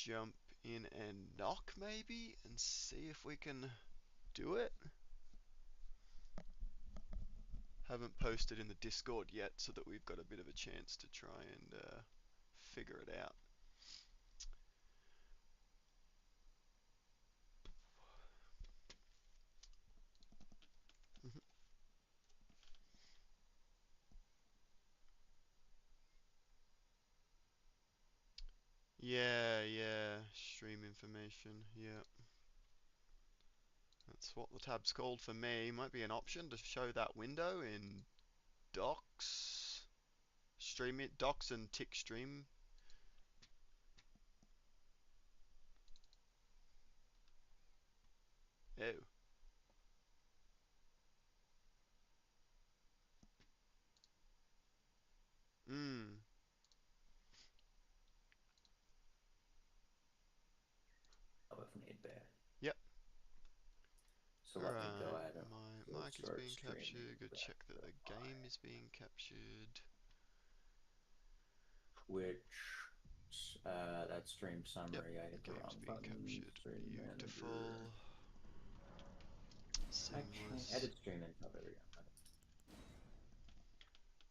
jump in and knock maybe and see if we can do it. Haven't posted in the Discord yet so that we've got a bit of a chance to try and figure it out. Yeah, stream information, yeah. That's what the tab's called for me. Might be an option to show that window in docs. Stream it, docs and tick stream. Oh. Hmm. If need be. Yep. So let me go Alright. ahead and My go mic is start being streaming captured. Go back check that to the my game is being captured. Twitch. That stream Yep. summary. I The hit the game's wrong being button. captured. Stream manager. Beautiful. I can't Seamless. edit stream info. There we go.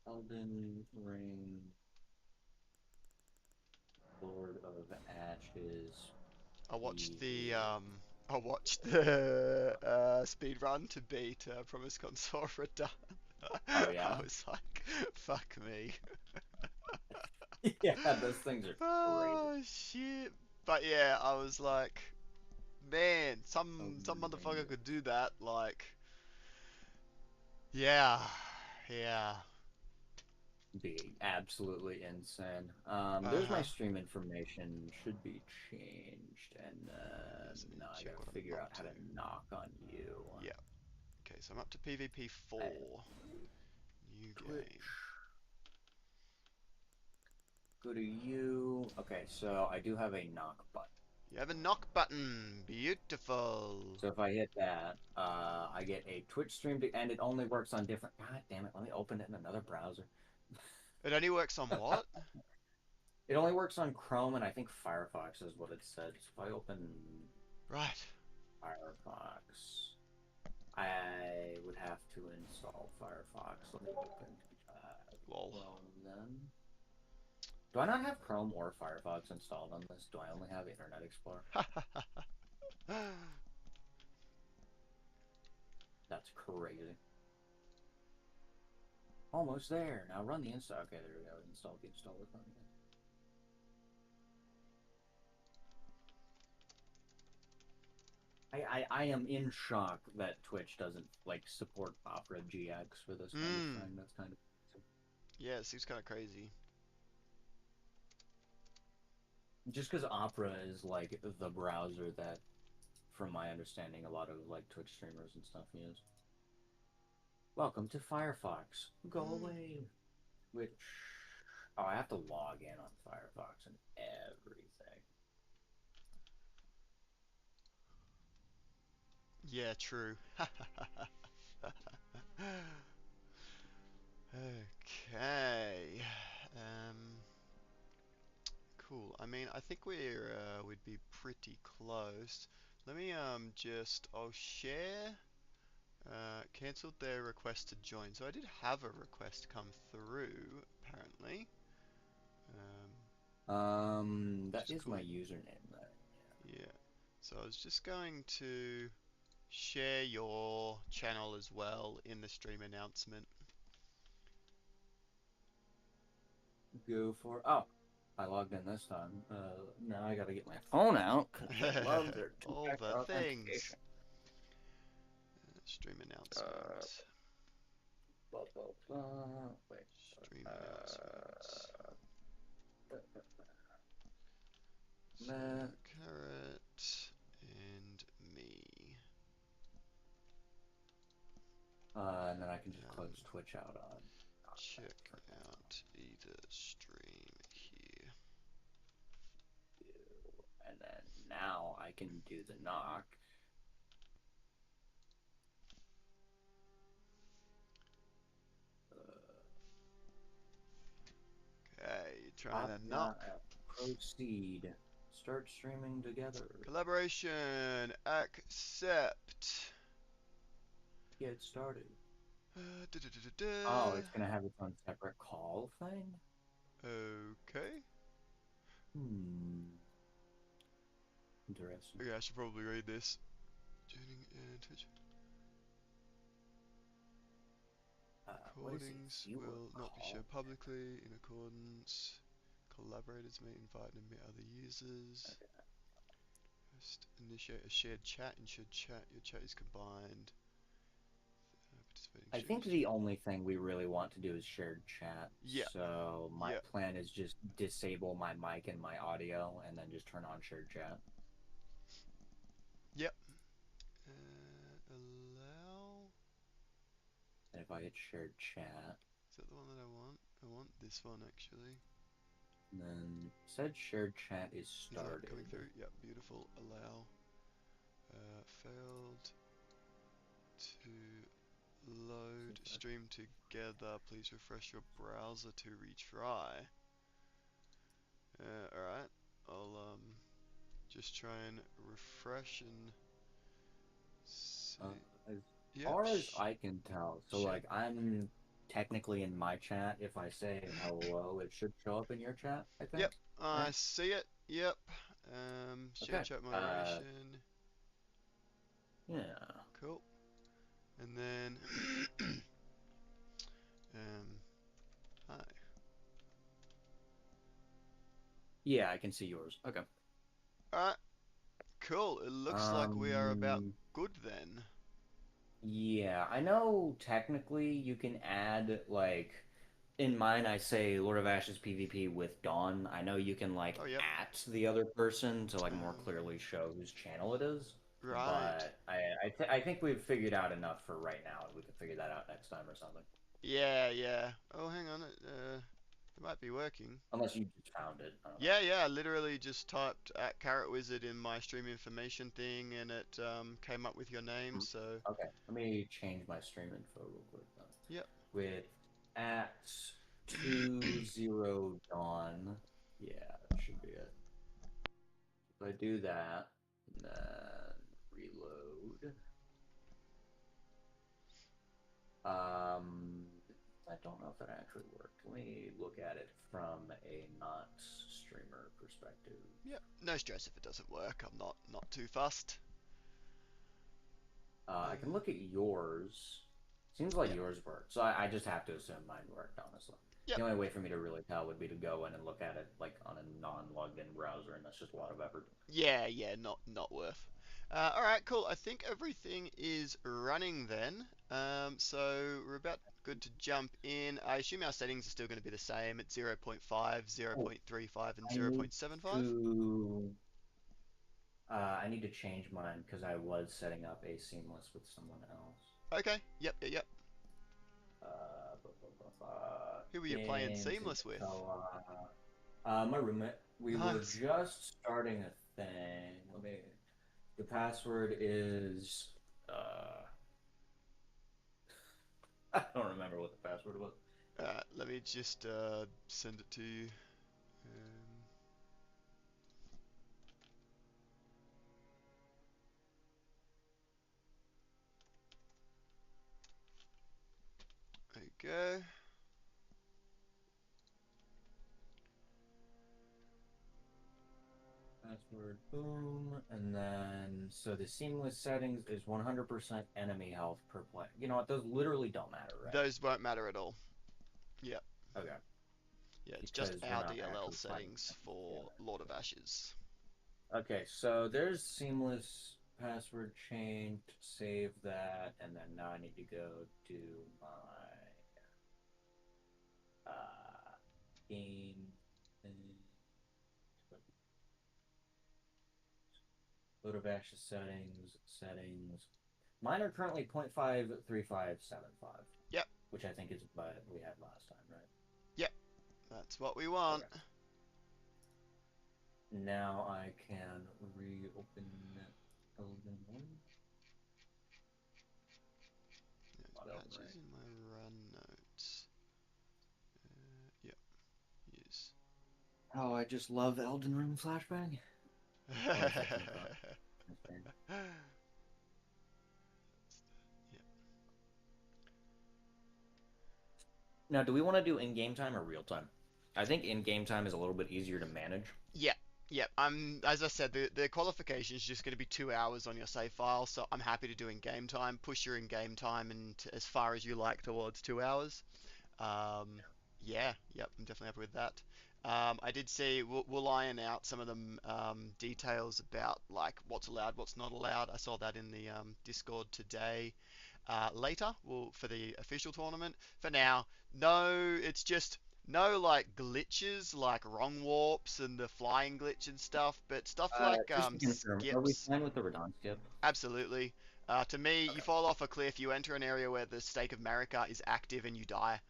Elden Ring, Lord of Ashes, I watched the PV. I watched the speed run to beat Promise Consort Redone. Oh I yeah, was like, fuck me. yeah. Those things are crazy. Oh shit. But yeah, I was like, man, some Elden motherfucker Ring. could do that. Like, yeah, yeah. Be absolutely insane. Uh There's my huh. stream information. Should be changed, and Yes, I need now to I check gotta what I'm figure up out how to. to knock on you. Yeah. Okay, so I'm up to PvP I, 4. New Twitch. game. Go to you. Okay, so I do have a knock button. You have a knock button. Beautiful. So if I hit that, I get a Twitch stream, and it only works on different. God damn it! Let me open it in another browser. It only works on what? It only works on Chrome, and I think Firefox is what it said. So if I open Right. Firefox, I would have to install Firefox. Let me open Lol. Chrome then. Do I not have Chrome or Firefox installed on this? Do I only have Internet Explorer? That's crazy. Almost there. Now run the install. Okay, there we go. Install the installer. I am in shock that Twitch doesn't like support Opera GX for this kind of Hmm. thing. That's kind of Yeah, it seems kind of crazy. just because Opera is like the browser that, from my understanding, a lot of like Twitch streamers and stuff use. Welcome to Firefox. Go Hmm. away. Which oh, I have to log in on Firefox and everything. Yeah, true. Okay. Um. Cool. I mean, I think we'd be pretty close. Let me just I'll share. Cancelled their request to join. So I did have a request come through apparently. Um, which That is is my cool. username. There. Yeah. So I was just going to share your channel as well in the stream announcement. Go for oh, I logged in this time. Now I gotta get my phone out because they love their All the two-factor things. authentication. Stream Uh, announcement. blah, blah, blah. Wait. Stream announcements. Uh, So, Matt. Carrot and me. And then I can just Um, close Twitch out on that check for now. out either stream here. And then now I can do the knock. Uh, Okay, you're trying Pop to not knock. proceed. start streaming together. Collaboration. Accept. Get started. Da, da, da, da, Oh, it's da. gonna have its own separate call thing? Okay. Hmm. Interesting. Okay, I should probably read this. Tuning and Twitch. What is it? Recordings Viewer will not be call? shared publicly in accordance. Collaborators may invite and admit other users. Okay. Just initiate a shared chat. In shared chat, your chat is combined. Participating I shared think the only thing we really want to do is shared chat. Yeah, So my yeah, plan is just disable my mic and my audio and then just turn on shared chat. yep. Allow. And if I hit shared chat, Is that the one that I want? I want this one actually. then said shared chat is Is that started. coming through? Yep, beautiful. Allow. Failed to load stream together. Please refresh your browser to retry. Alright. I'll just try and refresh and see. As Yep. far as I can tell, so Shared. like I'm technically in my chat. If I say hello, it should show up in your chat, I think. Yep. I Right? see it. Yep. Share Okay. chat moderation. Yeah. Cool. And then hi. Yeah, I can see yours. Okay. Alright. Cool. It looks like we are about Um, good then. yeah, I know technically you can add like in mine I say Lord of Ashes PvP with Dawn. I know you can like Oh yep. at the other person to like more Um, clearly show whose channel it is. right. But I think we've figured out enough for right now. We can figure that out next time or something. Yeah, yeah. Oh, hang on. It might be working. Unless you just found it. I don't know. Yeah, yeah. I literally just typed at Carrot Wizard in my stream information thing, and it came up with your name. Hmm. So, Okay, let me change my stream info real quick then. yep. With at 20 Dawn. Yeah, that should be it. If I do that, and then reload. Um, I don't know if that actually worked. Let me look at it from a not streamer perspective. Yep. No stress if it doesn't work. I'm not too fussed. I can look at yours. Seems like Yep. yours worked, so I just have to assume mine worked, honestly. Yep. The only way for me to really tell would be to go in and look at it like on a non-logged in browser, and that's just a lot of effort. Yeah, yeah. Not worth. All right, cool. I think everything is running then. So we're about good to jump in. I assume our settings are still going to be the same at 0 0.5, Oh, 0.35, and I need 0.75. to I need to change mine because I was setting up a seamless with someone else. Okay. Yep. Yep. Yep. Who were you playing Games and seamless with? co-op. My roommate. We were Nice. just starting a thing. Let me. The password is. I don't remember what the password was. Let me just send it to you. There you go. Password, boom, and then so the seamless settings is 100% enemy health per play. You know what? Those literally don't matter, right? Those won't matter at all. Yep. Okay, Yeah, it's just because we're our not DLL actually fighting settings enemies for together. Lord of So. Ashes. Okay, so there's seamless password change. Save that, and then now I need to go to my game and Load of Ashes settings. Mine are currently 0.53575, Yep. which I think is what we had last time, right? Yep. That's what we want. Okay. Now I can reopen Elden. Not There's Elden patches Ring. in my run notes. Yep. Yes. Oh, I just love Elden Ring flashbang. At least I came across. Understand. Now, do we want to do in-game time or real time? I think in-game time is a little bit easier to manage. Yeah, yeah. As I said, the qualification is just going to be 2 hours on your save file, so I'm happy to do in game time. Push your in game time and as far as you like towards 2 hours. Um, yeah, yep, I'm definitely happy with that. I did see we'll iron out some of the details about like what's allowed, what's not allowed. I saw that in the Discord today. Later, for the official tournament. For now, no, it's just no like glitches like wrong warps and the flying glitch and stuff, but stuff like Just to confirm, are we skips. fine with the Radon skip? Absolutely. To me, you Okay. fall off a cliff, you enter an area where the stake of Marika is active, and you die.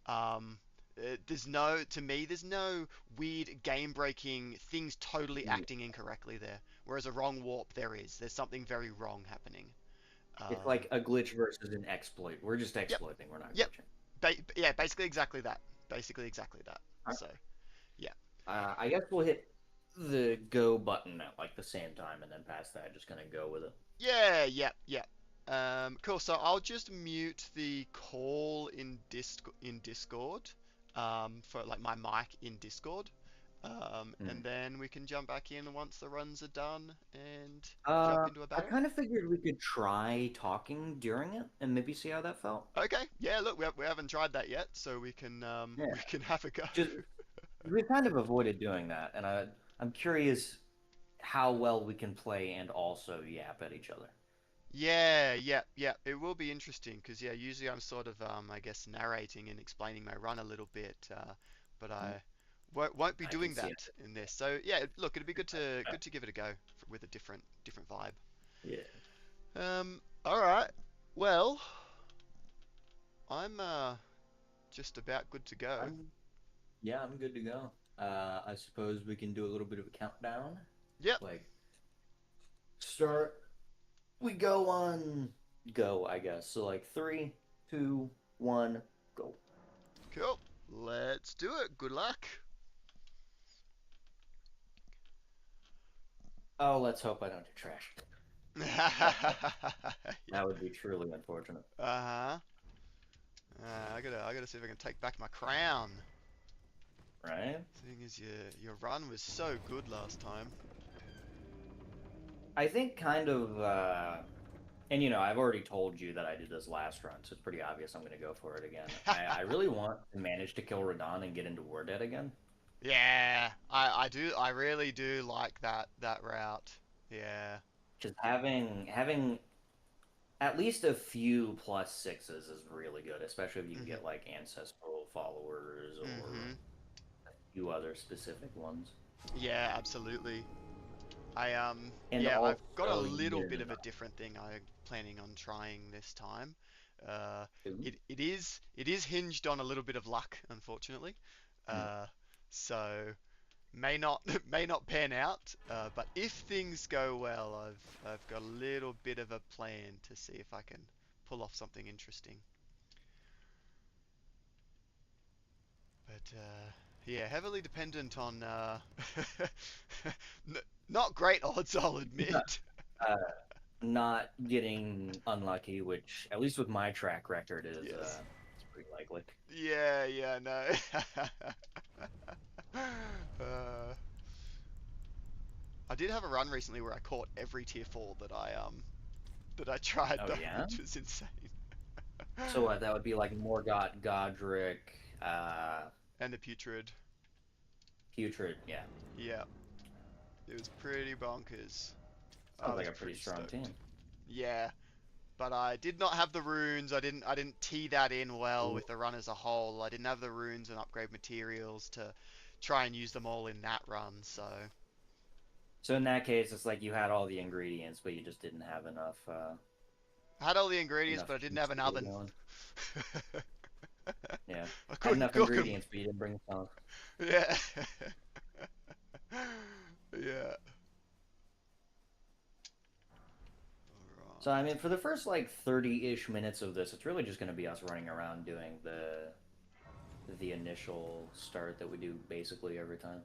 Um, to me, there's no weird game-breaking things totally Yeah. acting incorrectly there. Whereas a wrong warp, there is. There's something very wrong happening. It's Um, like a glitch versus an exploit. We're just yep, exploiting, we're not yep. glitching. Yeah, basically exactly that. Basically exactly that. So, yeah. I guess we'll hit the go button at like the same time, and then past that, just gonna go with it. Yeah, yeah, yeah. Cool. So I'll just mute the call in Discord, for like my mic in Discord, and Hmm. then we can jump back in once the runs are done and jump into a I battle. kind of figured we could try talking during it and maybe see how that felt. Okay. Yeah. Look, we haven't tried that yet, so Yeah, we can have a go. just we kind of avoided doing that, and I'm curious how well we can play and also yap at each other. Yeah, yeah, yeah. It will be interesting because yeah, usually I'm sort of I guess narrating and explaining my run a little bit, but Mm, I won't be I can doing see it. that in this. So yeah, look, it'd be good to give it a go with a different vibe. Yeah. All right. Well, I'm just about good to go. I'm Yeah, I'm good to go. I suppose we can do a little bit of a countdown. Yep. Like start, we go on go, I guess. So like three, two, one, go. Cool. Let's do it. Good luck. Oh, let's hope I don't do trash. Yeah. That would be truly unfortunate. Uh-huh. I gotta see if I can take back my crown. Right? Seeing as your run was so good last time. I think kind of and I've already told you that I did this last run, so it's pretty obvious I'm gonna go for it again. I really want to manage to kill Radon and get into War Dead again. Yeah, I do. I really do like that route. Yeah. Just having at least a few plus sixes is really good, especially if you can Mhm. get like ancestral followers or Mhm. a few other specific ones. Yeah, absolutely. And Yeah, I've got a also you little get bit an of a different thing I'm planning on trying this time. Uh, two. it is hinged on a little bit of luck, unfortunately. Hmm. Uh, so may not may not pan out. But if things go well, I've got a little bit of a plan to see if I can pull off something interesting. But yeah, heavily dependent on n not great odds, I'll admit. Uh, Not getting unlucky, which at least with my track record is Yes. it's pretty likely. Yeah, yeah, no. uh, I did have a run recently where I caught every tier 4 that I tried Oh though, yeah. which was insane. So what? That would be like Morgott, Godric, And the putrid. Putrid. Yeah, Yeah, it was pretty bonkers. I sounds like was a pretty pretty strong team. stoked. Yeah, but I did not have the runes. I didn't tee that in well Ooh. with the run as a whole. I didn't have the runes and upgrade materials to try and use them all in that run. So So in that case, it's like you had all the ingredients, but you just didn't have I had all the ingredients, enough but I didn't juice have an to get it oven. going. Yeah, I had couldn't enough cook them. ingredients, but you didn't bring the sauce. Yeah. Yeah. So I mean, Alright. for the first like 30-ish minutes of this, it's really just going to be us running around doing the initial start that we do basically every time.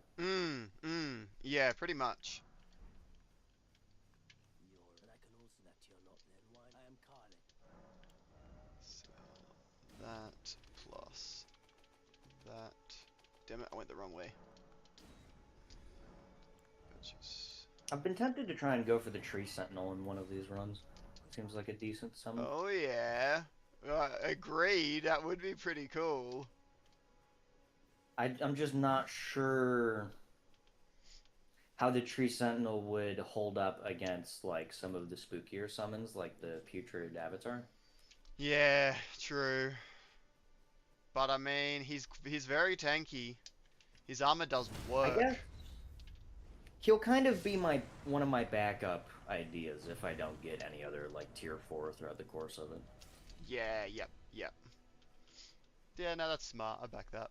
Yeah, pretty much. that plus that. Damn it, I went the wrong way. Purchase. I've been tempted to try and go for the Tree Sentinel in one of these runs. Seems like a decent summon. Oh yeah. Agreed, that would be pretty cool. I'm just not sure how the Tree Sentinel would hold up against like some of the spookier summons, like the Putrid Avatar. Yeah, true. But I mean, he's very tanky. His armor does I work. guess he'll kind of be my one of my backup ideas if I don't get any other like tier 4 throughout the course of it. Yeah, yep. Yeah, no, that's smart. I back that.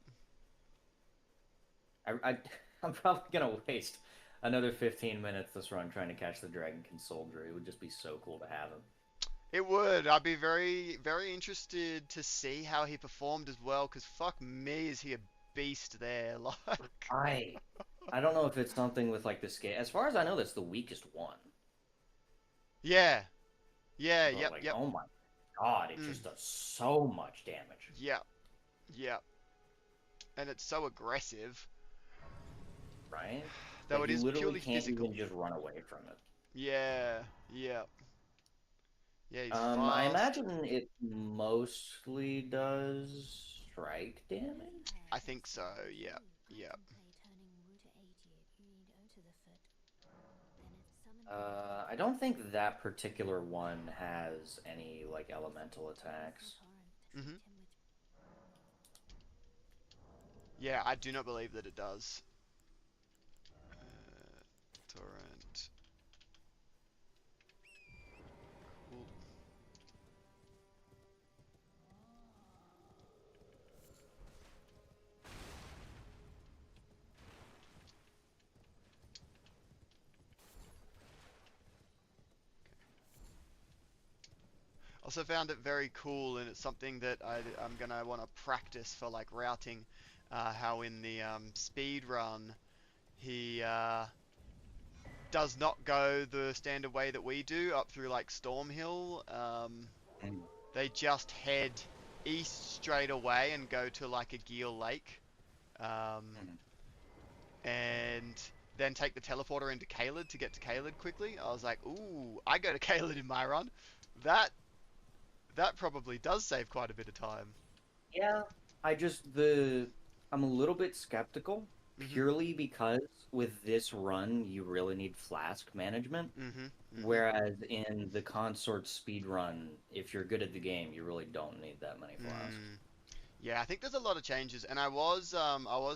I'm probably gonna waste another 15 minutes this run trying to catch the Dragonkin Soldier. It would just be so cool to have him. It would. I'd be very interested to see how he performed as well, because fuck me, is he a beast there. Like, I I don't know if it's something with like the scale. As far as I know, that's the weakest one. yeah, yeah, But like, yep, oh my god, it mm, just does so much damage. yep, yep. And it's so aggressive, Right? though Like it you is literally purely can't physical. even just run away from it. Yeah, yep. Yeah, he's I fast. imagine it mostly does strike damage. I think so. Yep, yep. I don't think that particular one has any like elemental attacks. Mhm. Yeah, I do not believe that it does. Torrent. Cool. Also found it very cool, and it's something that I'm gonna want to practice for like routing. How in the speed run he does not go the standard way that we do up through like Stormhill. Mm. They just head east straight away and go to like a Geel Lake, um, Mhm. and then take the teleporter into Caelid to get to Caelid quickly. I was like, ooh, I go to Caelid in my run. That that probably does save quite a bit of time. Yeah, I just the I'm a little bit skeptical Mhm. purely because with this run you really need flask management, Mhm. Mhm. whereas in the consort speed run, if you're good at the game, you really don't need that many flasks. Mm. Yeah, I think there's a lot of changes, and I was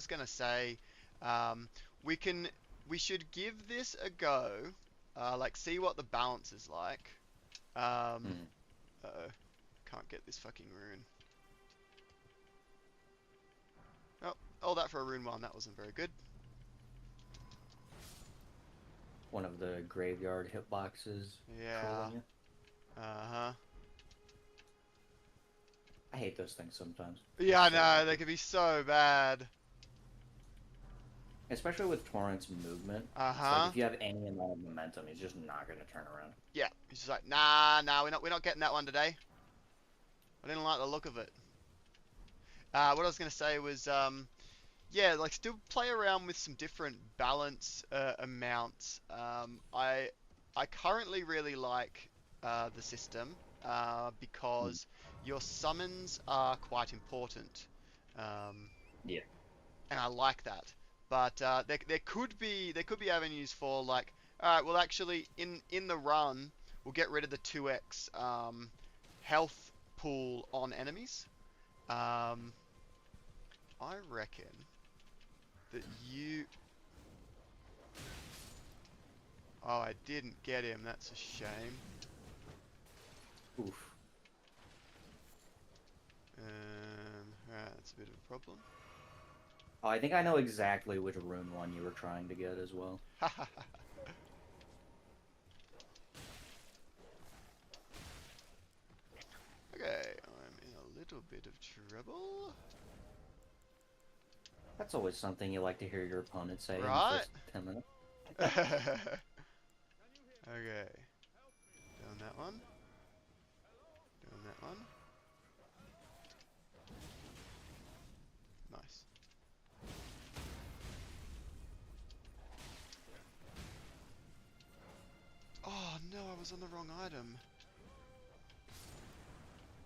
gonna say, um, we can we should give this a go, like see what the balance is like. Um, Mm. uh-oh, can't get this fucking rune. Oh, all that for a rune one. That wasn't very good. One of the graveyard hitboxes Yeah. trolling you. Uh-huh. I hate those things sometimes. They're Yeah, I so know they annoying. can be so bad. Especially with Torrent's movement. It's like Uh-huh. if you have any amount of momentum, he's just not gonna turn around. Yeah. He's just like, nah, we're not getting that one today. I didn't like the look of it. What I was gonna say was, yeah, like still play around with some different balance amounts. I currently really like the system Mm. because your summons are quite important, um, Yeah. and I like that. But there could be avenues for like, all right, well actually in the run we'll get rid of the 2x health pool on enemies. Um, I reckon that you. Oh, I didn't get him. That's a shame. Oof. Right, that's a bit of a problem. Oh, I think I know exactly which rune one you were trying to get as well. Okay, I'm in a little bit of trouble. That's always something you like to hear your opponent say in the Right? first 10 minutes. Okay. Doing that one. Doing that one. was on the wrong item.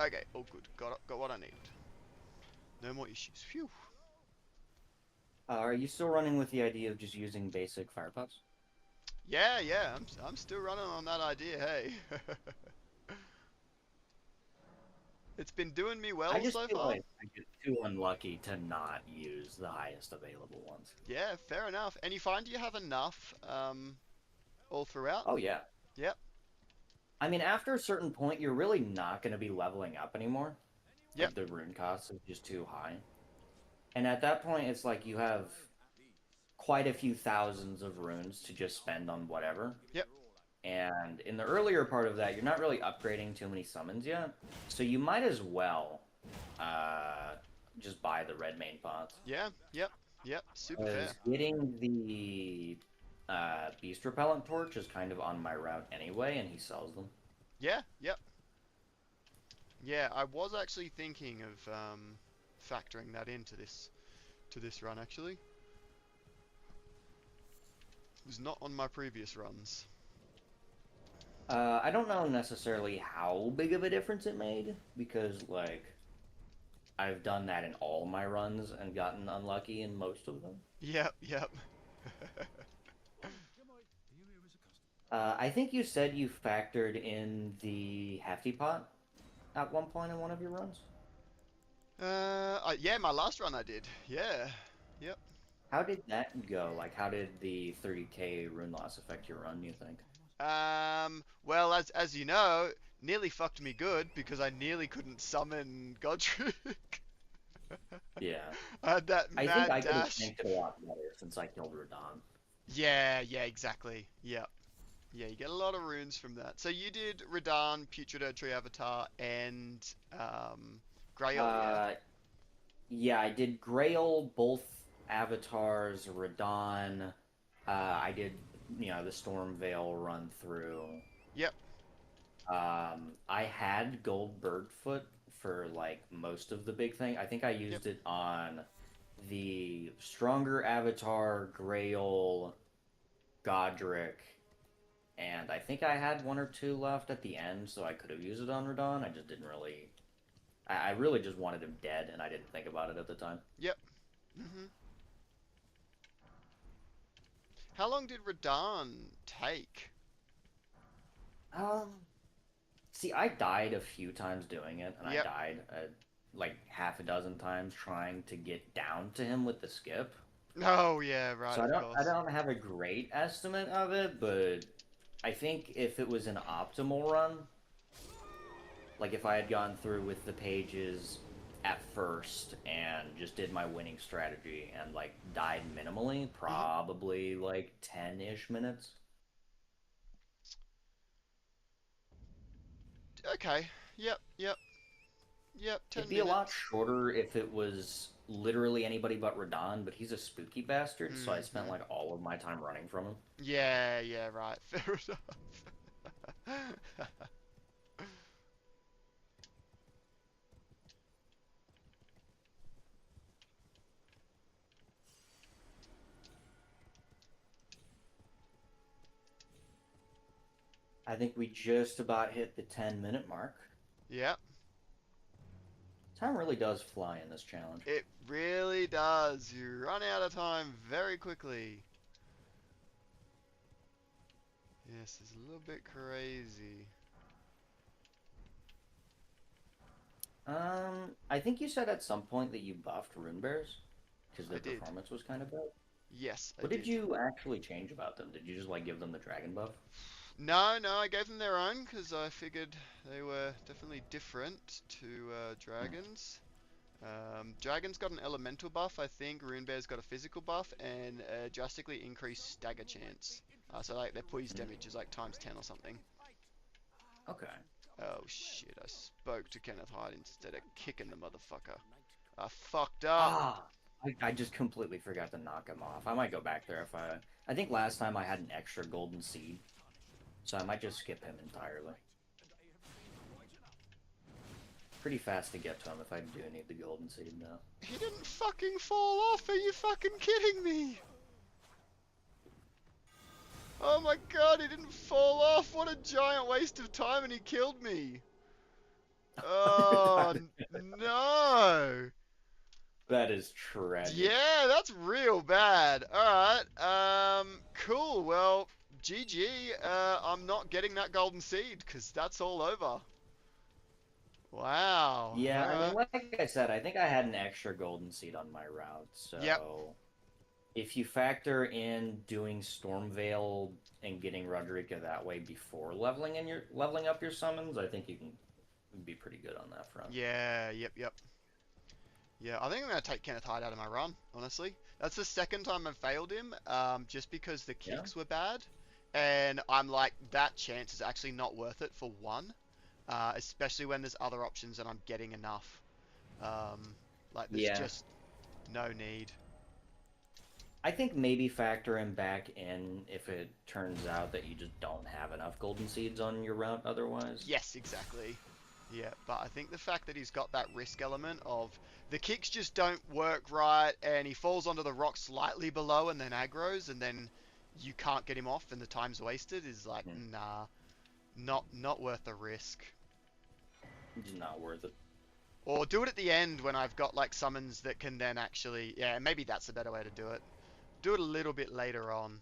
Okay, all good. Got what I need. No more issues. Phew. Are you still running with the idea of just using basic fire pots? Yeah, yeah. I'm still running on that idea. Hey. It's been doing me I well just so feel far. like I get too unlucky to not use the highest available ones. Yeah, fair enough. And you find you have enough all throughout? Oh yeah. Yep, I mean, after a certain point, you're really not going to be leveling up anymore. yep, Like the rune cost is just too high. And at that point, it's like you have quite a few thousands of runes to just spend on whatever. yep. And in the earlier part of that, you're not really upgrading too many summons yet. So you might as well uh, just buy the red main pots. Yeah, yep, yep. Super fair. Because getting the beast repellent torch is kind of on my route anyway, and he sells them. Yeah, yep. Yeah, I was actually thinking of factoring that into this run actually. It was not on my previous runs. I don't know necessarily how big of a difference it made, because, like, I've done that in all my runs and gotten unlucky in most of them. Yep, yep. I think you said you factored in the hefty pot at one point in one of your runs. Yeah, my last run I did. Yeah, yep. How did that go? Like, how did the 30k rune loss affect your run, you think? Well, as you know, nearly fucked me good because I nearly couldn't summon Godric. Yeah. I had that I think mad I could have dash. tanked it a lot better since I killed Radon. Yeah, yeah, exactly. Yep. Yeah, you get a lot of runes from that. So you did Radahn, Putrid Tree Avatar, and Grail, yeah? Uh, yeah, I did Grail, both avatars, Radon. I did, the Stormveil run through. Yep, I had Gold Birdfoot for like most of the big thing. I think I yep. used it on the Stronger Avatar, Grail, Godric, and I think I had one or two left at the end, so I could have used it on Radon. I just didn't really. I really just wanted him dead, and I didn't think about it at the time. Yep. Mhm. How long did Radahn take? Um, See, I died a few times doing it, and I Yep. died like half a dozen times trying to get down to him with the skip. Oh yeah, right, So I of don't I course. don't have a great estimate of it, but I think if it was an optimal run, like if I had gone through with the pages at first and just did my winning strategy and like died minimally, Mhm. probably like 10-ish minutes. Okay. Yep, yep, yep. It'd 10 be a lot minutes. shorter if it was literally anybody but Radon, but he's a spooky bastard, so I spent Mhm. like all of my time running from him. Yeah, yeah, right. Fair enough. I think we just about hit the 10-minute mark. Yep. Time really does fly in this challenge. It really does. You run out of time very quickly. Yes, it's a little bit crazy. I think you said at some point that you buffed rune bears because I their did. performance was kind of bad. Yes, I What did did. you actually change about them? Did you just like give them the dragon buff? No, no, I gave them their own because I figured they were definitely different to Hmm. dragons. Dragon's got an elemental buff, I think. Runebear's got a physical buff and a drastically increased stagger chance. So like their poise Hmm. damage is like times 10 or something. Okay. Oh shit, I spoke to Kenneth Hyde instead of kicking the motherfucker. I fucked up. Ah, I just completely forgot to knock him off. I might go back there if I. I think last time I had an extra golden seed, so I might just skip him entirely. Pretty fast to get to him if I do need the golden seed now. He didn't fucking fall off, are you fucking kidding me? Oh my god, he didn't fall off. What a giant waste of time, and he killed me. Oh, no. That is tragic. Yeah, that's real bad. Alright, cool. Well, GG. I'm not getting that golden seed, because that's all over. Wow. Yeah, I mean, Alright. like I said, I think I had an extra golden seed on my route, Yep. so if you factor in doing Stormveil and getting Roderica that way before leveling up your summons, I think you can be pretty good on that front. Yeah, yep. Yeah, I think I'm going to take Kenneth Hyde out of my run, honestly. That's the second time I've failed him, just because the Yeah. kicks were bad. And I'm like, that chance is actually not worth it for one. Especially when there's other options and I'm getting enough. Like, there's Yeah. just no need. I think maybe factor him back in if it turns out that you just don't have enough golden seeds on your route otherwise. Yes, exactly. Yeah, but I think the fact that he's got that risk element of the kicks just don't work right, and he falls onto the rock slightly below and then aggroes, and then you can't get him off, and the time's wasted is like, Hmm. nah, not worth the risk. It's not worth it. Or do it at the end when I've got like summons that can then actually, yeah, maybe that's a better way to do it. Do it a little bit later on,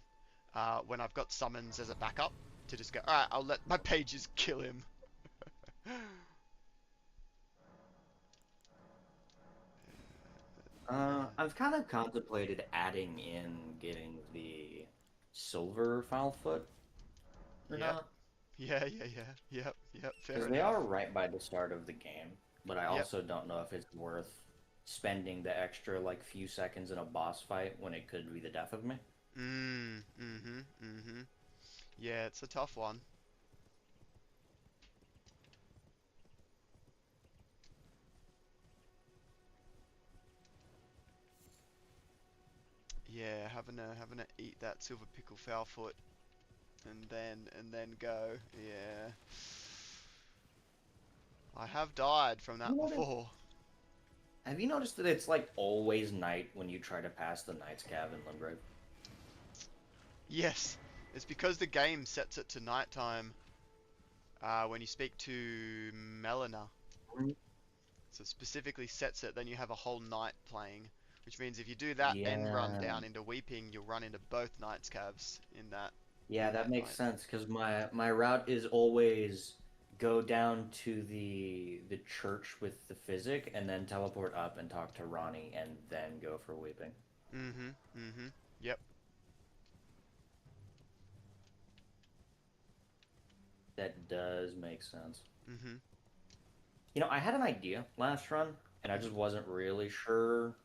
when I've got summons as a backup to just go, all right, I'll let my pages kill him. I've kind of contemplated adding in getting the silver foul foot or Yep. not. Yep. Fair Because they enough. are right by the start of the game, but I Yep. also don't know if it's worth spending the extra like few seconds in a boss fight when it could be the death of me. Mm-hmm. Yeah, it's a tough one. Yeah, having to eat that silver pickle foul foot and then go. Yeah. I have died from You that notice? before. Have you noticed that it's like always night when you try to pass the Knight's Cave in Limgrave? Yes. It's because the game sets it to nighttime when you speak to Melina. So it specifically sets it, then you have a whole night playing. Which means if you do that end run Yeah, down into Weeping, you'll run into both Knights Cavs in that yeah, in that that makes night. sense because my route is always go down to the church with the physic and then teleport up and talk to Ronnie and then go for weeping. Mm-hmm. Yep. That does make sense. Mm-hmm. You know, I had an idea last run and I Mm-hmm. just wasn't really sure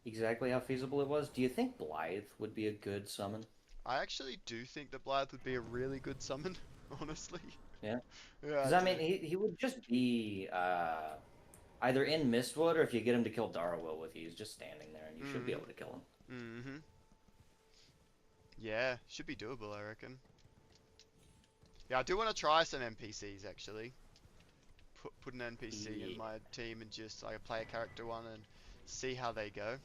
exactly how feasible it was. Do you think Blythe would be a good summon? I actually do think that Blythe would be a really good summon, honestly. Yeah. Yeah, I Because I do. mean, he would just be either in Mistwood or if you get him to kill Darrow with you, he's just standing there and you should be Mm-hmm. able to kill him. Mm-hmm. Yeah, should be doable, I reckon. Yeah, I do want to try some NPCs actually. Put an NPC in Yeah. my team and just like play a character one and see how they go.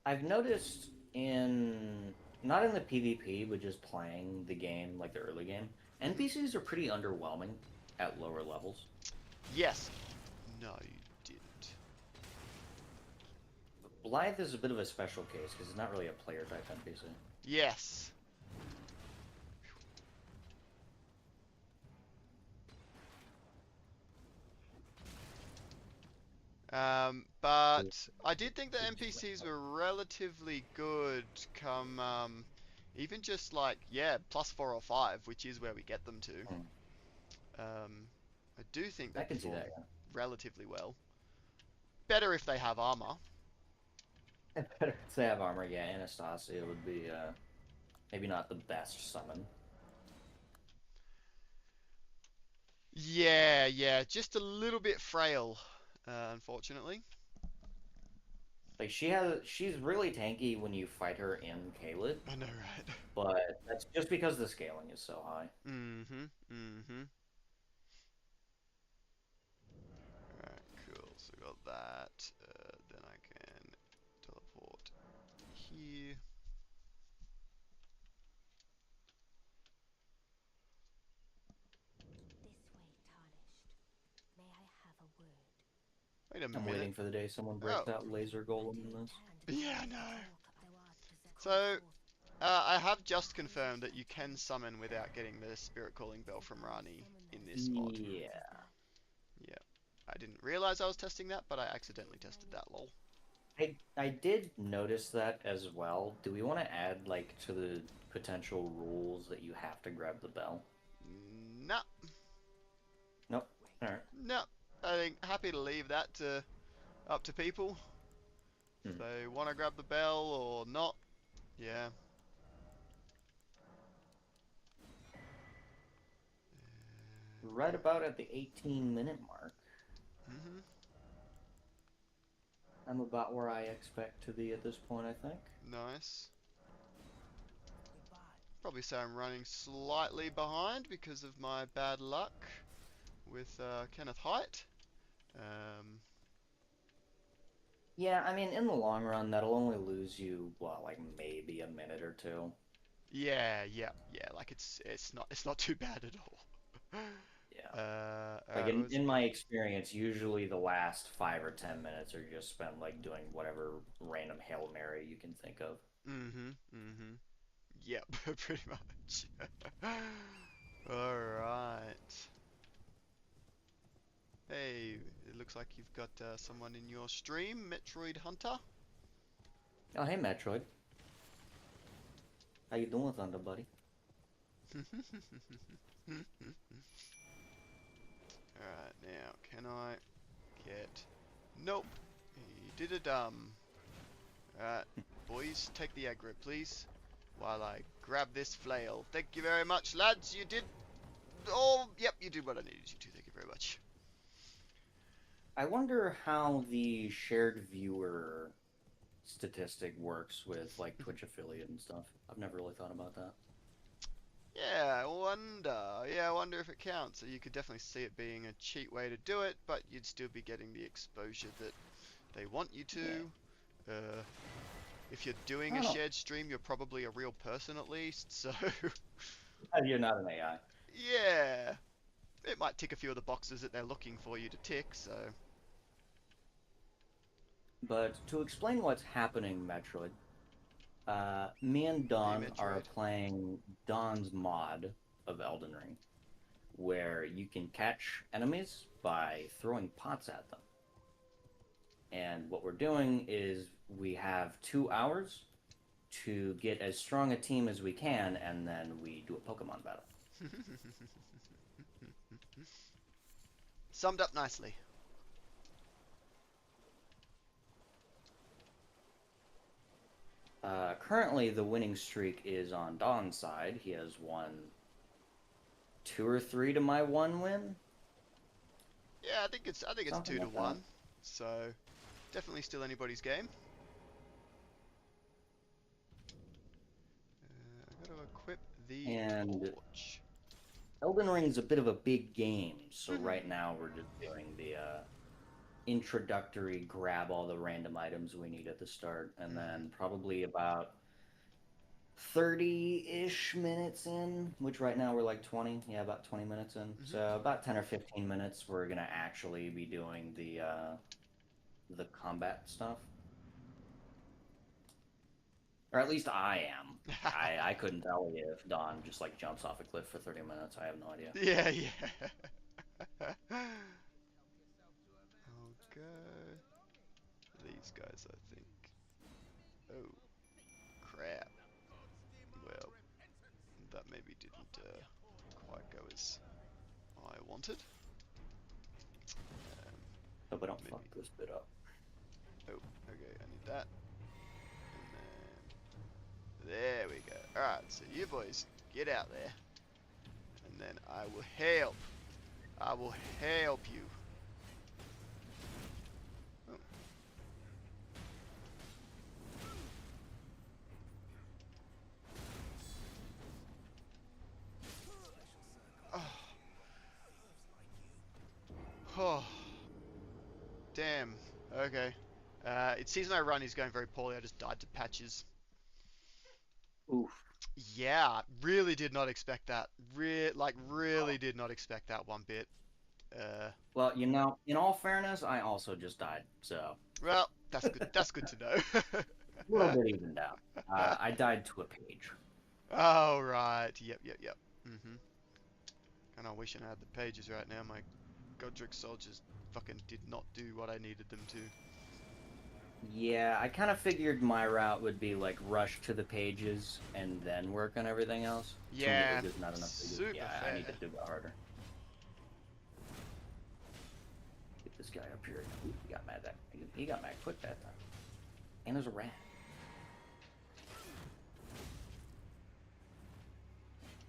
I've noticed in not in the PvP, but just playing the game like the early game, Hmm. NPCs are pretty underwhelming at lower levels. Yes. No, you didn't. Blythe is a bit of a special case because it's not really a player type NPC. Yes. But I did think the NPCs were relatively good come, even just like, yeah, +4 or 5, which is where we get them to. Hmm. I do think they I can see perform that. relatively well. Better if they have armor. Yeah. Better if they have armor. Yeah, Anastasia would be maybe not the best summon. Yeah, just a little bit frail, unfortunately. Like she's really tanky when you fight her in Caelid, I know, right? but that's just because the scaling is so high. Mm-hmm. Alright, cool. So we got that. Then I can teleport here. Wait a I'm minute. waiting for the day someone breaks Oh, out laser golem in this. yeah, no. So, I have just confirmed that you can summon without getting the Spirit Calling Bell from Rani in this mod. Yeah. Yeah. I didn't realize I was testing that, but I accidentally tested that, lol. I did notice that as well. Do we want to add like to the potential rules that you have to grab the bell? No, Nope. All right. no. I think happy to leave that to up to people. If Hmm. they want to grab the bell or not. Yeah. Right about at the 18-minute mark. Mhm. I'm about where I expect to be at this point, I think. Nice. Probably say I'm running slightly behind because of my bad luck with Kenneth Height. Um, Yeah, I mean, in the long run, that'll only lose you, well, like maybe a minute or two. yeah, yeah, yeah. Like it's not too bad at all. Yeah. All Like right. in my experience, usually the last 5 or 10 minutes are just spent like doing whatever random Hail Mary you can think of. Mm-hmm. Mm-hmm. Yep. Pretty much. All right. Hey, it looks like you've got someone in your stream, Metroid Hunter. Oh, hey, Metroid. How you doing, Thunder Buddy? Alright, now, can I get... Nope. You did a dumb. Alright, boys, take the aggro, please. While I grab this flail. Thank you very much, lads. You did... Oh, yep, you did what I needed you to. Thank you very much. I wonder how the shared viewer statistic works with like Twitch affiliate and stuff. I've never really thought about that. Yeah, I wonder. Yeah, I wonder if it counts. So you could definitely see it being a cheat way to do it, but you'd still be getting the exposure that they want you Yeah. to. Uh, if you're I doing a don't know. shared stream, you're probably a real person at least, so You're not an AI. yeah, it might tick a few of the boxes that they're looking for you to tick, so. But to explain what's happening, Metroid, me and Hey, Don are Metroid. playing Don's mod of Elden Ring, where you can catch enemies by throwing pots at them. And what we're doing is we have 2 hours to get as strong a team as we can, and then we do a Pokemon battle. Summed up nicely. Currently, the winning streak is on Don's side. He has won 2 or 3 to my 1 win, Yeah, I think it's something two to like that. one, so definitely still anybody's game. I gotta equip the And torch. Elden Ring's a bit of a big game, so right now we're just doing the introductory grab all the random items we need at the start, and Mhm. then probably about 30-ish minutes in, which right now we're like 20, yeah, about 20 minutes in. Mhm. So about 10 or 15 minutes we're gonna actually be doing the combat stuff. Or at least I am. I couldn't tell you if Don just like jumps off a cliff for 30 minutes. I have no idea. Yeah, yeah. Okay. These guys, I think. Oh, crap. Well, that maybe didn't quite go as I wanted. Um, Hope I don't fuck maybe. this bit up. Oh, okay, I need that. And then there we go. Alright, so you boys get out there. And then I will help. I will help you. Oh. Oh. Damn. Okay. It seems my run is going very poorly. I just died to patches. Oof. Yeah, really did not expect that. Oh, Really did not expect that one bit. Well, you know, in all fairness, I also just died, so Well, that's good. That's good to know. a little bit evened out. I died to a page. Oh, right. Yep, yep, yep. Mm-hmm. And I wish I had the pages right now. My Godric soldiers fucking did not do what I needed them to. Yeah, I kind of figured my route would be like rush to the pages and then work on everything else. Too many Yeah, pages, not enough pages. super Yeah, I fair. need to do it harder. Get this guy up here. Ooh, he got mad that he got mad quick that time. And there's a rat.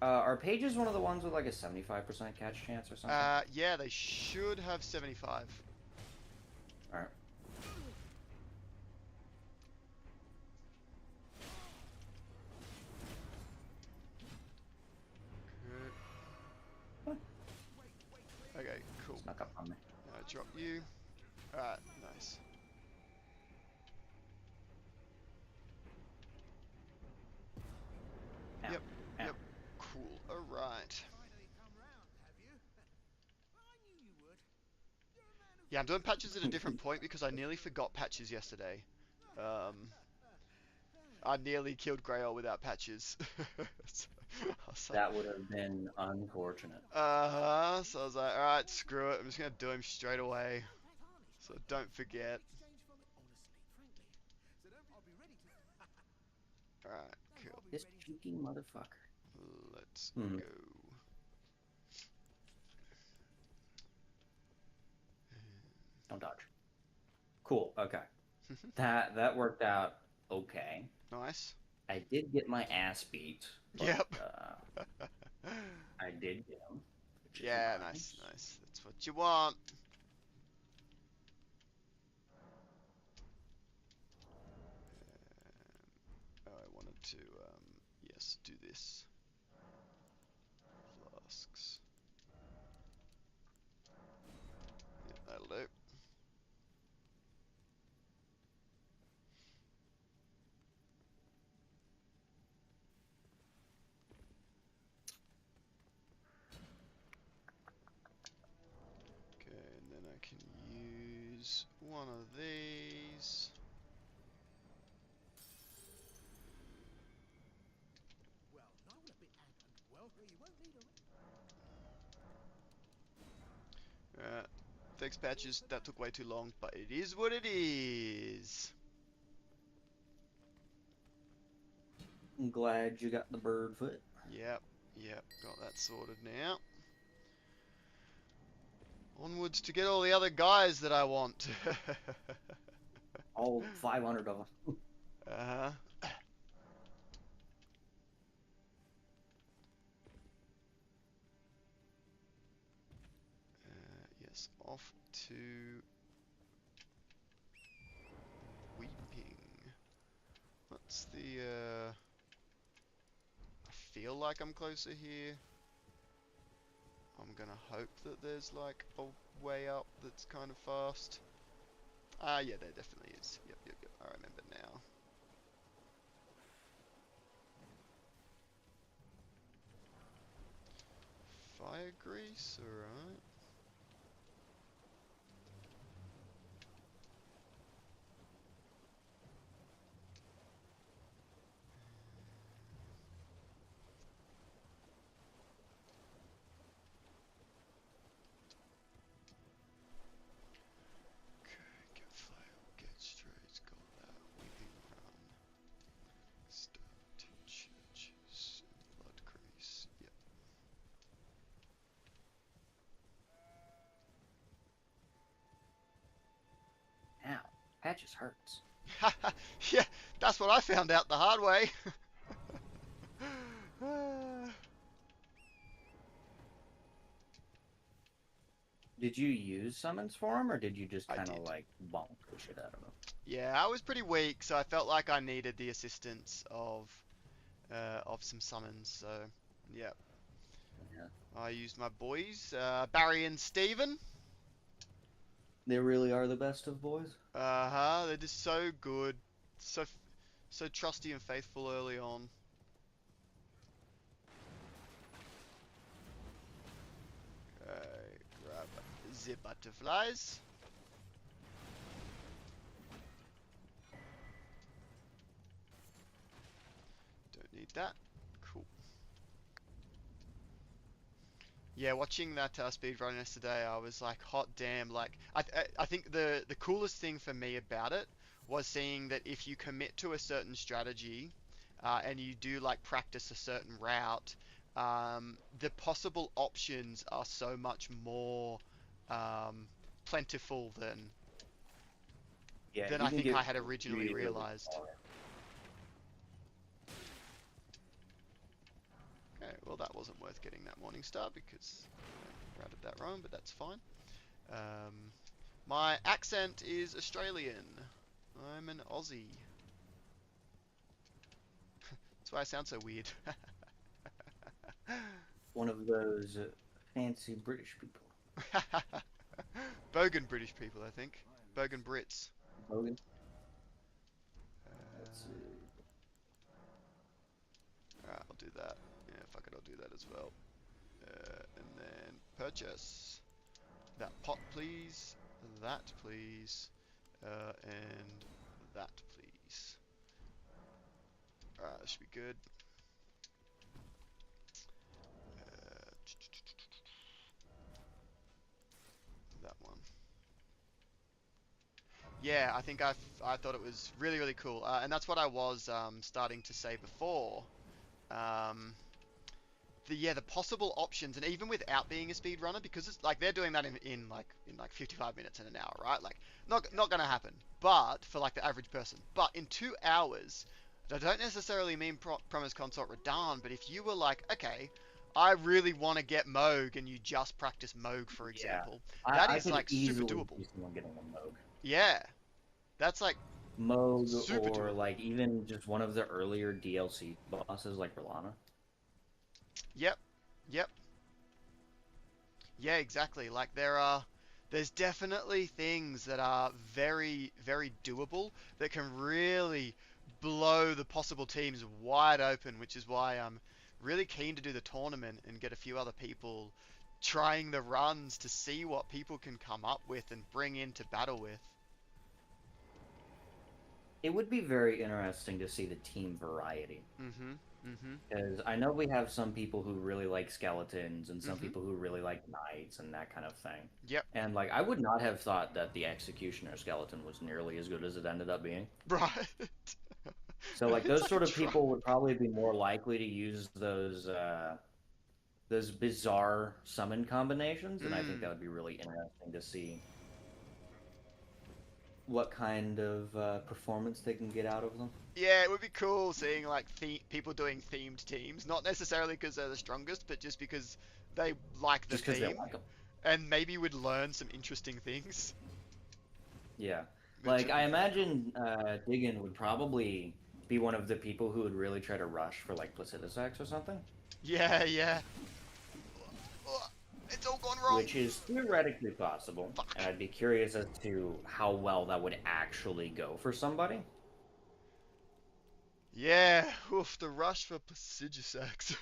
Are pages one of the ones with like a 75% catch chance or something? Yeah, they should have 75. Alright. Okay, cool. Snuck up on me. Drop you. Alright, nice. Ow. Yep, Ow. yep. Cool, alright. Yeah, I'm doing patches at a different point because I nearly forgot patches yesterday. I nearly killed Grail without patches. So, I was like, That would have been unfortunate. so I was like, alright, screw it. I'm just gonna do him straight away. So don't forget. Alright, cool. This cheeky motherfucker. Let's Hmm. go. Don't dodge. Cool. Okay. That worked out okay. Nice. I did get my ass beat, but Yep. I did get him. Which is Yeah, nice, nice. That's what you want. I wanted to, yes, do this. Flasks. Yeah, that'll do. Okay, and then I can use one of these. Thanks, patches. That took way too long, but it is what it is. I'm glad you got the bird foot. Yep, yep, got that sorted now. Onwards to get all the other guys that I want. All 500 of them. Uh-huh. Yes, off to Weeping. What's the, I feel like I'm closer here. I'm gonna hope that there's like a way up that's kind of fast. Ah, yeah, there definitely is. Yep, yep, yep. I remember now. Fire grease, alright. Get flail, get straight, got that. Weeping run. Stone churches, blood grease. Yep. Ow. Patches hurts. Yeah, that's what I found out the hard way. Did you use summons for him, or did you just I kind of did. like bonk the shit out of him? Yeah, I was pretty weak, so I felt like I needed the assistance of some summons. So, yeah, Yeah. I used my boys, Barry and Steven. They really are the best of boys. Uh-huh, they're just so good, so trusty and faithful early on. Okay, grab the butterflies. Don't need that. Cool. Yeah, watching that speedrun yesterday, I was like, hot damn! Like, I think the coolest thing for me about it was seeing that if you commit to a certain strategy, and you do like practice a certain route, the possible options are so much more plentiful Yeah, than you I can think I get had originally really, really realized. far. Okay, well that wasn't worth getting that morning star because I routed that wrong, but that's fine. Um, my accent is Australian. I'm an Aussie. That's why I sound so weird. One of those fancy British people. Bogan British people, I think. Bogan Brits. Logan? Let's Uh, see. alright, I'll do that. Yeah, fuck it, I'll do that as well. And then purchase. That pot, please. That, please. And that, please. Alright, that should be good. Uh, that one. Yeah, I think I thought it was really, really cool. And that's what I was starting to say before. Um, the possible options, and even without being a speedrunner, because it's like they're doing that in 55 minutes in an hour, right? Like not gonna happen. But for like the average person, but in 2 hours, I don't necessarily mean Promise Consort Radahn, but if you were like, okay, I really want to get Moog, and you just practice Moog, for Yeah. example, that I is could like super easily doable. see someone getting a Moog. Yeah, that's like Moog, super or doable. like even just one of the earlier DLC bosses like Rolana. Yep, yep. Yeah, exactly. Like there's definitely things that are very, very doable that can really blow the possible teams wide open, which is why I'm really keen to do the tournament and get a few other people trying the runs to see what people can come up with and bring into battle with. It would be very interesting to see the team variety. Mhm. Mhm. Because I know we have some people who really like skeletons and some Mhm. people who really like knights and that kind of thing. Yep. And like I would not have thought that the executioner skeleton was nearly as good as it ended up being. Right. So like It's those like a sort of try. people would probably be more likely to use those bizarre summon combinations, and I think that Mm. would be really interesting to see what kind of performance they can get out of them. Yeah, it would be cool seeing like people doing themed teams, not necessarily because they're the strongest, but just because they like the Just because they theme, like them. and maybe would learn some interesting things. Yeah. Which Like, would I be very cool. imagine Diggin would probably be one of the people who would really try to rush for, like, Placidusax or something, Yeah, yeah. Ugh, it's all gone wrong. which is theoretically possible, and Fuck. I'd be curious as to how well that would actually go for somebody. Yeah, oof, the rush for Placidusax.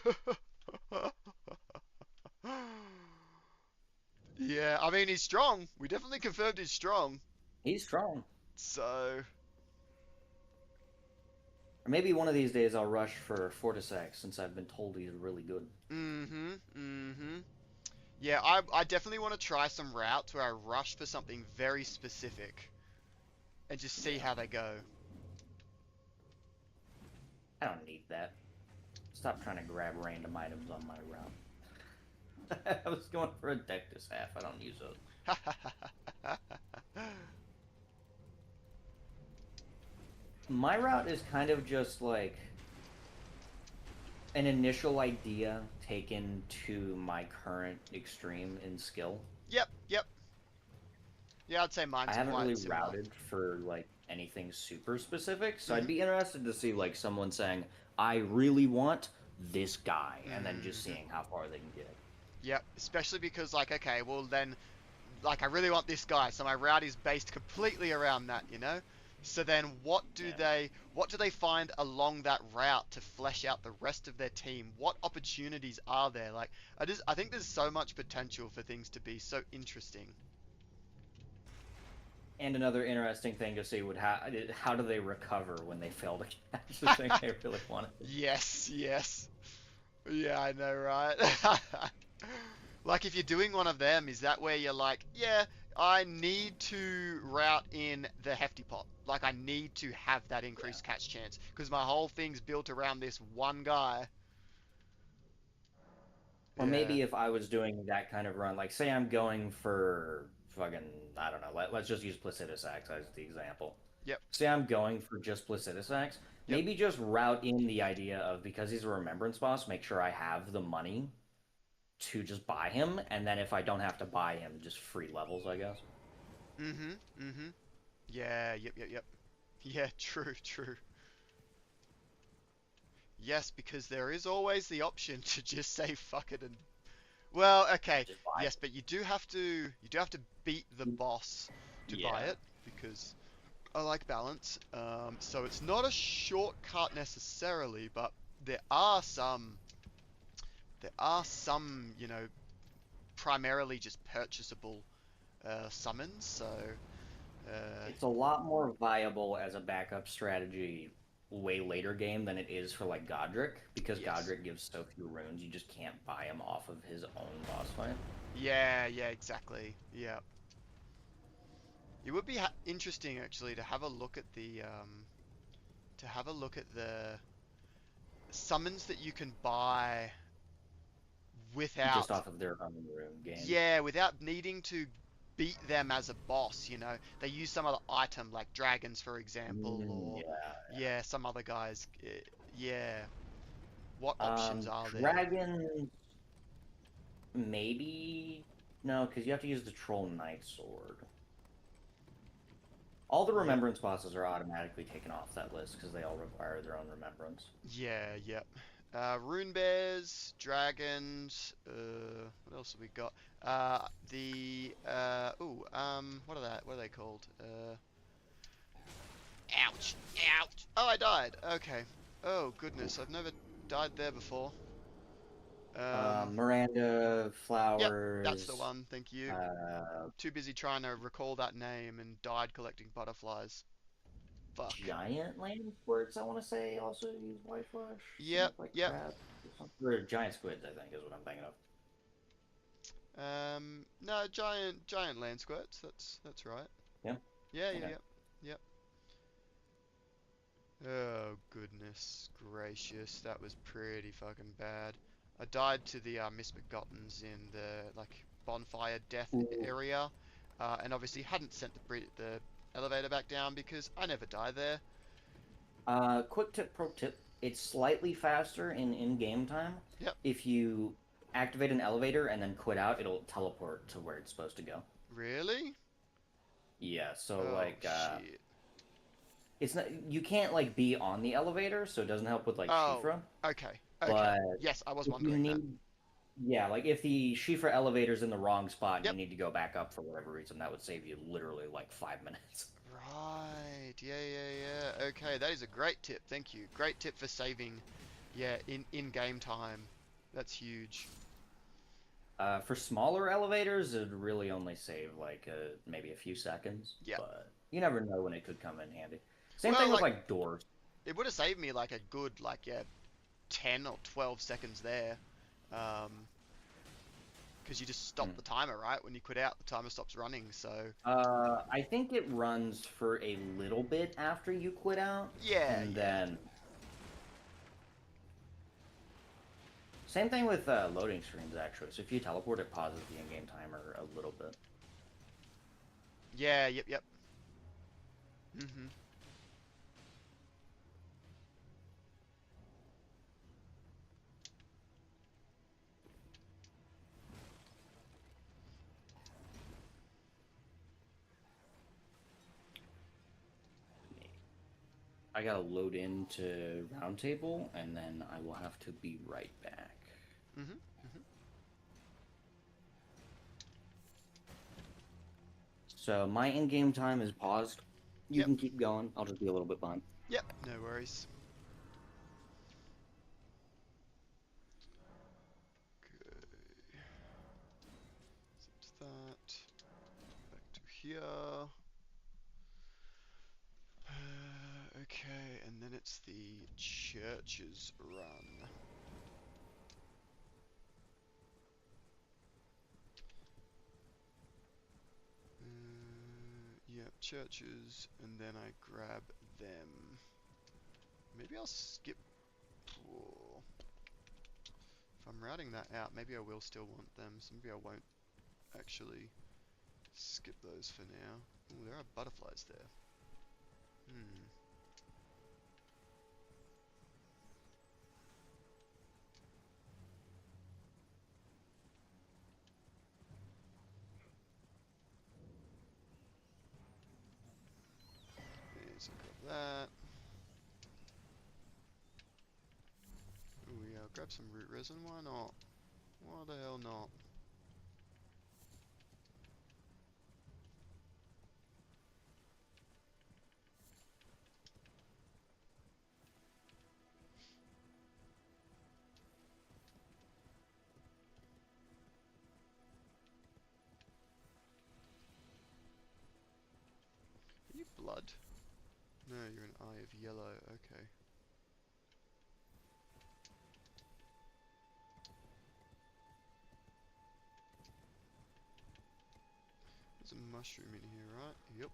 Yeah, I mean he's strong. We definitely confirmed he's strong. He's strong. So, Or maybe one of these days I'll rush for Fortisax, since I've been told he's really good. mm-hmm, mm-hmm. Yeah, I definitely want to try some routes where I rush for something very specific and just see Yeah. how they go. I don't need that. Stop trying to grab random items on my route. I was going for a Dectus half. I don't use those. My route is kind of just like an initial idea taken to my current extreme in skill. Yep, yep. Yeah, I'd say I mine's haven't really quite similar. routed for like anything super specific, so I'd Hmm. be interested to see like someone saying, "I really want this guy," and then just Hmm. seeing how far they can get. Yep, especially because like, okay, well then, like I really want this guy, so my route is based completely around that, you know? So then Yeah. what do they find along that route to flesh out the rest of their team? What opportunities are there? Like I think there's so much potential for things to be so interesting. And another interesting thing to see would how do they recover when they fail to catch the thing they really wanted to. Yes, yes. Yeah, I know, right? Like if you're doing one of them, is that where you're like, yeah, I need to route in the hefty pot. Like I need to have that Yeah. increased catch chance because my whole thing's built around this one guy. Or Yeah. maybe if I was doing that kind of run, like say I'm going for fucking, I don't know, let's just use Placidus Axe as the example. Yep. Say I'm going for just Placidus Axe, Yep. maybe just route in the idea of because he's a remembrance boss, make sure I have the money to just buy him, and then if I don't have to buy him, just free levels, I guess. Mm-hmm. Mm-hmm. Yeah. Yep. Yep. Yep. Yeah. True. True. Yes, because there is always the option to just say fuck it and well, okay. Just buy Yes, but you do have to beat the him. boss to buy Yeah. it because I like balance. So it's not a shortcut necessarily, but there are some there are some, primarily just purchasable summons. So It's a lot more viable as a backup strategy way later game than it is for like Godric, because yes. Godric gives so few runes, you just can't buy him off of his own boss fight. Yeah, yeah, exactly. Yeah. It would be interesting actually to have a look at the summons that you can buy Just without off of their own rune game. yeah, without needing to beat them as a boss. They use some other item like dragons, for example, or Yeah. yeah, some other guys. Yeah, what options are there? Dragon, maybe. No, because you have to use the Troll Knight Sword. All the Yep. Remembrance bosses are automatically taken off that list because they all require their own Remembrance. Yeah, yep. Rune bears, dragons. What else have we got? What are that? What are they called? Ouch, ouch. Oh, I died. Okay. Oh goodness, I've never died there before. Um, Miranda, yep, that's the Flowers, one. Thank you. uh, Too busy trying to recall that name and died collecting butterflies. Fuck. Giant Land Squirts, I want to say, also use White Flash. Some Yep, look like yep. crab or something. Or Giant Squids, I think, is what I'm thinking of. No, giant land squirts. That's right. Yeah. Yeah, yeah, Okay. yep, yep. Oh goodness gracious, that was pretty fucking bad. I died to the misbegottens in the like bonfire death Ooh. area, and obviously hadn't sent the elevator back down because I never die there. Quick tip, pro tip. It's slightly faster in game time. Yep. If you activate an elevator and then quit out, it'll teleport to where it's supposed to go. Really? Yeah, so Oh like shit. it's not you can't like be on the elevator, so it doesn't help with like Oh, Shifra. okay, okay. But Yes, I was if you wondering that. need yeah, like if the Shifra elevator's in the wrong spot and you Yep. need to go back up for whatever reason, that would save you literally like 5 minutes. Right. Yeah, yeah, yeah. Okay, that is a great tip. Thank you. Great tip for saving. Yeah, in game time. That's huge. For smaller elevators, it'd really only save like maybe a few seconds, Yeah. but you never know when it could come in handy. Same Well, thing with like like doors. it would have saved me like a good like yeah, 10 or 12 seconds there. Um, because you just stop Hmm. the timer, right? When you quit out, the timer stops running. So I think it runs for a little bit after you quit out, yeah, and yeah. then same thing with loading screens actually. So if you teleport, it pauses the in-game timer a little bit. Yeah, yep, yep. Mhm. I gotta load into Roundtable, and then I will have to be right back. Mhm. Mhm. So my in-game time is paused. You Yep. can keep going. I'll just be a little bit behind. Yep. No worries. Okay. That. Back to here. Okay, and then it's the church's run. Yep, churches, and then I grab them. Maybe I'll skip. Oh, if I'm routing that out, maybe I will still want them, so maybe I won't actually skip those for now. Oh, there are butterflies there. Hmm. Okay, so grab that. Ooh, yeah, I'll grab some root resin. Why not? Why the hell not? Are you blood? No, you're an eye of yellow. Okay. There's a mushroom in here, right? Yep.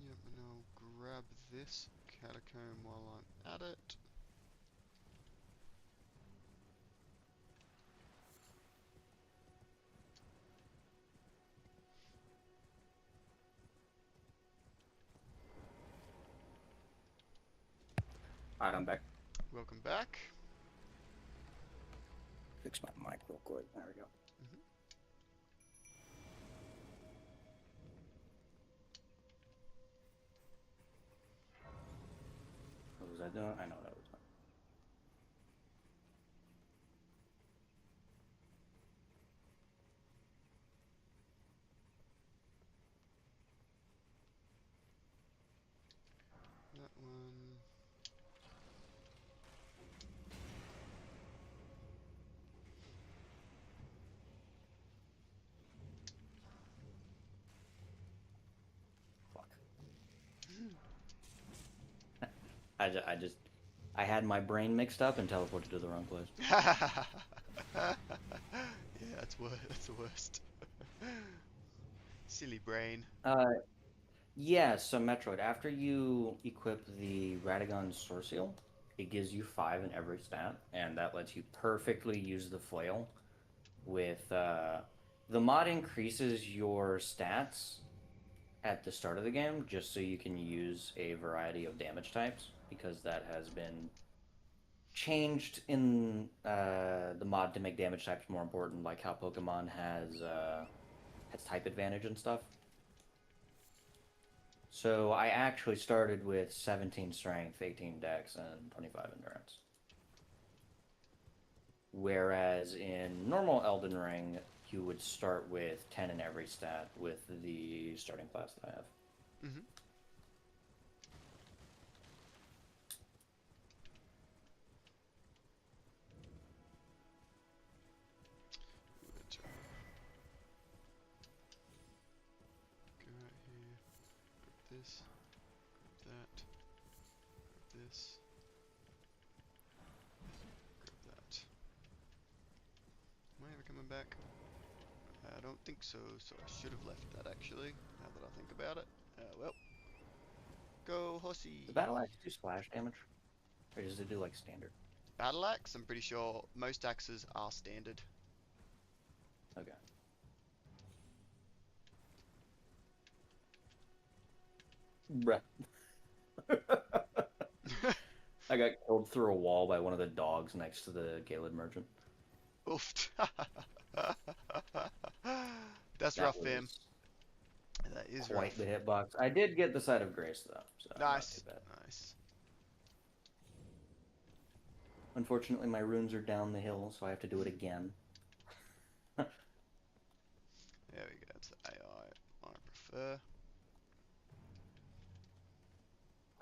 Yep, and I'll grab this catacomb while I'm at it. Alright, I'm back. Welcome back. Fix my mic real quick. There we go. Hmm. What was I doing? I know what I was doing. That one. Fuck. I had my brain mixed up and teleported to the wrong place. Yeah, that's the worst. Silly brain. Yeah, so Metroid, after you equip the Radagon Sword Seal, it gives you 5 in every stat, and that lets you perfectly use the flail with, the mod increases your stats at the start of the game just so you can use a variety of damage types, because that has been changed in the mod to make damage types more important, like how Pokemon has type advantage and stuff. So I actually started with 17 strength, 18 dex, and 25 endurance. Whereas in normal Elden Ring, you would start with 10 in every stat with the starting class that I have. Mm-hmm. Go right here. Grab this. Grab that. Grab this. Grab that. Am I ever coming back? I don't think so, so I should have left that actually, now that I think about it. Well. Go, The horsey! battle axe do splash damage? Or does it do like standard? Battle axe, I'm pretty sure most axes are standard. Okay. Bruh. I got killed through a wall by one of the dogs next to the Galen merchant. Oofed. That's That rough, fam. was That is quite rough. the hitbox. I did get the side of grace though, so not too Nice. bad. Nice. Unfortunately, my runes are down the hill, so I have to do it again. There we go. It's the AI I prefer.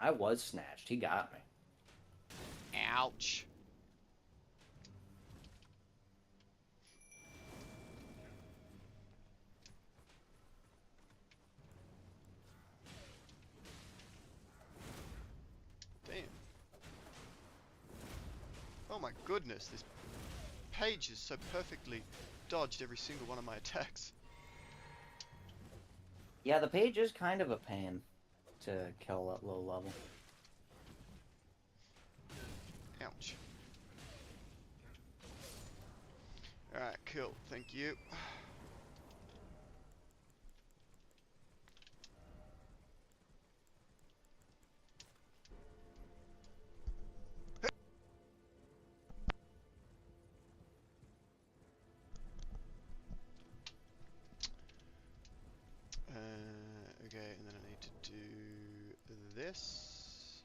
I was snatched. He got me. Ouch. Damn. Oh my goodness, this page is so perfectly dodged every single one of my attacks. Yeah, the page is kind of a pain to kill at low level. Ouch. Alright, cool. Thank you. Okay, and then I need to do this.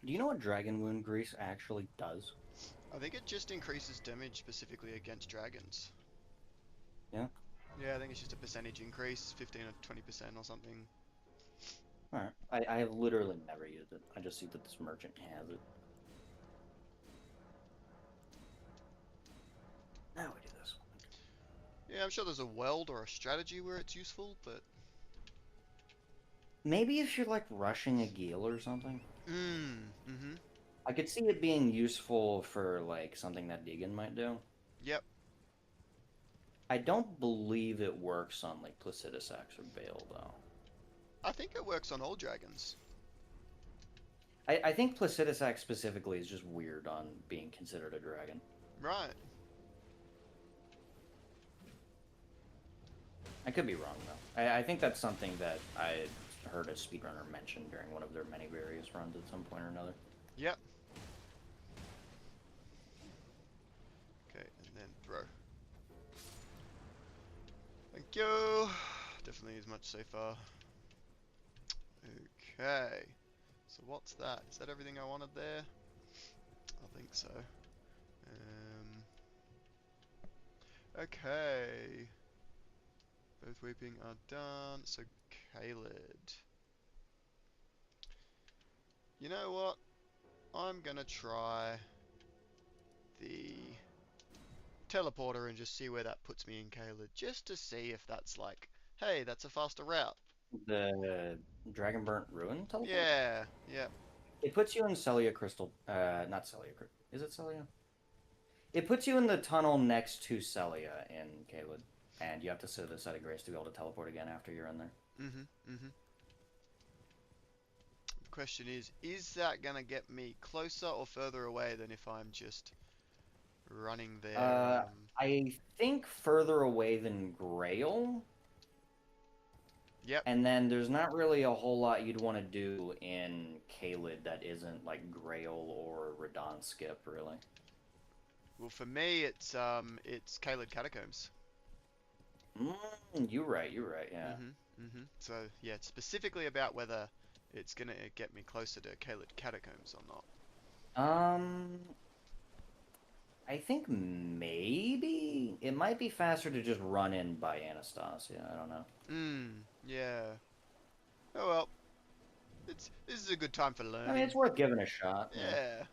Do you know what Dragon Wound Grease actually does? I think it just increases damage specifically against dragons. Yeah? Yeah, I think it's just a percentage increase, 15 or 20% or something. Alright. I have literally never used it. I just see that this merchant has it. Now we do this one. Yeah, I'm sure there's a weld or a strategy where it's useful, but... Maybe if you're like rushing a Geel or something. Mm-hmm. I could see it being useful for like something that Deegan might do. Yep. I don't believe it works on like Placidus Axe or Bale though. I think it works on all dragons. I think Placidus Axe specifically is just weird on being considered a dragon. Right. I could be wrong though. I think that's something that I heard a speedrunner mention during one of their many various runs at some point or another. Yep. Okay, and then throw. Thank you. Definitely as much so far. Okay. So what's that? Is that everything I wanted there? I think so. Okay. Both weeping are done. So Kaled. You know what? I'm gonna try the teleporter and just see where that puts me in Kaled, just to see if that's like, hey, that's a faster route. The Dragonburnt Ruin teleport? Yeah, yeah. It puts you in Celia Crystal. Not Celia. Is it Celia? It puts you in the tunnel next to Celia in Caelid, and you have to sit at a site of grace to be able to teleport again after you're in there. The question is that gonna get me closer or further away than if I'm just running there? I think further away than Grail. Yep. And then there's not really a whole lot you'd want to do in Caelid that isn't like Grail or Radon Skip, really. Well, for me, it's Kaled Catacombs. You're right, yeah. So yeah, it's specifically about whether it's gonna get me closer to Kaled Catacombs or not. I think maybe it might be faster to just run in by Anastasia. I don't know. Yeah. Oh well. This is a good time for I mean, learning. it's worth giving a shot. Yeah.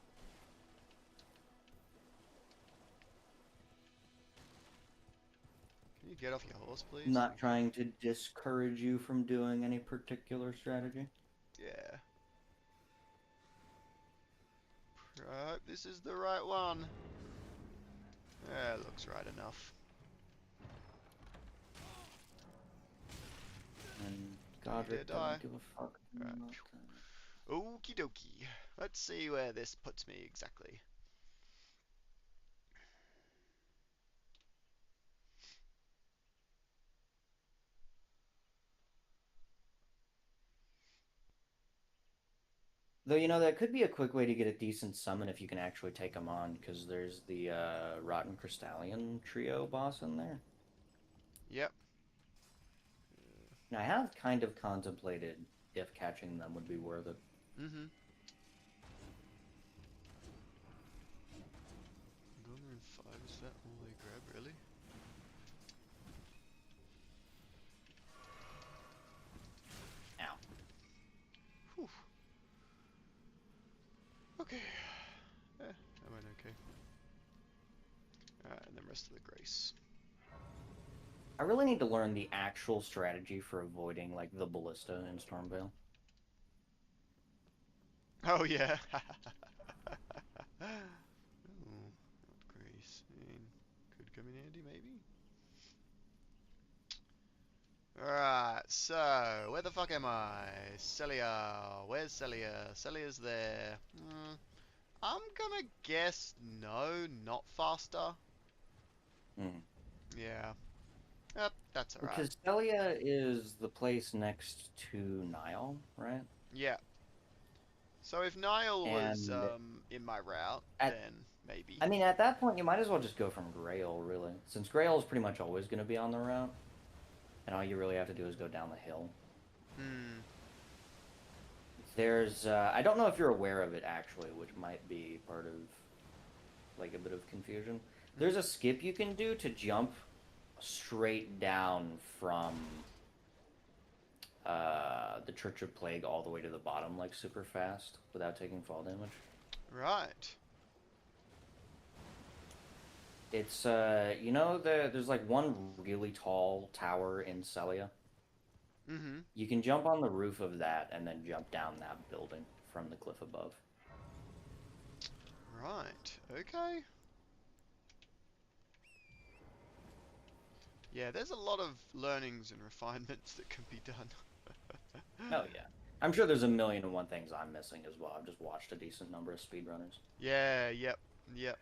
Can you get off your horse, please? Not Thank you. trying to discourage you from doing any particular strategy. Yeah. I hope this is the right one. Yeah, looks right enough. And Did Godric die. doesn't give a fuck. Alright. Okie dokie. Let's see where this puts me exactly. Though, you know, that could be a quick way to get a decent summon if you can actually take them on, because there's the Rotten Crystallion trio boss in there. Yep. Now, I have kind of contemplated if catching them would be worth it. Mm-hmm. rest of the grace. I really need to learn the actual strategy for avoiding like the ballista in Stormveil. Oh yeah. Oh, not grace. I mean, could come in handy maybe. Alright, so where the fuck am I? Celia. Where's Celia? Celia's there. I'm gonna guess no, not faster. Hmm. Yeah. Yep, that's alright. Because Celia is the place next to Nile, right? Yeah. So if Niall was And in my route, at then maybe. I mean at that point you might as well just go from Grail, really. Since Grail is pretty much always going to be on the route, and all you really have to do is go down the hill. Hmm. There's I don't know if you're aware of it actually, which might be part of like a bit of confusion. Mhm. There's a skip you can do to jump straight down from the Church of Plague all the way to the bottom, like super fast, without taking fall damage. Right. It's there's like one really tall tower in Celia. Mhm. You can jump on the roof of that and then jump down that building from the cliff above. Right. Okay. Yeah, there's a lot of learnings and refinements that can be done. Oh yeah. I'm sure there's a million and one things I'm missing as well. I've just watched a decent number of speedrunners. Yeah, yep, yep.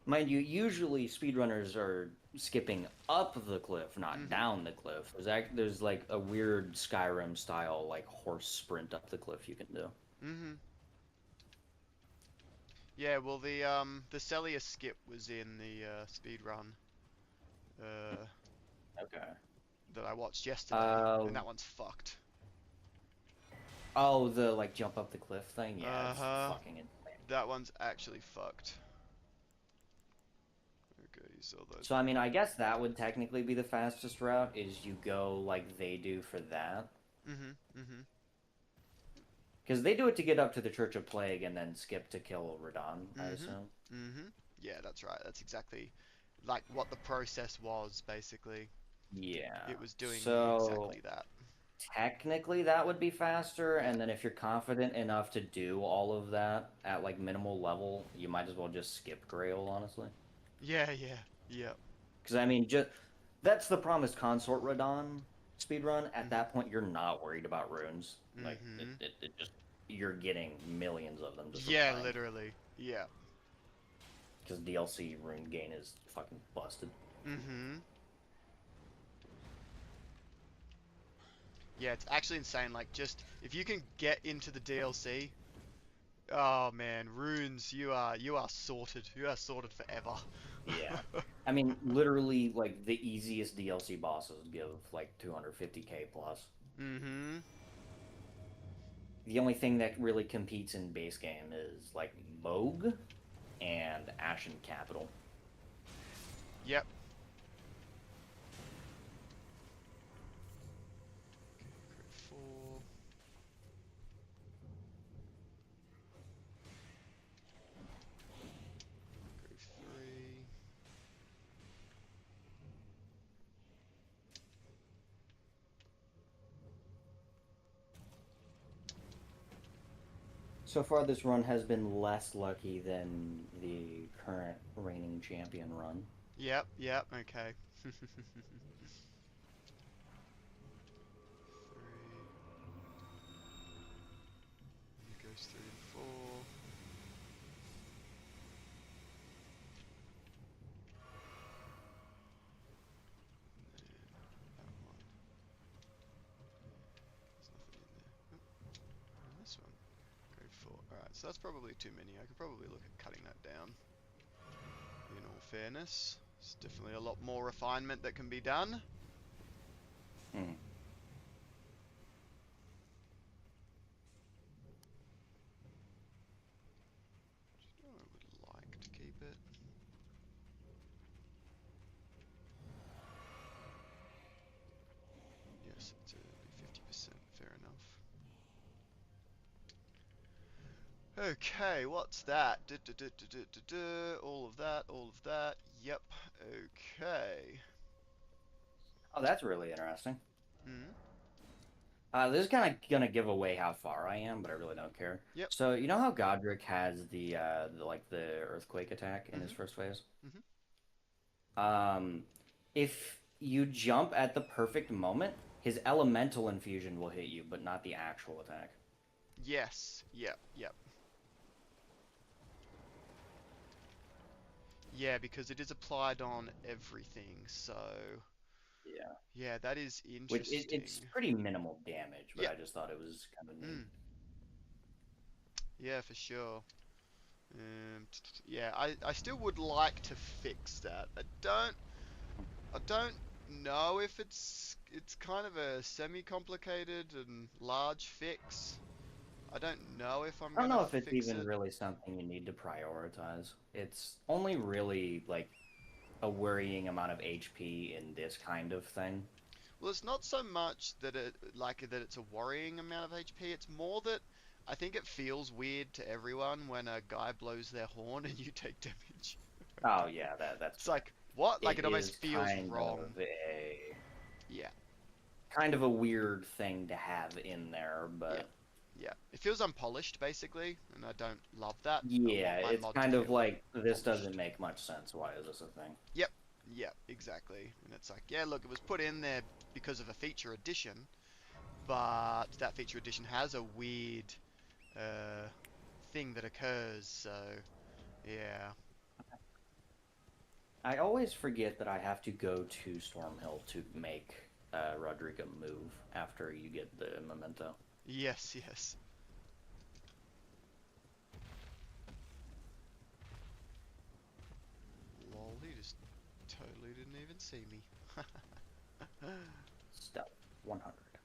Mind you, usually speedrunners are skipping up the cliff, not Mhm. down the cliff. There's like a weird Skyrim style like horse sprint up the cliff you can do. Mhm. Yeah, well the Celia skip was in the speed run uh Okay. that I watched yesterday, Uh and that one's fucked. oh, the like jump up the cliff thing. Yeah, it's Uh-huh. fucking insane. That one's actually fucked. Okay, so those So I mean, I guess that would technically be the fastest route is you go like they do for that. Mhm. Mhm. Because they do it to get up to the Church of Plague and then skip to kill Radon, I Mhm. assume. Mhm. Yeah, that's right. That's exactly like what the process was basically. Yeah. It was doing So exactly that. technically that would be faster, and then if you're confident enough to do all of that at like minimal level, you might as well just skip Grail, honestly. Yeah, yeah. Yep. Because I mean, just that's the promised consort Radon speedrun. At Mhm. that point, you're not worried about runes. Like Mhm. it just you're getting millions of them just from Yeah, dying. literally. Yeah. Because DLC rune gain is fucking busted. Mhm. Yeah, it's actually insane. Like, just if you can get into the DLC, oh man, runes, you are sorted. You are sorted forever. Yeah. I mean, literally, like the easiest DLC bosses give like 250k plus. Mhm. The only thing that really competes in base game is like Moog and Ashen Capital. Yep. Crit 4. Crit 3. So far, this run has been less lucky than the current reigning champion run. Yep. Yep. Okay. 3. And it goes 3 and 4. And then that one. There's nothing in there. Oh, and this one. Grade 4. Alright, so that's probably too many. I could probably look at cutting that down. In all fairness, there's definitely a lot more refinement that can be done. Hmm. I would like to keep it. Yes, it's only 50%. Fair enough. Okay, what's that? All of that, all of that. Yep. Okay. Oh, that's really interesting. Hmm. This is kind of gonna give away how far I am, but I really don't care. Yep. So you know how Godric has the earthquake attack in his Hmm. first phase? Hmm. Um, if you jump at the perfect moment, his elemental infusion will hit you, but not the actual attack. Yes. Yep. Yep. Yeah, because it is applied on everything. So Yeah. yeah, that is It's interesting. pretty minimal damage, but Yep. I just thought it was kind of neat. Mm. Yeah, for sure. Yeah, I still would like to fix that. I don't know if it's kind of a semi-complicated and large fix. I don't know if I'm I don't gonna know if it's fix even it. really something you need to prioritize. It's only really like a worrying amount of HP in this kind of thing. Well, it's not so much that it's a worrying amount of HP. It's more that I think it feels weird to everyone when a guy blows their horn and you take damage. Oh yeah, that's It's fair. like, what? Like It it almost is feels wrong. Yeah, kind of a weird thing to have in there, yeah, but yeah. It feels unpolished basically, and I don't love that. I yeah, want my it's mod to kind of feel like this doesn't polished. make much sense. Why is this a thing? Yep, yep, exactly. And it's like, yeah, look, it was put in there because of a feature addition, but that feature addition has a weird uh, thing that occurs. So yeah. I always forget that I have to go to Stormhill to make Rodrigo move after you get the memento. Yes, yes. Lol, he just totally didn't even see me. Stealth 100.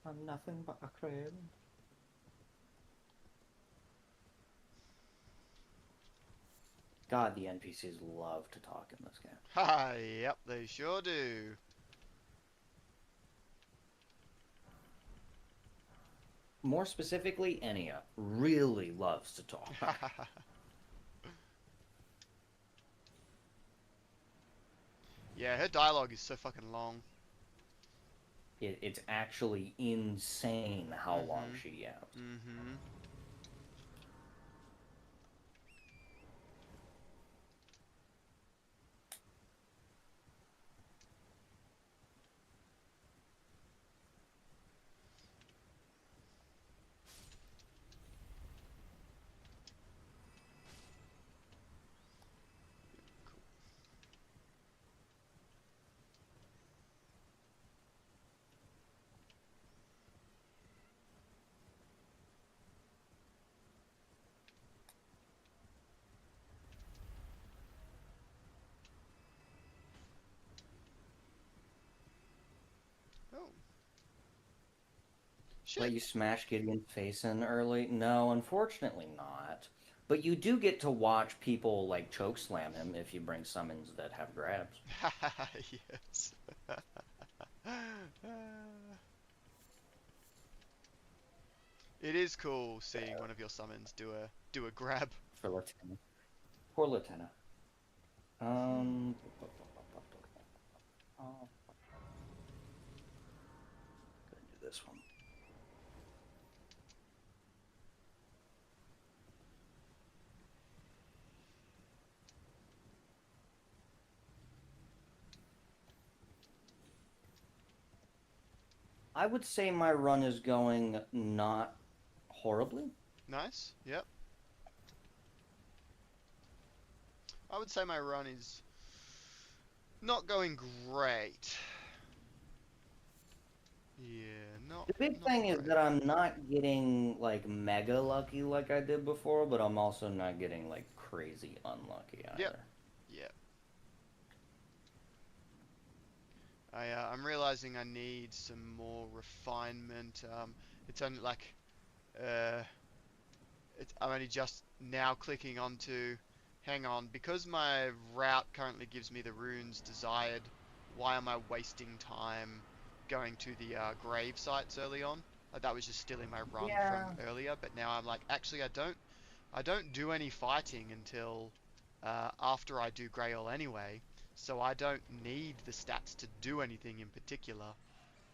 I'm nothing but a crib. God, the NPCs love to talk in this game. Ha, yep, they sure do. More specifically, Enya really loves to talk. Yeah, her dialogue is so fucking long. It's actually insane how long Mm-hmm. she yaps. Mm-hmm. Oh, Let shit. you smash Gideon's face in early? No, unfortunately not. But you do get to watch people like choke slam him if you bring summons that have grabs. Yes. It is cool seeing one of your summons do a grab. For Latenna. Poor Latenna. Um, oh, gonna do this one. I would say my run is going not horribly. Nice. Yep. I would say my run is not going great. Yeah, not The big not thing is that great. I'm not getting like mega lucky like I did before, but I'm also not getting like crazy unlucky Yep. either. Yep. I'm realizing I need some more refinement. It's only like uh, I'm only just now clicking onto. Hang on, because my route currently gives me the runes desired. Why am I wasting time going to the grave sites early on? That was just stealing my run from Yeah. earlier. But now I'm like, actually, I don't do any fighting until after I do Grail anyway, so I don't need the stats to do anything in particular.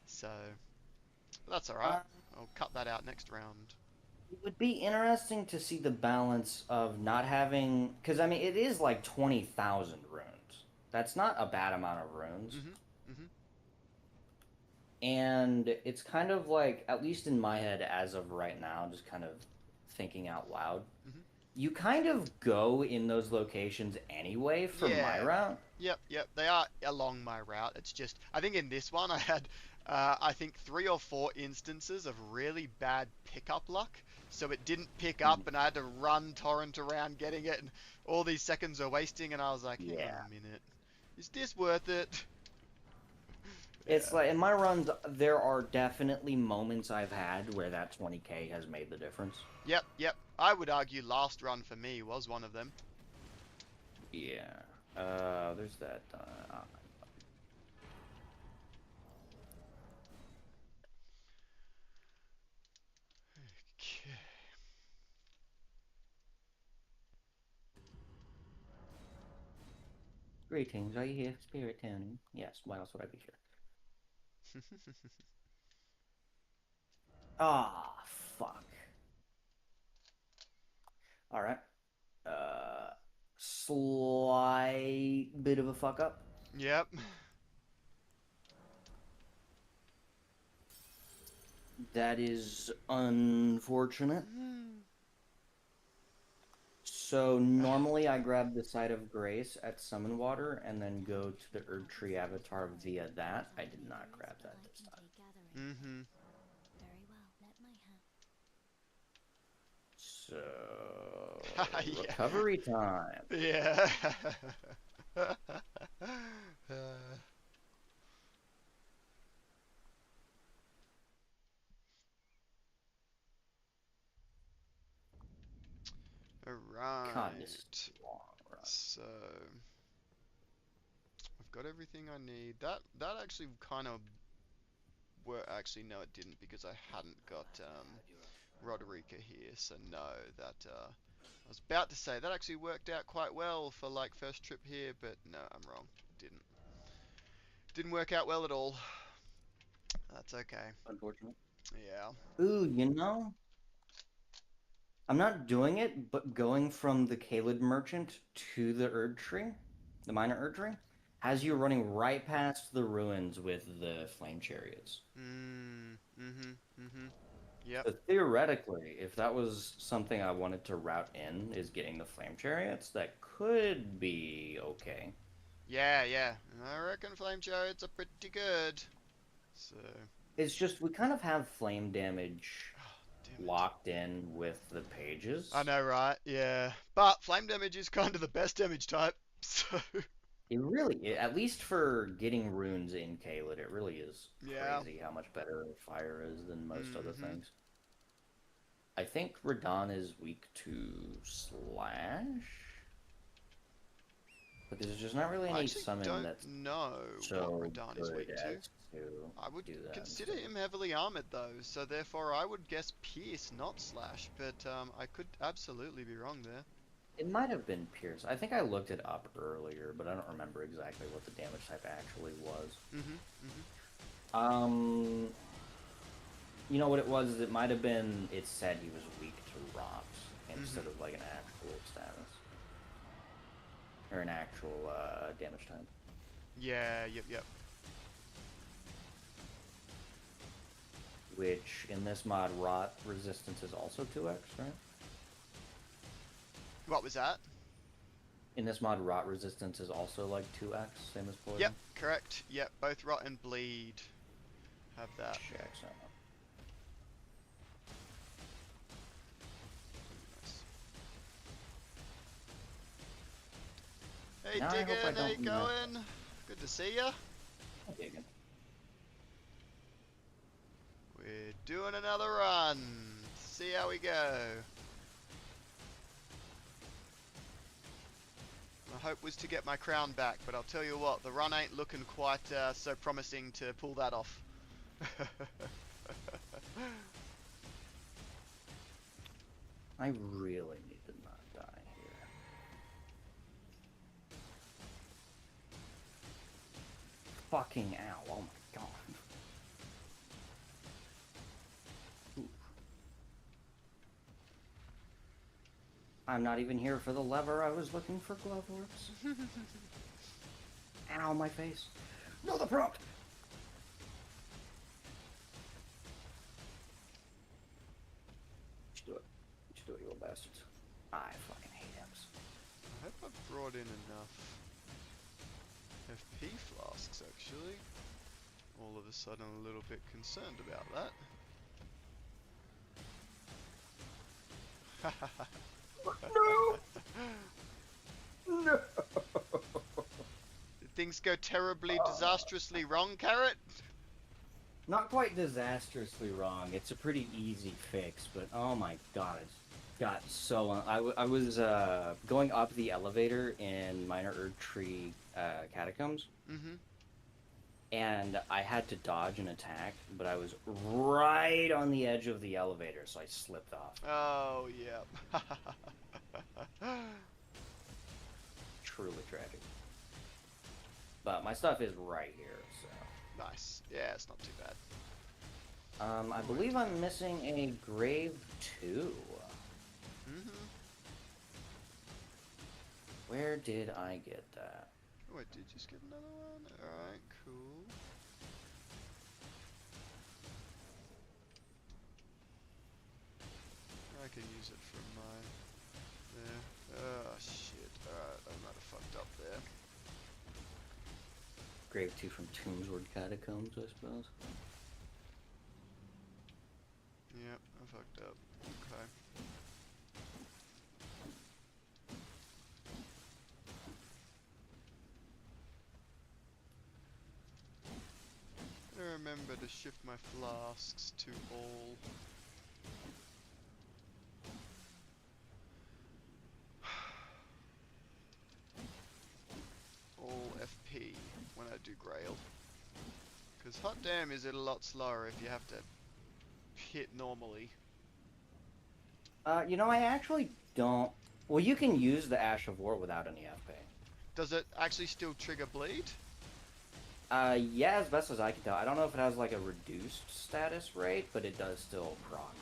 So that's all right. Uh, I'll cut that out next round. it would be interesting to see the balance of not having, because I mean, it is like 20,000 runes. That's not a bad amount of runes. Mhm. Mhm. And it's kind of like, at least in my head as of right now, just kind of thinking out loud, Mhm. you kind of go in those locations anyway for my Yeah. route. Yep. Yep. They are along my route. It's just I think in this one I had I think 3 or 4 instances of really bad pickup luck. So it didn't pick up, and I had to run torrent around getting it, and all these seconds are wasting. And I was like, hang on Yeah. a minute, is this worth it? It's Yeah. like in my runs, there are definitely moments I've had where that 20k has made the difference. Yep. Yep. I would argue last run for me was one of them. Yeah. There's that. Okay. Greetings, are you here, Spirit Tony? Yes, why else would I be here? Ah, fuck. Alright. Slight bit of a fuck up. Yep. That is unfortunate. So normally I grab the Site of Grace at Summon Water and then go to the Erd Tree Avatar via that. I did not grab that this time. Mm-hmm. So Yeah. recovery time. Yeah. All God, this is right. a long run. So I've got everything I need. That actually kind of were actually no, it didn't because I hadn't got Roderica here. So no, that I was about to say that actually worked out quite well for like first trip here, but no, I'm wrong. Didn't work out well at all. That's okay. Unfortunate. Yeah. Ooh, I'm not doing it, but going from the Kaled Merchant to the Erd Tree, the Minor Erd Tree, has you running right past the ruins with the Flame Chariots. Mm-hmm. Yep. So theoretically, if that was something I wanted to route in, is getting the Flame Chariots, that could be okay. Yeah, yeah. I reckon flame chariots are pretty good. So, It's just we kind of have flame damage oh, damn it. locked in with the I pages. know, right? Yeah. But flame damage is kind of the best damage type. So, At least for getting runes in Caelid, it really is yeah. crazy how much better fire is than most other Mm-hmm. things. I think Radon is weak to Slash, but there's just not really I any actually summon don't that's know what so Radahn is good weak to. as to I would do that consider instead. him heavily armored though, so therefore I would guess Pierce, not Slash, but I could absolutely be wrong there. It might have been Pierce. I think I looked it up earlier, but I don't remember exactly what the damage type actually was. Mm-hmm. Mm-hmm. Um, you know what it was? It might have been. It said he was weak to rocks Mm-hmm. instead of like an actual status or an actual damage type. Yeah, yep. Which in this mod, rot resistance is also 2x, right? What was that? In this mod, rot resistance is also like 2x, same as Yep, poison. correct. Yep, both rot and bleed have that. Checks out. Hey Now I hope I Diggin, how you don't mess going? Good to see ya. up again. We're doing another run. See how we go. My hope was to get my crown back, but I'll tell you what, the run ain't looking quite so promising to pull that off. I really need to not die here. fucking ow. Oh my god. Ooh. I'm not even here for the lever. I was looking for glove works. Ow, my face. No, the prompt! You should do it. You should do it, you little bastards. I fucking hate imps. I hope I've brought in enough FP flasks, actually. All of a sudden a little bit concerned about that. No! No! Did things go terribly, disastrously wrong, Carrot? Not quite disastrously wrong. It's a pretty easy fix, but oh my god, it's got so... I was going up the elevator in Minor Erdtree Catacombs, and I had to dodge an attack, but I was right on the edge of the elevator, so I slipped off. Oh, yeah. Truly tragic. But my stuff is right here, so... Nice. Yeah, it's not too bad. I believe I'm missing a grave too. Where did I get that? Oh, I did just get another one? Alright, cool. I can use it from my... There. Oh, shit. Alright, I might have fucked up there. Grave 2 from Tombsword Catacombs, I suppose. Yep, I fucked up. Okay. I remember to shift my flasks to all. All FP when I do Grail. Because hot damn is it a lot slower if you have to hit normally. You know, I actually don't... Well, you can use the Ash of War without any FP. Does it actually still trigger bleed? Yeah, as best as I can tell. I don't know if it has, like, a reduced status rate, but it does still proc.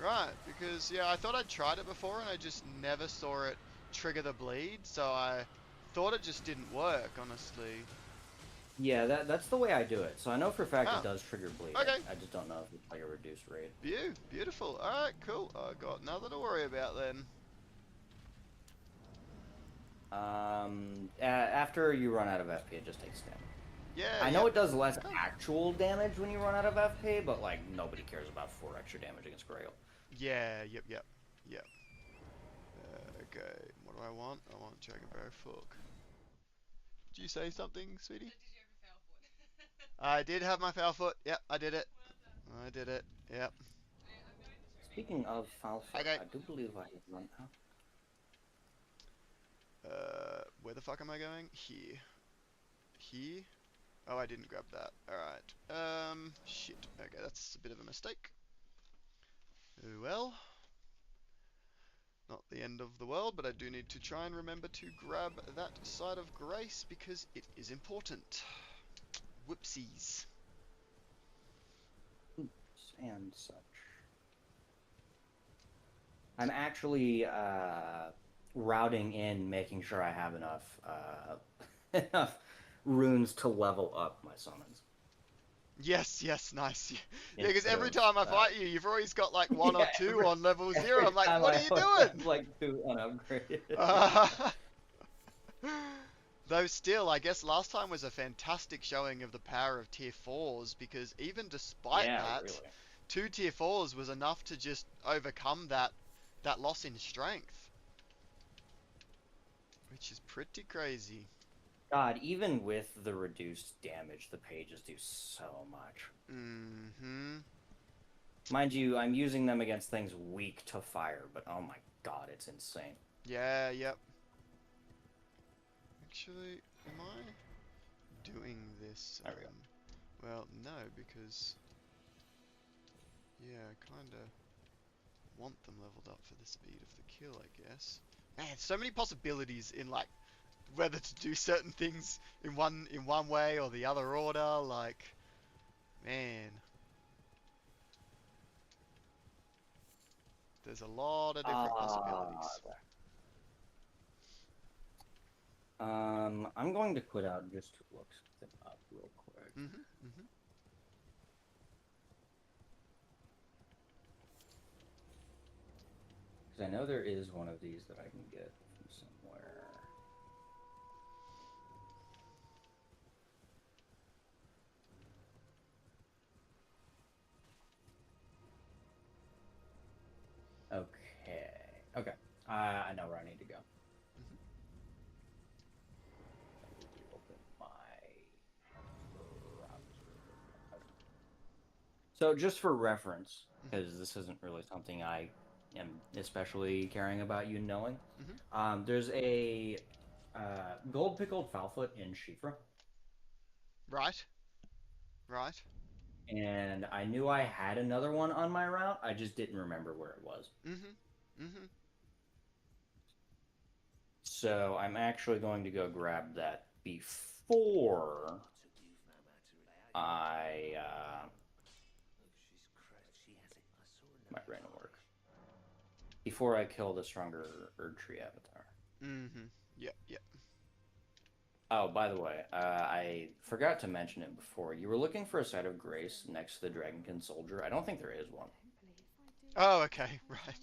Right, because, yeah, I thought I'd tried it before and I just never saw it trigger the bleed, so I thought it just didn't work, honestly. Yeah, that's the way I do it. So I know for a fact it does trigger bleed. Okay. I just don't know if it's, like, a reduced rate. Beautiful. Alright, cool. I got nothing to worry about then. After you run out of FP, it just takes damage. Yeah, I know it does less actual damage when you run out of FP, but, like, nobody cares about 4 extra damage against Grail. Yeah, yep. Okay, what do I want? I want Dragonberry Fork. Did you say something, sweetie? Did you have a fail foot? I did have my foul foot. Yep, I did it. Well done. I did it. Yep. I'm going to stream Speaking of foul foot, Okay. I do believe I have run out. Where the fuck am I going? Here. Here? Oh, I didn't grab that. Alright. Shit. Okay, that's a bit of a mistake. Oh well. Not the end of the world, but I do need to try and remember to grab that side of grace because it is important. Whoopsies. Oops, and such. I'm actually routing in, making sure I have enough enough runes to level up my summons. Yes, nice. Yeah, because every Instead time I of, fight you, you've always got like one or two on level 0. I'm like, time what I are you have, doing? like 2 unupgraded. Though still, I guess last time was a fantastic showing of the power of tier 4s because even despite that, really. 2 tier 4s was enough to just overcome that loss in strength. Which is pretty crazy. God, even with the reduced damage, the pages do so much. Mind you, I'm using them against things weak to fire, but oh my god, it's insane. Yeah, yep. Actually, am I doing this? Well, no, because... Yeah, I kinda want them leveled up for the speed of the kill, I guess. Man, so many possibilities in, like, whether to do certain things in one way or the other order. Like, man, there's a lot of different possibilities. I'm going to quit out just to look something up real quick. Mhm. Mhm. Because I know there is one of these that I can get from somewhere. Okay. Okay. I know where I need to go. Mhm. Let me reopen my browser. So just for reference, Mhm. because this isn't really something I am especially caring about you knowing, Mhm. there's a gold pickled foulfoot in Shifra. Right. Right. And I knew I had another one on my route. I just didn't remember where it was. Mhm. Mhm. So I'm actually going to go grab that before I my brain will work. Before I kill the stronger Erdtree avatar. Mhm. Yep. Yep. Oh, by the way, I forgot to mention it before. You were looking for a site of grace next to the Dragonkin soldier. I don't think there is one. Oh, okay. Right.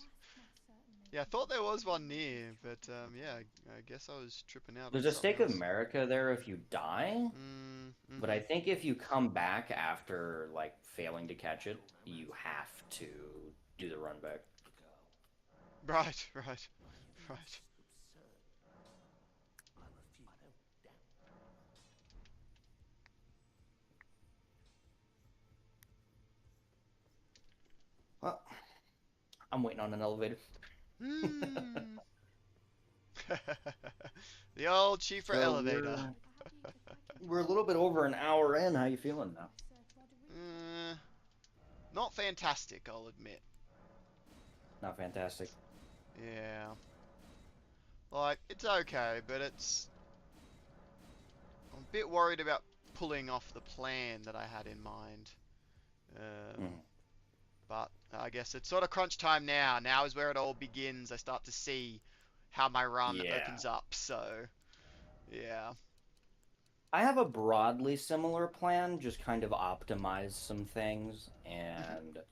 Yeah, I thought there was one near, but yeah, I guess I was tripping out on There's a something stake of else. America there if you die, but I Mhm. think if you come back after like failing to catch it, you have to do the run back. Right. Right. Right. Well, I'm waiting on an elevator. Hmm. The old Chiefra So elevator. we're a little bit over an hour in. How you feeling now? Uh, Not fantastic, I'll admit. Not fantastic. Yeah. Like, it's okay, but I'm a bit worried about pulling off the plan that I had in mind. Mm. But I guess it's sort of crunch time now. Now is where it all begins. I start to see how my run Yeah. opens up. So, yeah. I have a broadly similar plan, just kind of optimize some things Mhm.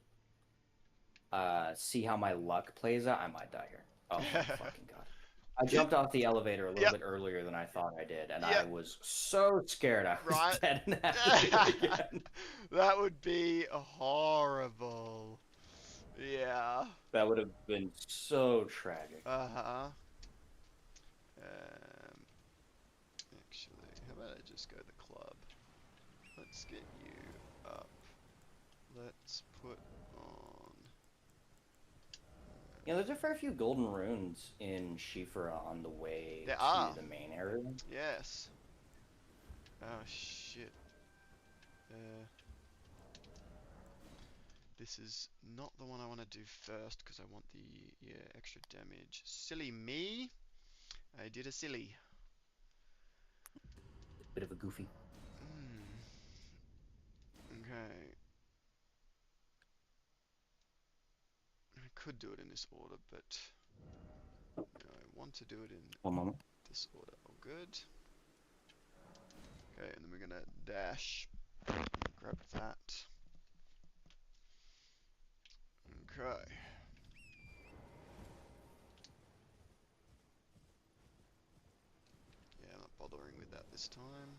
and see how my luck plays out. I might die here. Oh my fucking god. I jumped off the elevator a little Yep. bit earlier than I thought I did, and I Yep. was so scared I was Right. dead and had to do it again. That would be horrible. Yeah. That would have been so tragic. Uh-huh. Um, Actually, how about I just go to the club? Let's get you up. Let's put on. You know, there's a fair few golden runes in Shifra on the way There to are. the main area. Yes. Oh shit. Uh, this is not the one I want to do first because I want the extra damage. Silly me. I did a silly. Bit of a goofy. Hmm. Okay. I could do it in this order, but I want to do it in One moment. this order. Oh, good. Okay, and then we're gonna dash. Grab that. Okay. Yeah, I'm not bothering with that this time.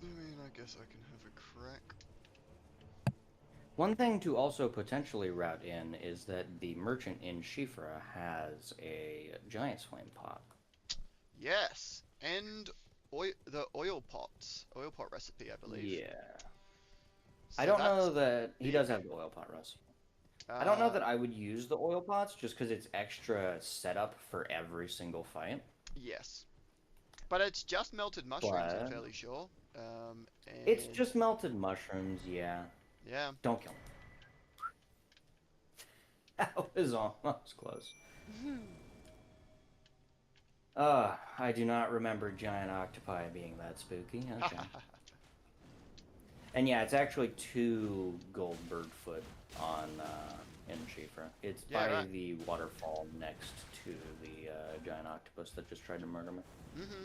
I mean, I guess I can have a crack. One thing to also potentially route in is that the merchant in Shifra has a giant's flame pot. Yes, and the oil pot recipe, I believe. Yeah. I So don't know that's that he big. does have the oil pot recipe. I don't know Uh, that I would use the oil pots just because it's extra setup for every single fight. yes. But it's just melted mushrooms, I'm But fairly sure. it's And just melted mushrooms, yeah. yeah. Don't kill me. That was almost close. I do not remember giant octopi being that spooky. Okay. And yeah, it's actually 2 gold birdfoot on in Shifra. It's Yeah, by right. the waterfall next to the giant octopus that just tried to murder me. Mm-hmm.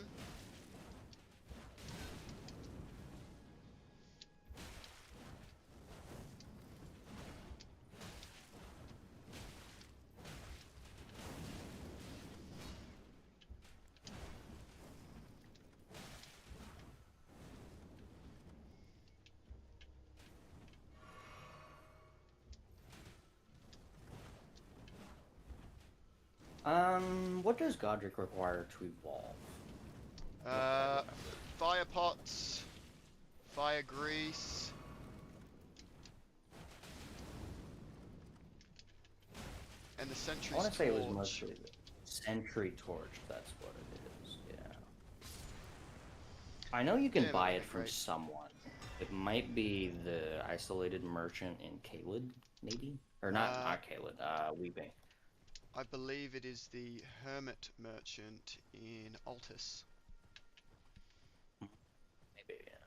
What does Godric require to evolve? Not that I remember. Fire pots, fire grease. And the I sentry's want to say it was torch. mostly the Sentry Torch. That's what it is. Yeah. I know you can Yeah, buy that'd it be from great. someone. It might be the isolated merchant in Caelid, maybe, or not Caelid. Weeping. I believe it is the hermit merchant in Altus. Maybe. Yeah.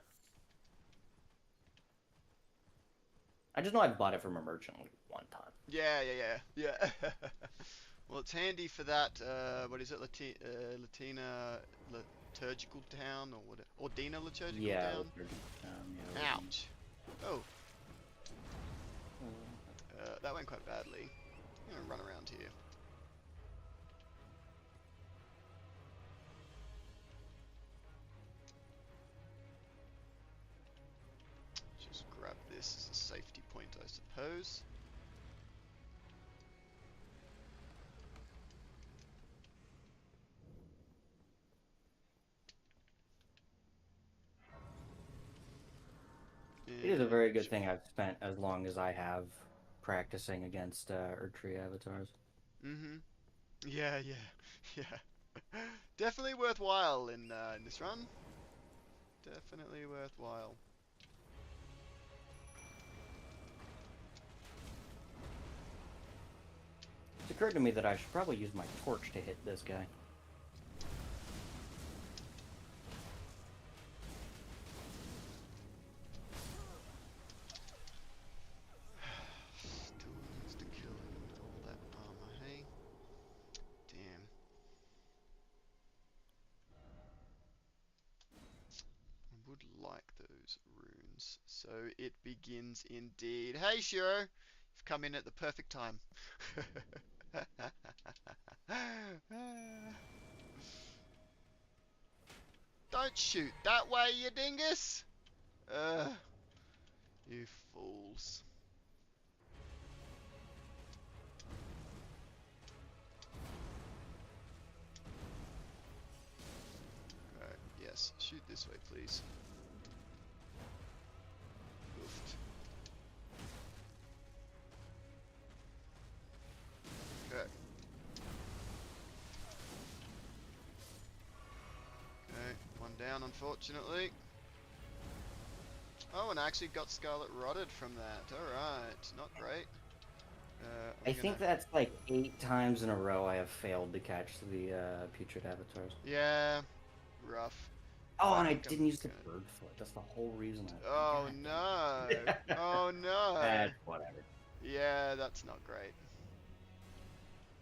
I just know I've bought it from a merchant like 1 time. Yeah. Well, it's handy for that. What is it, Latina liturgical town or what? Ordina liturgical Yeah. town. Yeah. Ouch. Oh, that went quite badly. I'm gonna run around here. Just grab this as a safety point, I suppose. It is a very good And thing I've spent as long as I have practicing against Erdtree avatars. mm-hmm. Yeah. Definitely worthwhile in this run. Definitely worthwhile. It's occurred to me that I should probably use my torch to hit this guy. Still needs to kill him with all that armor, hey? Damn. I would like those runes. So it begins indeed. Hey, sure. You've come in at the perfect time. Don't shoot that way, you dingus! You fools. Alright, yes, shoot this way, please. Oofed. Okay. Okay, one down, unfortunately. Oh, and I actually got Scarlet Rotted from that. Alright, not great. I think that's like 8 times in a row I have failed to catch the putrid avatars. Yeah, rough. Oh, I and I think I'm didn't use the gonna... bird foot. That's the whole reason Oh God no! damn it. Oh no! Whatever. Yeah, that's not great.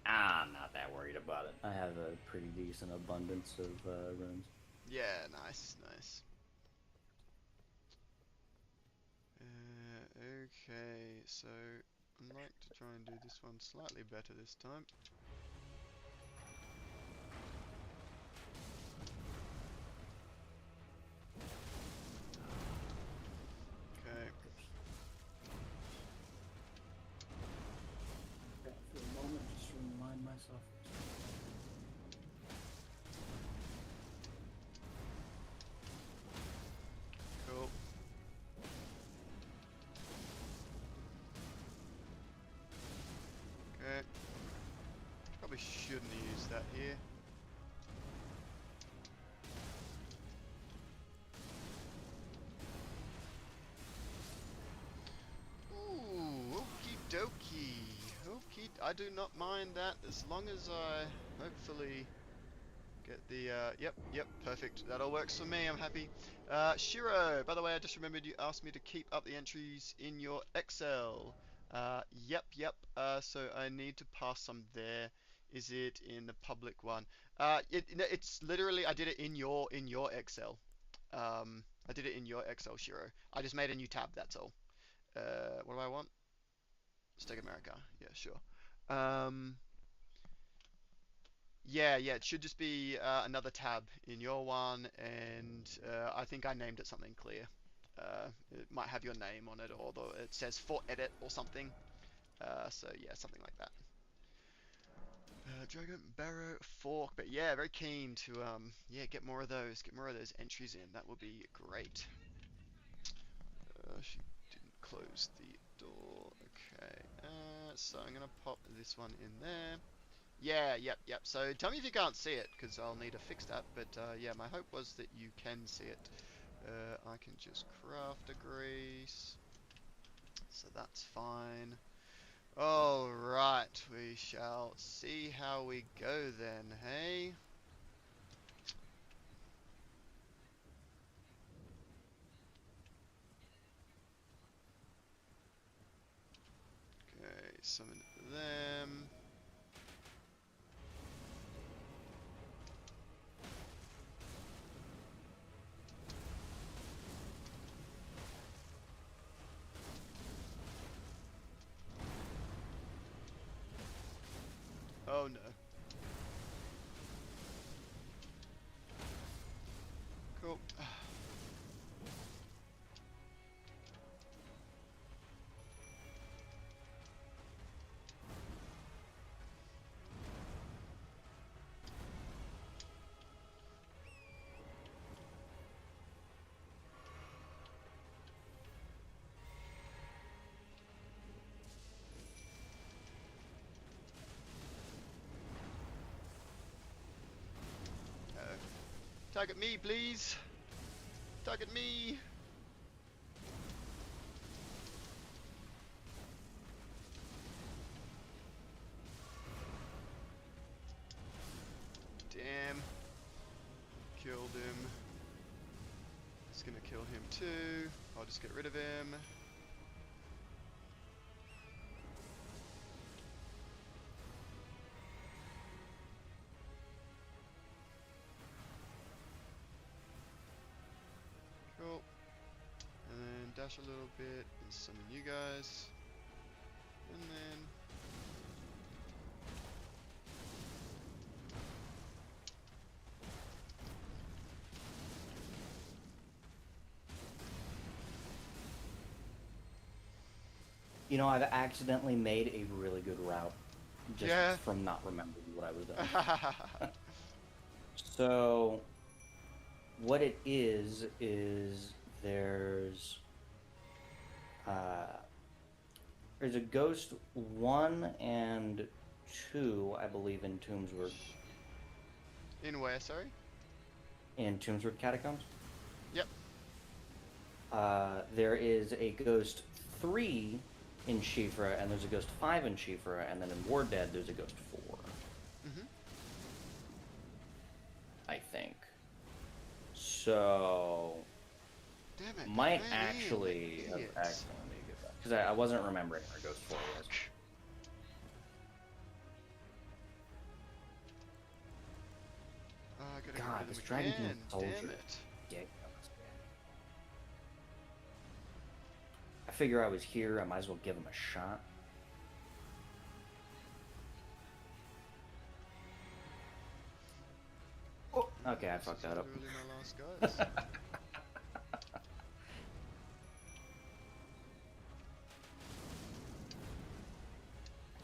I'm not that worried about it. I have a pretty decent abundance of runes. Yeah, nice. Okay, so I'd like to try and do this one slightly better this time. Okay. For a moment, just to remind myself. Cool. Okay. dokie. Okay, I do not mind that as long as I hopefully get the, yep, perfect. That all works for me, I'm happy. Shiro, by the way, I just remembered you asked me to keep up the entries in your Excel. Yep, so I need to pass some there. Is it in the public one? It's literally, I did it in your Excel. I did it in your Excel, Shiro. I just made a new tab, that's all. What do I want? Stake America. Yeah, sure. Um, yeah, it should just be another tab in your one, and I think I named it something clear. It might have your name on it, or it says for edit or something. So yeah, something like that. Dragon Barrow Fork, but yeah, very keen to yeah, get more of those, entries in. That would be great. She didn't close the door. Okay. So I'm gonna pop this one in there. Yeah, yep. So tell me if you can't see it, because I'll need to fix that. But yeah, my hope was that you can see it. I can just craft a grease, so that's fine. Alright, we shall see how we go then, hey? Okay, summon them. Oh no. Cool. Target me, please. Target me. Damn. Killed him. It's gonna kill him too. I'll just get rid of him. Cool. And then dash a little bit and summon you guys. And then... You know, I've accidentally made a really good route just Yeah. from not remembering what I was doing. So, what it is there's there's a ghost 1 and 2, I believe, in Tombsword. In where, sorry? In Tombsword Catacombs. Yep. There is a ghost 3 in Shifra, and there's a ghost 5 in Shifra, and then in War Dead there's a ghost 4. Mm-hmm. I think. So Damn it. might man, actually have idiots. accidentally get that because I wasn't remembering where ghost 4 was. I gotta get God, rid of this them Dragon King again. soldier. Damn it. Dick. I figure I was here, I might as well give him a shot. Oh, okay, I This fucked is that up. literally my last guys.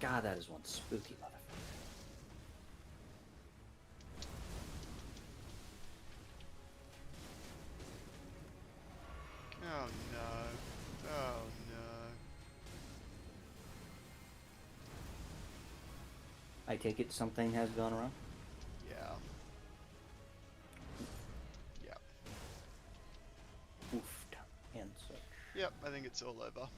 God, that is one spooky motherfucker. Oh no. Oh no. I take it something has gone wrong? Yeah. Yep. Oofed. And such. Yep, I think it's all over.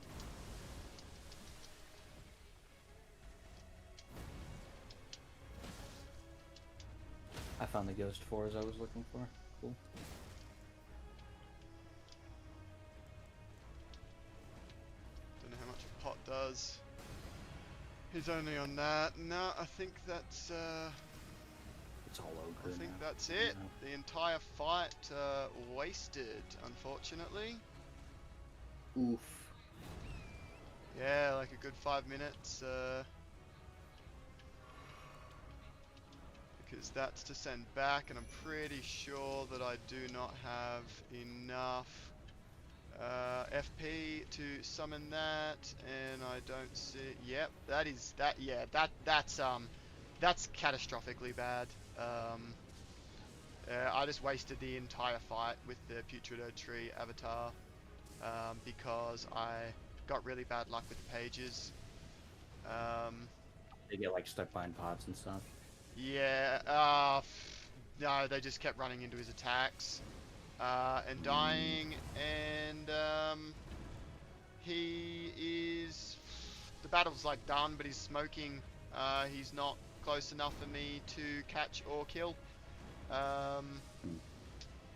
found the ghost 4s I was looking for. Cool. Don't know how much a pot does. He's only on that. No, I think that's It's all ogre I think now. that's it. Yeah. The entire fight wasted, unfortunately. Oof. Yeah, like a good 5 minutes. Because that's to send back, and I'm pretty sure that I do not have enough FP to summon that, and I don't see. Yep, that is that. Yeah, that's catastrophically bad. I just wasted the entire fight with the Putrid Erd Tree avatar because I got really bad luck with the pages. They get like stuck behind pots and stuff. Yeah, no, they just kept running into his attacks and dying, and he is. The battle's like done, but he's smoking. He's not close enough for me to catch or kill.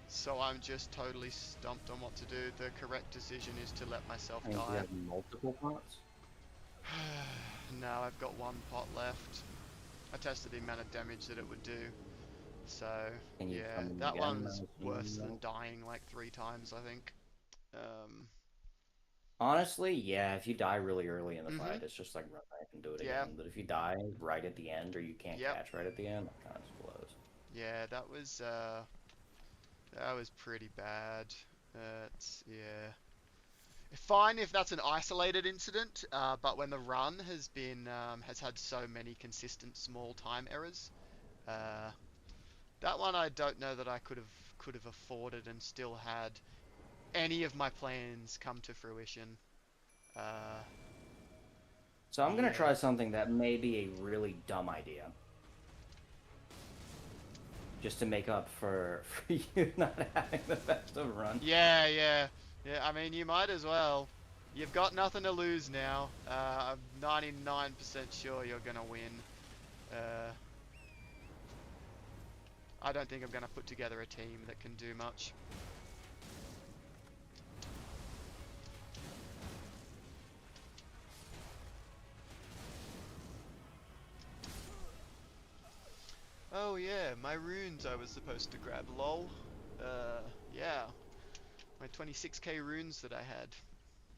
So I'm just totally stumped on what to do. The correct decision is to let myself And you die. have multiple pots? Now I've got one pot left. I tested the amount of damage that it would do. So, Can you yeah, summon that again? one's No, worse no. than dying like 3 times, I think. Honestly, yeah, if you die really early in the Mhm. fight, it's just like run back and do it Yeah. again. But if you die right at the end or you can't Yep. catch right at the end, it kind of just blows. Yeah, that was pretty bad. Yeah. Fine if that's an isolated incident, but when the run has been has had so many consistent small time errors, that one I don't know that I could have afforded and still had any of my plans come to fruition. So I'm gonna Yeah. try something that may be a really dumb idea. Just to make up for you not having the best of run. Yeah. I mean, you might as well. You've got nothing to lose now. I'm 99% sure you're gonna win. I don't think I'm gonna put together a team that can do much. Oh yeah, my runes I was supposed to grab, lol. Yeah. My 26k runes that I had.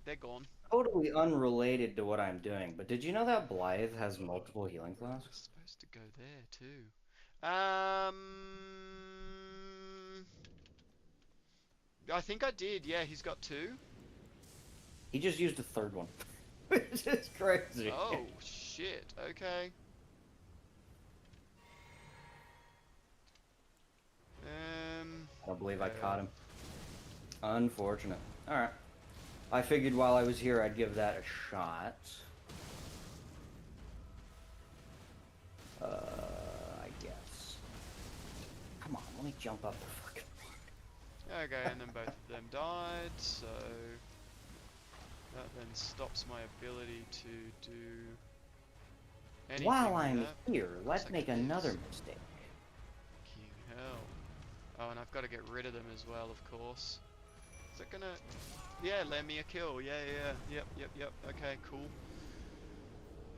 They're gone. Totally unrelated to what I'm doing, but did you know that Blythe has multiple healing I claws? was supposed to go there too. I think I did, yeah, he's got 2. He just used a third one. Which is crazy. Oh, shit, okay. I don't believe I caught him. Unfortunate. Alright. I figured while I was here I'd give that a shot. I guess. Come on, let me jump up the fucking rock. Okay, and then both of them died, so that then stops my ability to do anything While with I'm that. here, let's like make it is. another mistake. Fucking hell. Oh, and I've got to get rid of them as well, of course. Is that gonna... Yeah, land me a kill. Yeah. Yep. Okay, cool.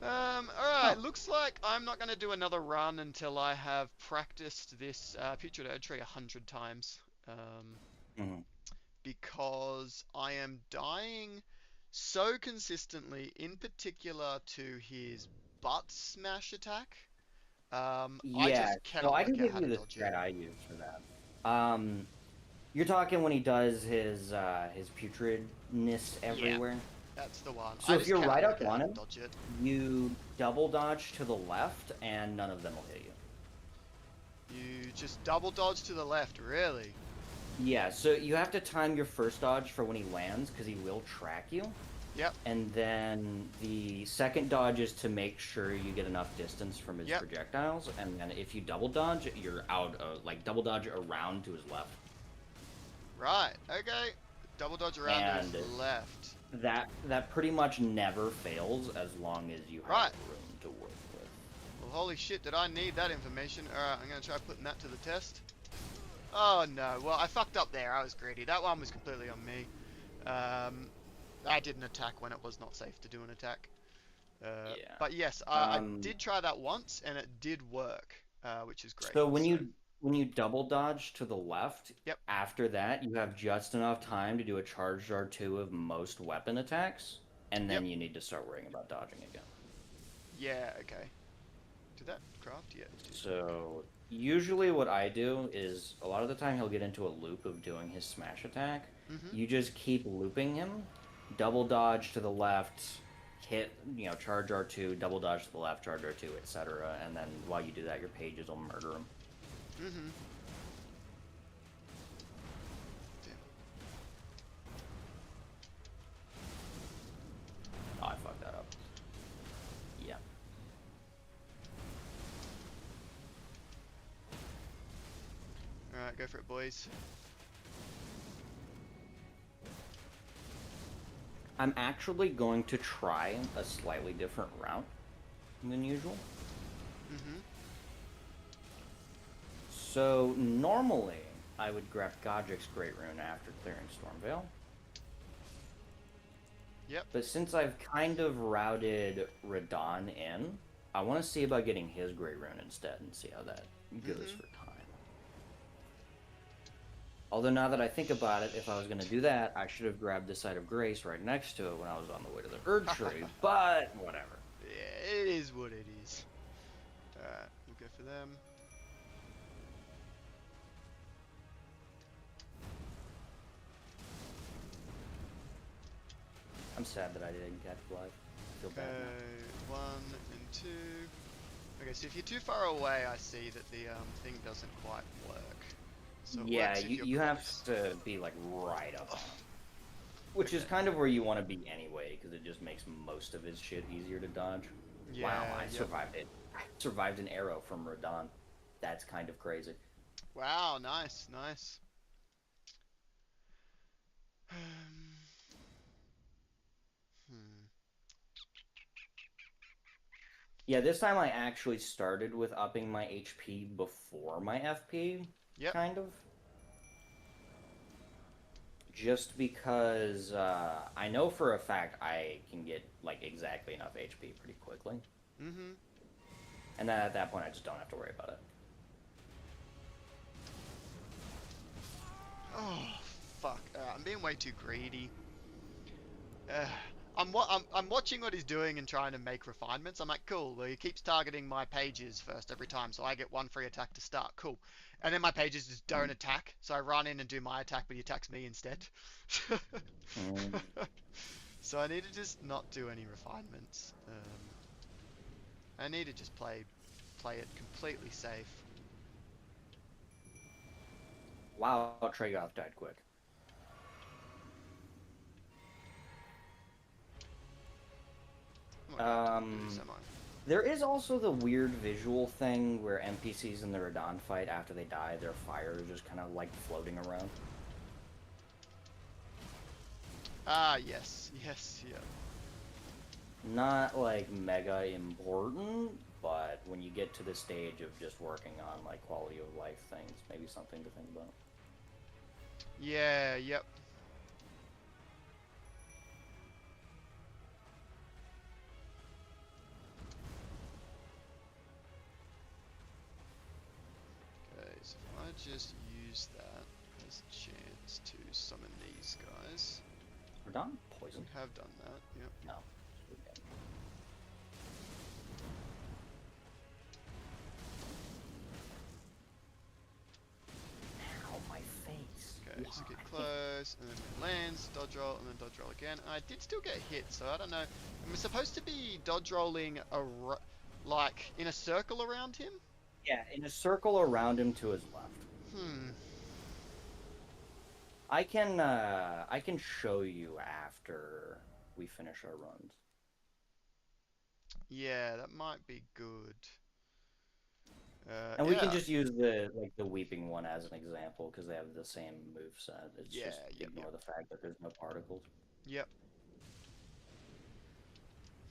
Alright, looks like I'm not gonna do another run until I have practiced this Putrid Erd Tree 100 times. Because I am dying so consistently, in particular to his butt smash attack. I Yeah, just so cannot I work can out give how you to the dodge it. strat I use for that. You're talking when he does his putridness everywhere. That's the one. So I if just you're cannot right work up out how on to him, dodge it. you double dodge to the left, and none of them will hit you. You just double dodge to the left, really? Yeah, so you have to time your first dodge for when he lands, because he will track you. Yep. And then the second dodge is to make sure you get enough distance from his projectiles, and then if you double dodge, you're out of, like, double dodge around to his left. Right, okay. Double dodge around to his left. That pretty much never fails as long as you have room to work with. Well, holy shit, did I need that information? Alright, I'm gonna try putting that to the test. Oh no, well I fucked up there, I was greedy. That one was completely on me. I did an attack when it was not safe to do an attack. Yeah. But yes, I did try that once and it did work, which is great. So when you double dodge to the left, Yep. after that you have just enough time to do a charged R2 of most weapon attacks, and then Yep. you need to start worrying about dodging again. Yeah, okay. Did that craft? Yeah. So usually what I do is a lot of the time he'll get into a loop of doing his smash attack. Mm-hmm. You just keep looping him, double dodge to the left, hit, charge R2, double dodge to the left, charge R2, etc. And then while you do that, your pages will murder him. Mm-hmm. Damn. Oh, I fucked that up. Yeah. Alright, go for it, boys. I'm actually going to try a slightly different route than usual. Mm-hmm. So normally I would grab Godric's Great Rune after clearing Stormveil. Yep. But since I've kind of routed Radon in, I want to see about getting his Great Rune instead and see how that goes for time. Although now that I think about it, if I was going to do that, I should have grabbed the Site of Grace right next to it when I was on the way to the Erd Tree, but whatever. Yeah, it is what it is. Alright, we'll go for them. I'm sad that I didn't catch Blight. I feel Okay, bad now. 1 and 2. Okay, so if you're too far away, I see that the thing doesn't quite work. So it Yeah, works if you're you have close. to be like right up on him. Which is kind of where you want to be anyway, because it just makes most of his shit easier to dodge. Yeah, Wow, I yep. survived it. I survived an arrow from Radon. That's kind of crazy. Wow, nice, nice. Hmm. Yeah, this time I actually started with upping my HP before my FP, Yep. kind of. Just because I know for a fact I can get like exactly enough HP pretty quickly. Mm-hmm. And then at that point I just don't have to worry about it. Oh, fuck. I'm being way too greedy. I'm watching what he's doing and trying to make refinements. I'm like, cool. Well, he keeps targeting my pages first every time, so I get one free attack to start. Cool. And then my pages just don't attack, so I run in and do my attack, but he attacks me instead. So I need to just not do any refinements. I need to just play it completely safe. Wow, Tragoth died quick. I'm not gonna do this, am I? There is also the weird visual thing where NPCs in the Radon fight, after they die, their fire is just kind of like floating around. Ah, yes, yes, yeah. Not like mega important, but when you get to the stage of just working on like quality of life things, maybe something to think about. Yeah, yep. Okay, so if I just use that as a chance to summon these guys. Radon poison? Have done that, yep. No. Okay. Ow, my face. Okay, so Why? get close, and then it lands, dodge roll, and then dodge roll again. And I did still get hit, so I don't know. Am I supposed to be dodge rolling like in a circle around him? Yeah, in a circle around him to his left. Hmm. I can show you after we finish our runs. Yeah, that might be good. And we yeah. can just use the weeping one as an example because they have the same moveset. It's Yeah, just yep, ignore the fact that there's no particles. Yep.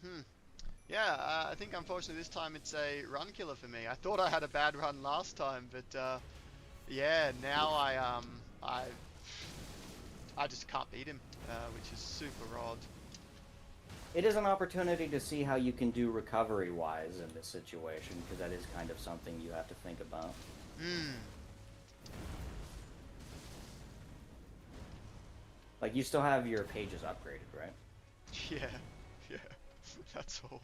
Hmm. Yeah, I think unfortunately this time it's a run killer for me. I thought I had a bad run last time, but yeah, now Oof. I just can't beat him, which is super odd. It is an opportunity to see how you can do recovery-wise in this situation, because that is kind of something you have to think about. Hmm. Like, you still have your pages upgraded, right? Yeah, yeah. That's all.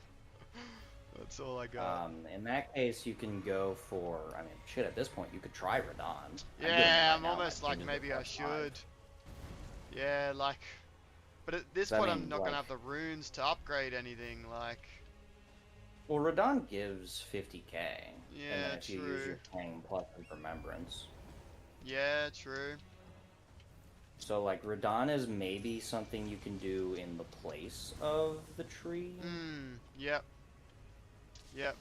That's all I got. In that case, you can go for, I mean, shit, at this point, you could try Radon. I'm doing it Yeah, right I'm now, my almost ping like is at maybe I +5. should. Yeah, like, but at this So, I point I'm mean, not gonna like, have the runes to upgrade anything. Like, well, Radon gives 50k, and then yeah, if you use true. your Ping plus his Remembrance. Yeah, true. So, like, Radon is maybe something you can do in the place of the tree. Hmm. Yep. Yep.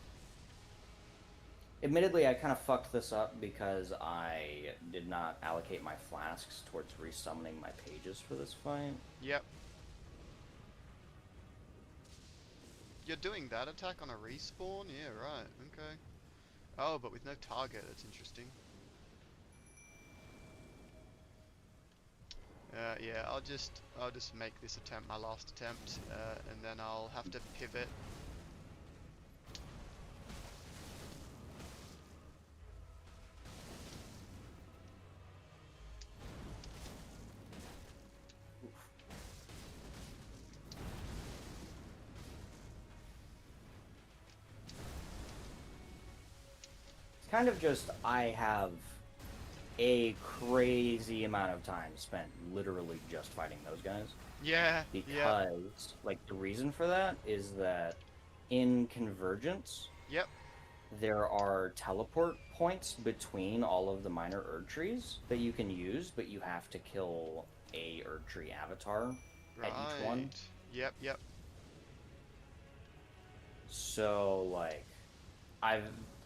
Admittedly, I kind of fucked this up because I did not allocate my flasks towards resummoning my pages for this fight. Yep. You're doing that attack on a respawn? Yeah, right. Okay. Oh, but with no target. That's interesting. Yeah, I'll just make this attempt my last attempt, and then I'll have to pivot. It's kind of just I have a crazy amount of time spent literally just fighting those guys. Yeah. Yep. Because, like, the reason for that is that in Convergence, Yep. there are teleport points between all of the minor Erd trees that you can use, but you have to kill a Erd tree avatar at each one. Right. Yep. Yep. So, like, I've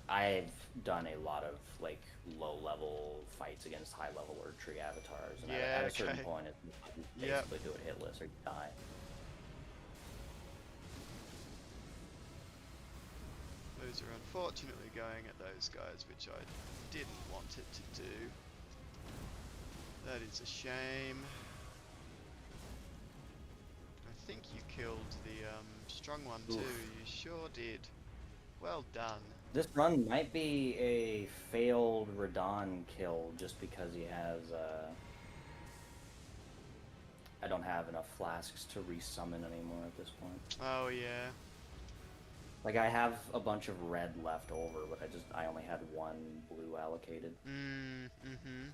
I've done a lot of like low level fights against high level Erd tree avatars, and at Yeah. a certain Okay. point, you Yep. basically do it hitless or you die. Those are unfortunately going at those guys, which I didn't want it to do. That is a shame. I think you killed the strong one too. Oof. You sure did. Well done. This run might be a failed Radon kill just because he has, I don't have enough flasks to resummon anymore at this point. Oh yeah. Like, I have a bunch of red left over, but I only had one blue allocated. Mm-hmm.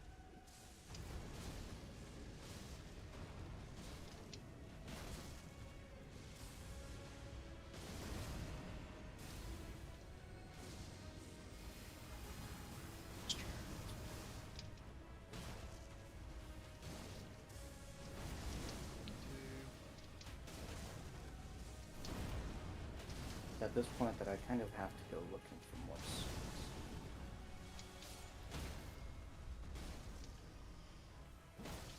It's at this point that I kind of have to go looking for more swords.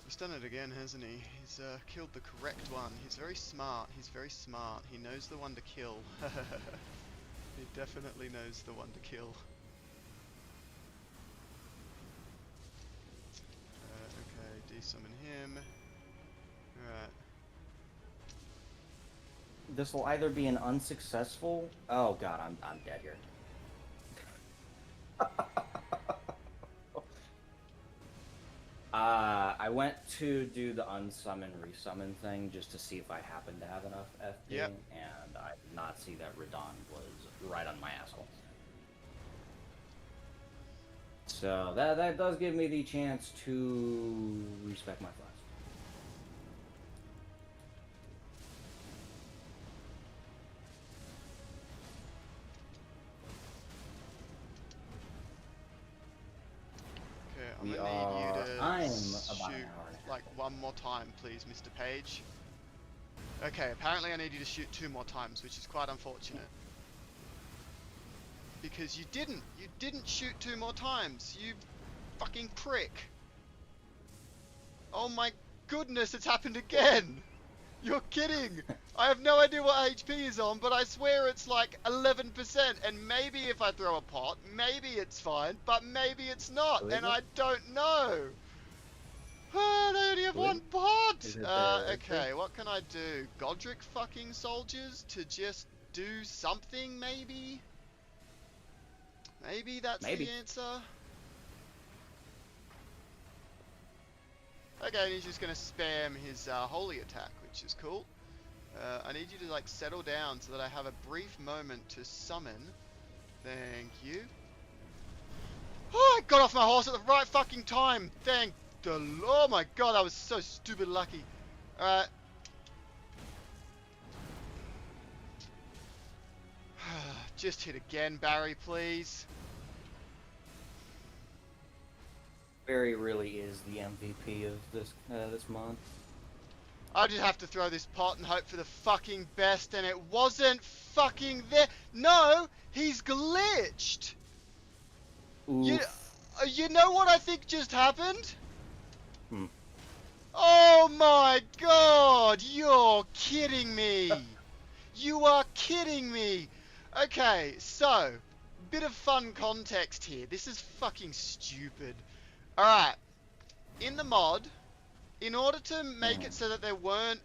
He's done it again, hasn't he? He's killed the correct one. He's very smart. He's very smart. He knows the one to kill. He definitely knows the one to kill. Okay, desummon him. Alright. This will either be an unsuccessful... Oh god, I'm dead here. I went to do the unsummon resummon thing just to see if I happened to have enough FP, Yep. and I did not see that Radon was right on my asshole. So that does give me the chance to respec my flask. Okay, I'm gonna need you to I'm about an shoot hour and a half. like one more time, please, Mr. Page. Okay, apparently I need you to shoot 2 more times, which is quite unfortunate. Because you didn't shoot 2 more times, you fucking prick. Oh my goodness, it's happened again! You're kidding! I have no idea what HP is on, but I swear it's like 11%, and maybe if I throw a pot, maybe it's fine, but maybe it's not, Who is and it? I don't know! Ah, they only have Who is one it? pot! Is it the Archer? Okay, what can I do? Godric fucking soldiers to just do something, maybe? Maybe that's the Maybe. answer? Okay, and he's just gonna spam his holy attack, which is cool. I need you to like settle down so that I have a brief moment to summon. Thank you. Oh, I got off my horse at the right fucking time. Thank the Lord. Oh my god, I was so stupid lucky. Alright. Just hit again, Barry, please. Barry really is the MVP of this month. I just have to throw this pot and hope for the fucking best, and it wasn't fucking there. No, he's glitched. You, Oof. you know what I think just happened? Hmm. Oh my god, you're kidding me. You are kidding me. Okay, so, bit of fun context here. This is fucking stupid. Alright, in the mod, in order to make it so that there weren't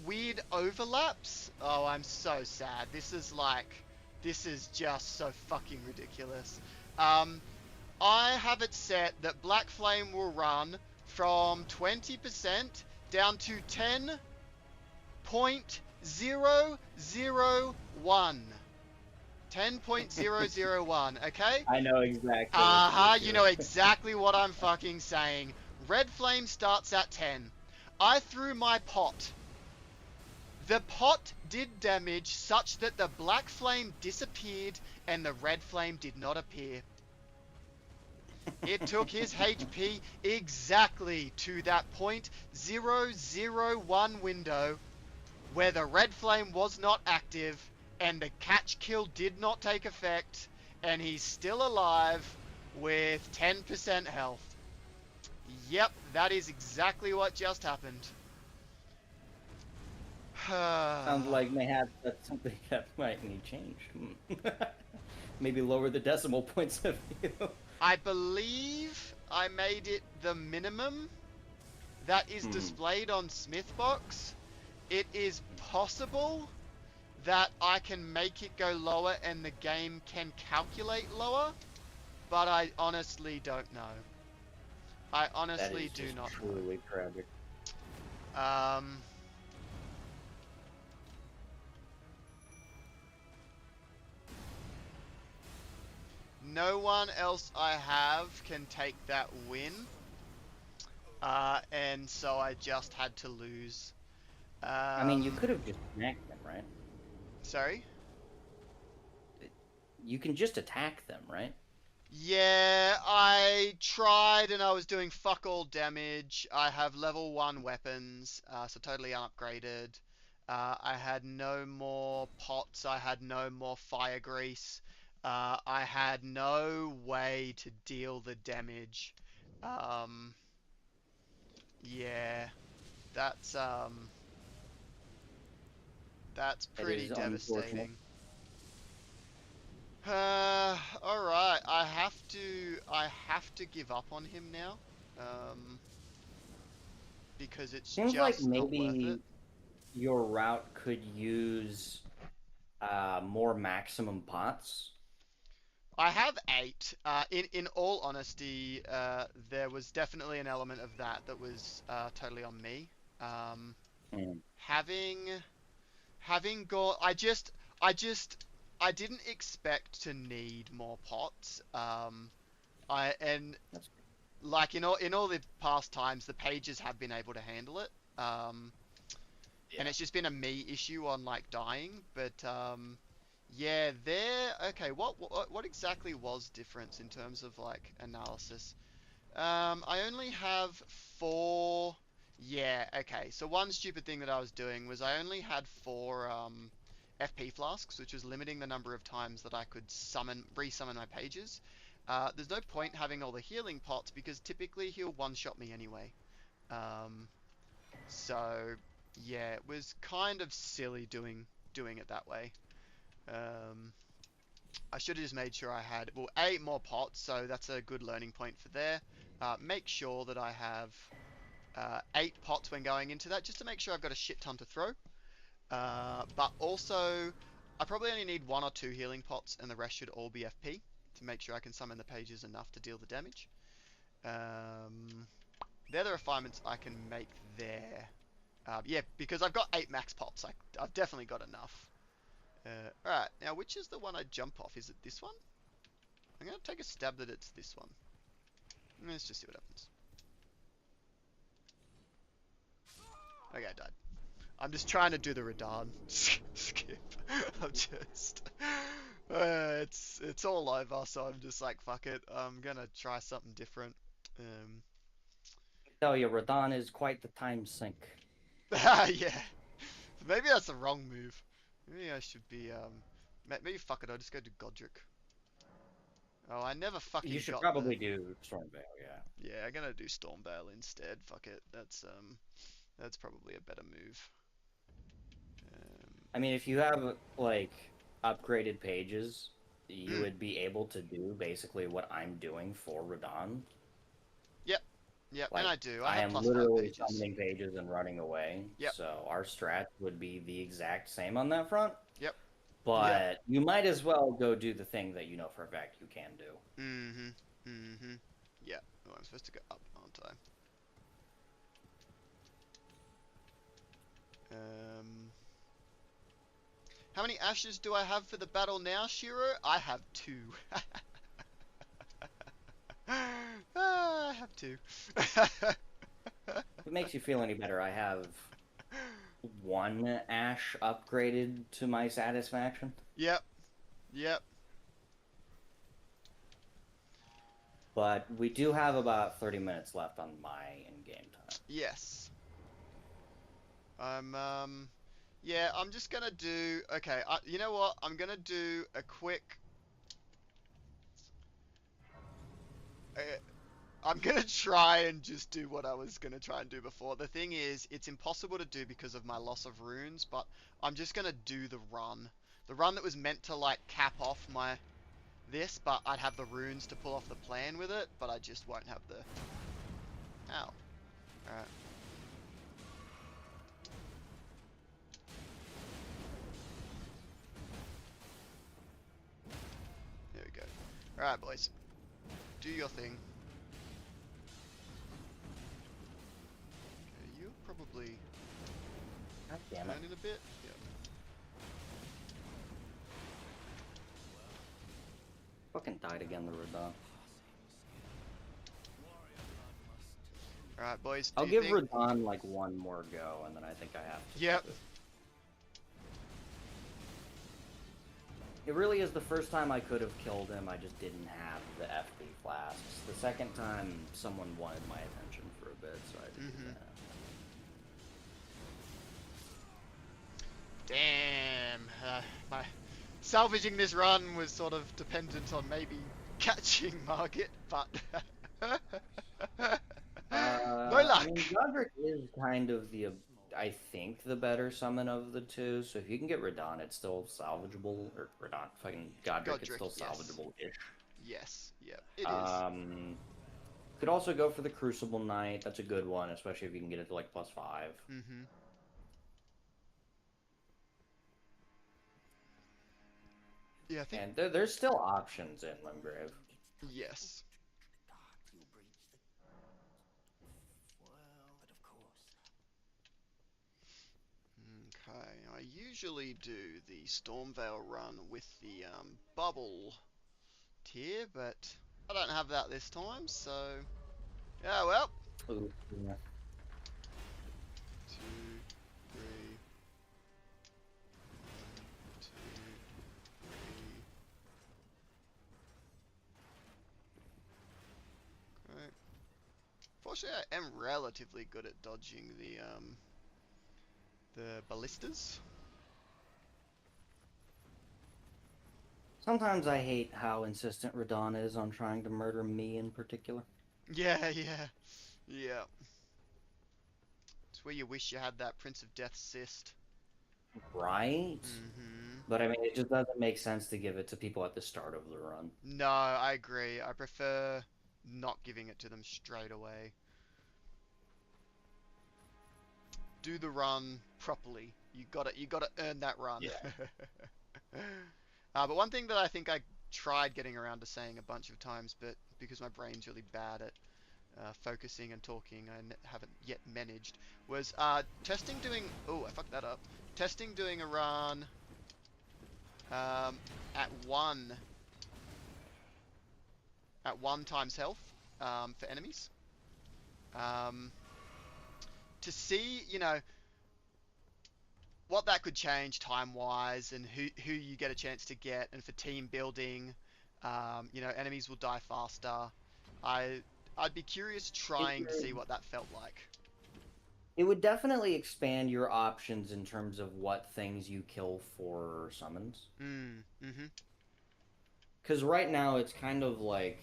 weird overlaps. Oh, I'm so sad. This is just so fucking ridiculous. I have it set that Black Flame will run from 20% down to 10.001. 10.001, okay? I know exactly. Uh-huh, you know exactly what I'm fucking saying. Red Flame starts at 10. I threw my pot. The pot did damage such that the Black Flame disappeared and the Red Flame did not appear. It took his HP exactly to that .001 window where the Red Flame was not active and the catch kill did not take effect, and he's still alive with 10% health. Yep, that is exactly what just happened. Sounds like that's something that might need changed. Maybe lower the decimal points of view. I believe I made it the minimum that is displayed on Smithbox. It is possible that I can make it go lower and the game can calculate lower, but I honestly don't know. I honestly do not know. Truly tragic. No one else I have can take that win. And so I just had to lose. I mean, you could have just attacked them, right? Sorry? You can just attack them, right? Yeah, I tried and I was doing fuck all damage. I have level 1 weapons, so totally unupgraded. I had no more pots, I had no more fire grease. I had no way to deal the damage. Yeah, that's pretty It is unfortunate. devastating. Alright, I have to give up on him now. Because it's Seems just like not worth it. maybe your route could use more maximum pots. I have 8. In all honesty, there was definitely an element of that was totally on me. Having gone, I didn't expect to need more pots. That's Like in all the past times, the pages have been able to handle it. And it's just been a me issue on like dying, but yeah, okay. What exactly was difference in terms of like analysis? I only have 4. Yeah, okay. So one stupid thing that I was doing was I only had 4 FP flasks, which was limiting the number of times that I could resummon my pages. There's no point having all the healing pots because typically he'll one-shot me anyway. So Yeah, it was kind of silly doing it that way. Um, I should have just made sure I had, well, 8 more pots, so that's a good learning point for there. Make sure that I have 8 pots when going into that, just to make sure I've got a shit ton to throw. But also, I probably only need 1 or 2 healing pots, and the rest should all be FP, to make sure I can summon the pages enough to deal the damage. They're the refinements I can make there. Yeah, because I've got 8 max pots, I've definitely got enough. Alright, now which is the one I jump off? Is it this one? I'm going to take a stab that it's this one. Let's just see what happens. Okay, I died. I'm just trying to do the Radahn skip. I'm just... it's all over, so I'm just like, fuck it. I'm going to try something different. I tell you, Radahn is quite the time sink. Yeah. Maybe that's the wrong move. Maybe I should be, maybe fuck it, I'll just go to Godric. Oh, I never fucking You should got probably the... do Stormveil, yeah. Yeah, I'm gonna do Stormveil instead. Fuck it. That's probably a better move. I mean, if you have, like, upgraded pages, you Mm. would be able to do basically what I'm doing for Radahn. Yep, Like, and I do. I I have am +5 literally pages. summoning pages and running away. Yep. So our strat would be the exact same on that front. Yep. But you might as well go do the thing that you know for a fact you can do. Mm-hmm. Mm-hmm. Yeah. Oh, I'm supposed to go up, aren't I? How many ashes do I have for the battle now, Shiro? I have 2. I have 2. If it makes you feel any better, I have 1 ash upgraded to my satisfaction. Yep. Yep. But we do have about 30 minutes left on my in-game time. Yes. Yeah, I'm just gonna do... Okay, you know what? I'm gonna do a quick... I'm gonna try and just do what I was gonna try and do before. The thing is, it's impossible to do because of my loss of runes, but I'm just gonna do the run. The run that was meant to, like, cap off my... this, but I'd have the runes to pull off the plan with it, but I just won't have the... Ow. Alright. There we go. Alright, boys. Do your thing. Okay, you'll probably God damn it. turn in a bit. Yeah. Fucking died again, the Radahn. Alright, boys. I'll give Radahn like 1 more go, and then I think I have to. Yep. It really is the first time I could have killed him, I just didn't have the FB flasks. The second time, someone wanted my attention for a bit, so I had to do that. Damn. My salvaging this run was sort of dependent on maybe catching Margit, but no luck. I mean, Godric is kind of I think, the better summon of the two, so if you can get Radahn, it's still salvageable, or Radahn, fucking Godric, it's still yes. salvageable-ish. Yes, yep, it is. Could also go for the Crucible Knight, that's a good one, especially if you can get it to, like, +5. Mm-hmm. Yeah, I think... And there's still options in Limgrave. Yes. Okay, I usually do the Stormveil run with the bubble tier, but I don't have that this time, so yeah, well. Ooh, yeah. 2, 3, 2, 3. Okay. Fortunately, I am relatively good at dodging the ballistas. Sometimes I hate how insistent Radahn is on trying to murder me in particular. Yeah, yeah, yeah. It's where you wish you had that Prince of Death cyst. Right? Mm-hmm. But I mean, it just doesn't make sense to give it to people at the start of the run. No, I agree. I prefer not giving it to them straight away. Do the run properly. You gotta earn that run. Yeah. But one thing that I think I tried getting around to saying a bunch of times, but because my brain's really bad at focusing and talking, I haven't yet managed, was testing doing. Oh, I fucked that up. Testing doing a run um, at one at 1 times health for enemies um, to see, what that could change time-wise and who you get a chance to get, and for team building, enemies will die faster. I I'd be curious It trying to see would, what that felt like. it would definitely expand your options in terms of what things you kill for summons. Mm-hmm. Because right now it's kind of like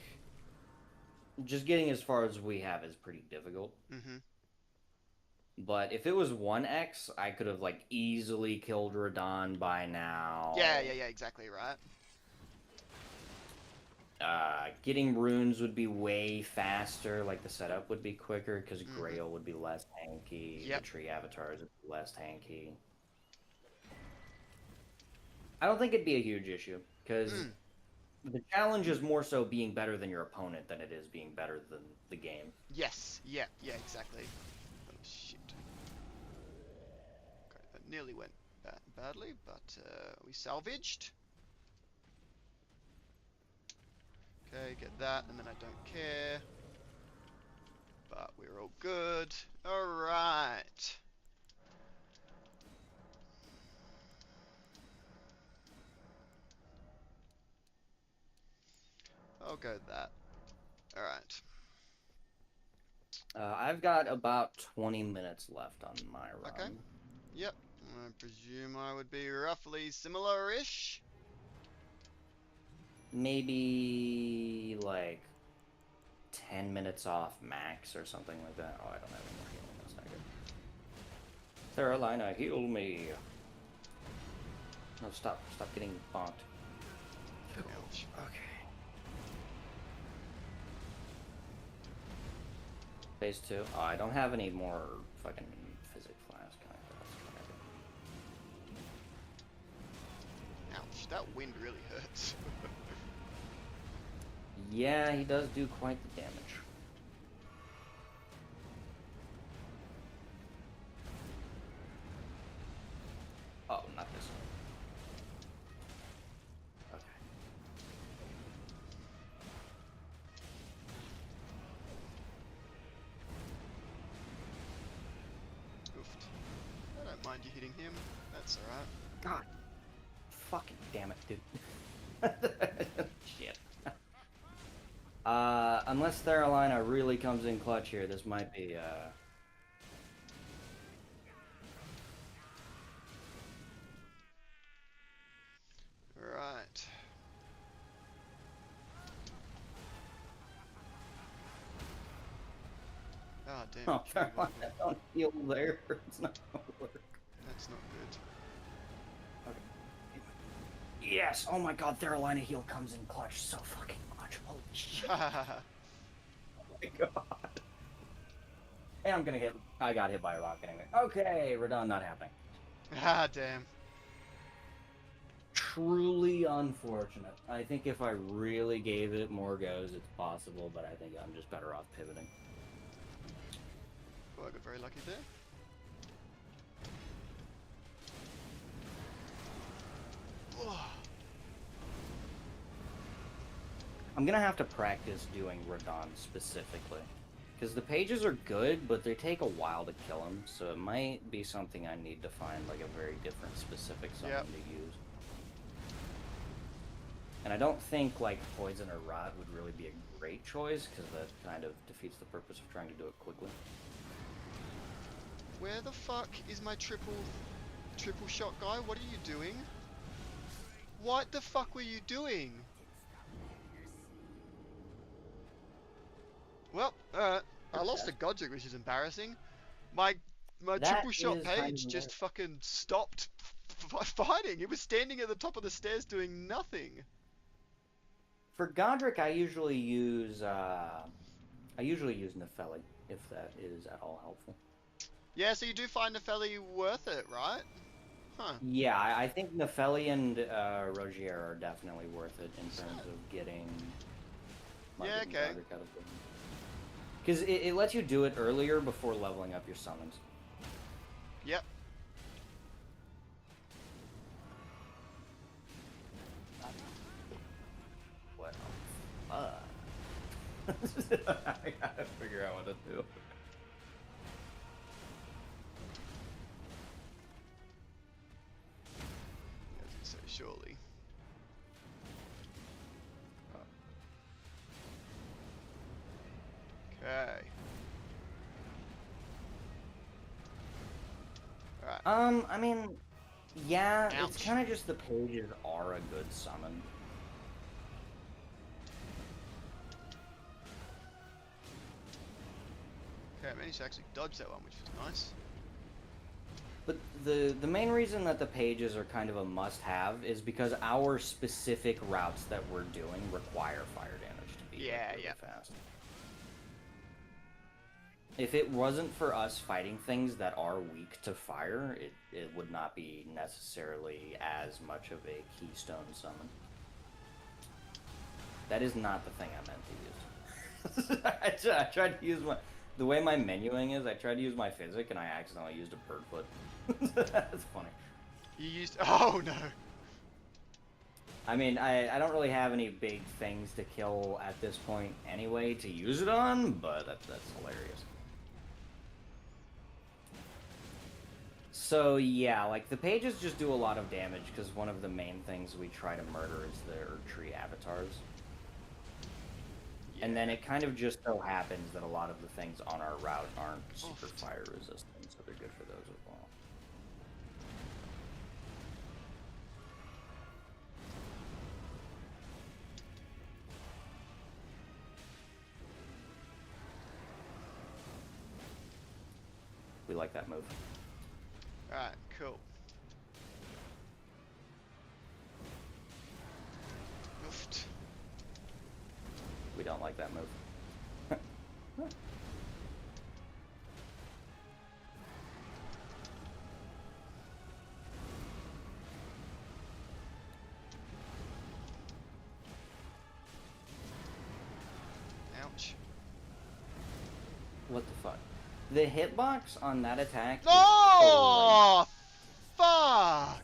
just getting as far as we have is pretty difficult. Mm-hmm. But if it was 1x, I could have like easily killed Radon by now. Yeah, exactly right. Getting runes would be way faster, like the setup would be quicker because Mm-hmm. Grail would be less tanky, Yep. the tree avatars would be less tanky. I don't think it'd be a huge issue because Mm. the challenge is more so being better than your opponent than it is being better than the game. Yes. Yeah, exactly. Oh, shit. Okay, that nearly went badly, but we salvaged. Okay, get that, and then I don't care. But we're all good. Alright. I'll go with that. Alright. I've got about 20 minutes left on my run. Okay. Yep. I presume I would be roughly similar-ish. Maybe like 10 minutes off max or something like that. Oh, I don't have any more healing. That's not good. Carolina, heal me. No, stop getting bonked. Ouch. Okay. Phase 2. Oh, I don't have any more fucking physics flask. Ouch. That wind really hurts. Yeah, he does do quite the damage. Oh, not this one. Okay. Oofed. I don't mind you hitting him. That's alright. God. Fucking damn it, dude. Shit. Unless Carolina really comes in clutch here, this might be, Right. Ah, damn. Oh, Tree Carolina, Vulture. don't heal there. It's not gonna work. That's not good. Yes! Oh my god, Carolina heal comes in clutch so fucking much. Holy shit. Oh my god. And I'm gonna hit. I got hit by a rock anyway. Okay, we're done. Not happening. Ah, damn. Truly unfortunate. I think if I really gave it more goes, it's possible, but I think I'm just better off pivoting. Oh, I got very lucky there. Oh. I'm gonna have to practice doing Radon specifically. Because the pages are good, but they take a while to kill them, so it might be something I need to find like a very different specific summon Yep. to use. And I don't think like Poison or Rot would really be a great choice, because that kind of defeats the purpose of trying to do it quickly. Where the fuck is my triple shot guy? What are you doing? What the fuck were you doing? Well, I lost to Godric, which is embarrassing. My my That triple shot is kind of page hilarious. just fucking stopped fighting. It was standing at the top of the stairs doing nothing. For Godric, I usually use Nepheli, if that is at all helpful. Yeah, so you do find Nepheli worth it, right? Huh. Yeah, I think Nepheli and Rogier are definitely worth it in So, terms of getting yeah, getting okay. Godric out of the game. Because it lets you do it earlier before leveling up your summons. Yep. What? I gotta figure out what to do. As you say, surely. Okay. Alright. I mean, yeah, it's Ouch. kind of just the pages are a good summon. Okay, I managed to actually dodge that one, which was nice. But the main reason that the pages are kind of a must-have is because our specific routes that we're doing require fire damage to be hit Yeah, really yeah. fast. If it wasn't for us fighting things that are weak to fire, it would not be necessarily as much of a keystone summon. That is not the thing I meant to use. I tried to use the way my menuing is, I tried to use my physic and I accidentally used a bird foot. That's funny. You used. Oh no! I mean, I don't really have any big things to kill at this point anyway to use it on, but that's hilarious. So yeah, like the pages just do a lot of damage because one of the main things we try to murder is the tree avatars. Yeah. And then it kind of just so happens that a lot of the things on our route aren't super Oofed. fire resistant, so they're good for those as well. We like that move. Alright, cool. Oofed. We don't like that move. Ouch. What the fuck? The hitbox on that attack is Oh! Fuck!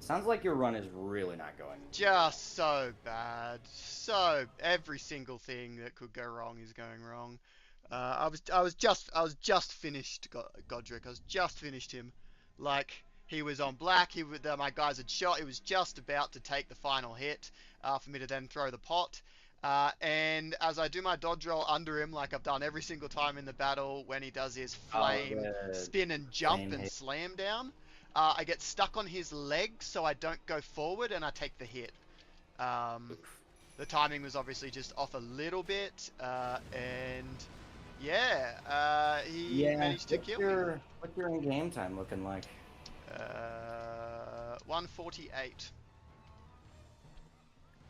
sounds like your run is really not going. Just so bad. So every single thing that could go wrong is going wrong. I was just finished Godric. I was just finished him. Like he was on black. My guys had shot. He was just about to take the final hit for me to then throw the pot. And as I do my dodge roll under him, like I've done every single time in the battle, when he does his flame spin and jump flame and hit. slam down, I get stuck on his leg, so I don't go forward and I take the hit. The timing was obviously just off a little bit, and yeah, he managed to kill me. What's your in-game time looking like? 148.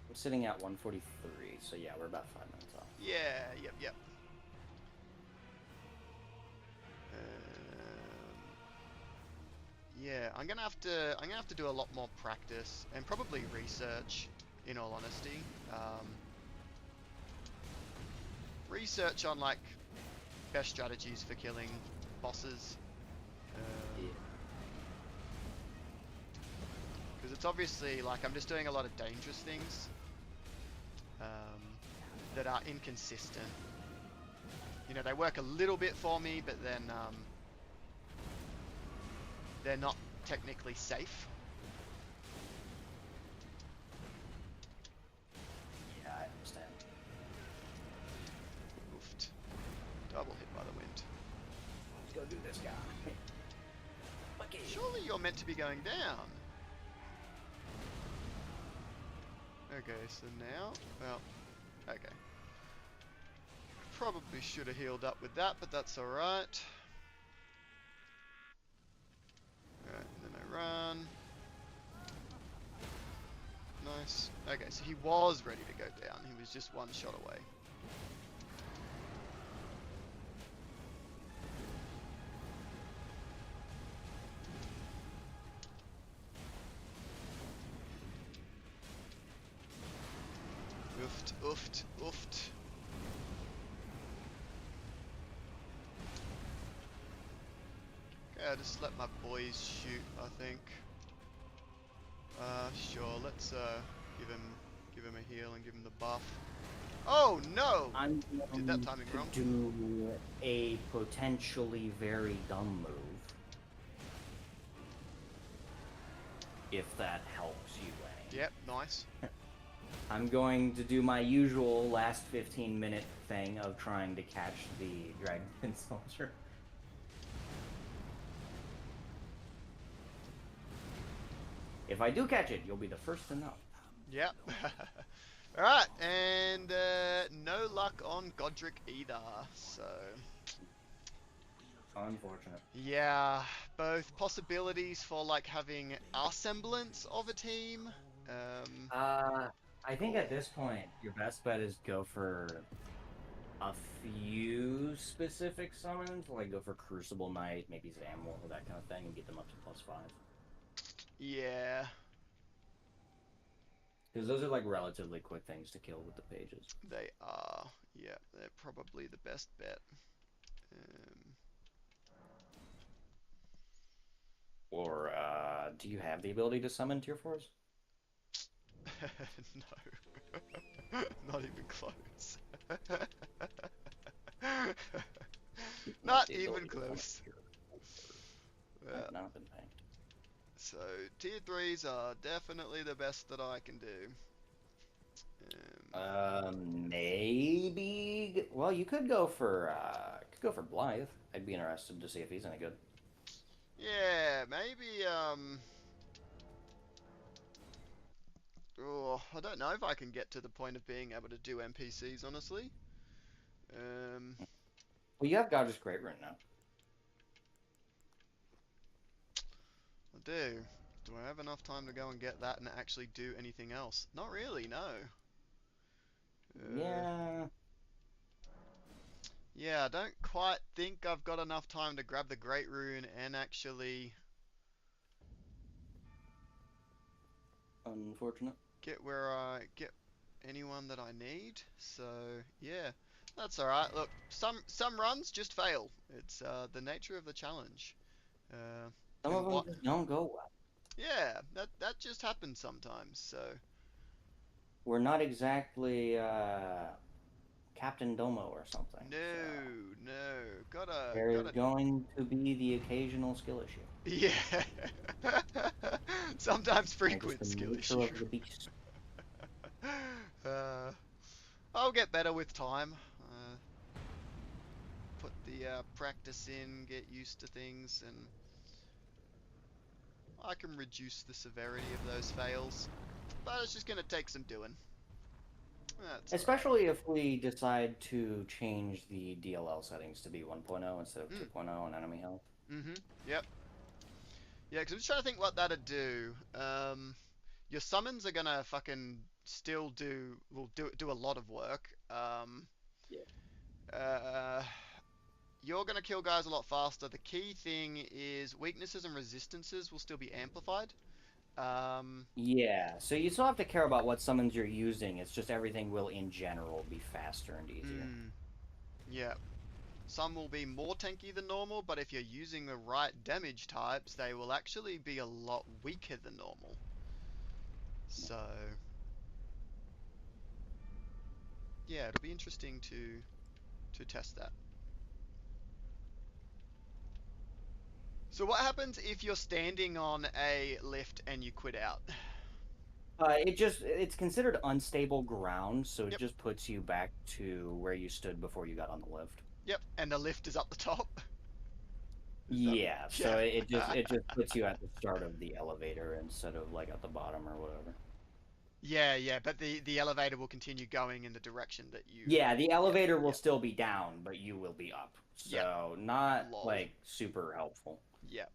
I'm sitting at 143, so yeah, we're about 5 minutes off. Yeah, yep. Yeah, I'm gonna have to do a lot more practice and probably research. In all honesty, research on like best strategies for killing bosses. Because it's obviously like I'm just doing a lot of dangerous things that are inconsistent. You know, they work a little bit for me, but then they're not technically safe. Yeah, I understand. Oofed. Double hit by the wind. Let's go do this guy. Okay. Surely you're meant to be going down. Okay, so now, well, okay. Probably should have healed up with that, but that's alright. run. Nice. Okay, so he was ready to go down. He was just one shot away. Oofed, oofed, oofed. Okay, I'll just let my boys shoot, I think. Sure, let's give him a heal and give him the buff. Oh no! I'm Did that going timing to wrong. do a potentially very dumb move. If that helps you any. Yep, nice. I'm going to do my usual last 15-minute thing of trying to catch the Dragon Soldier. If I do catch it, you'll be the first to know. Yep. Alright, and no luck on Godric either, so... Unfortunate. Yeah, both possibilities for like having a semblance of a team. I think at this point, your best bet is go for a few specific summons, like go for Crucible Knight, maybe Zamwell, or that kind of thing, and get them up to +5. Yeah, Because those are like relatively quick things to kill with the pages. they are. Yeah, they're probably the best bet. Or, do you have the ability to summon tier 4s? No, not even close. Not even close. Yeah. I've not been paying. So tier 3s are definitely the best that I can do. Maybe. Well, you could go for Blythe. I'd be interested to see if he's any good. Yeah, maybe. Oh, I don't know if I can get to the point of being able to do NPCs, honestly. Well, you have God's Great Rune now. I do. Do I have enough time to go and get that and actually do anything else? Not really, no. Yeah. Yeah, I don't quite think I've got enough time to grab the Great Rune and actually Unfortunate. get anyone that I need. So yeah, that's all right. Look, some runs just fail. It's the nature of the challenge. Some of And them what? just don't go well. Yeah, that just happens sometimes. So We're not exactly Captain Domo or something. no, So no, there's gotta. going to be the occasional skill issue. Yeah, sometimes frequent Just the skill nature issue. of the beast. I'll get better with time. Put the practice in, get used to things, and I can reduce the severity of those fails. But it's just gonna take some doing. That's Especially if we decide to change the DLL settings to be 1.0 instead of 2.0 on enemy health. Yep. Yeah, because I'm just trying to think what that'd do. Your summons are gonna fucking still do a lot of work. You're gonna kill guys a lot faster. The key thing is weaknesses and resistances will still be amplified. Yeah, so you still have to care about what summons you're using. It's just everything will, in general, be faster and easier. Yeah. Some will be more tanky than normal, but if you're using the right damage types, they will actually be a lot weaker than normal. So, yeah, it'll be interesting to test that. So what happens if you're standing on a lift and you quit out? It's considered unstable ground, so it Yep. just puts you back to where you stood before you got on the lift. Yep, and the lift is up the top. Yeah, so Yeah. it just puts you at the start of the elevator instead of like at the bottom or whatever. Yeah, but the elevator will continue going in the direction that you... Yeah, the elevator will still be down, but you will be up. So Yep. not Lol. like super helpful. Yep.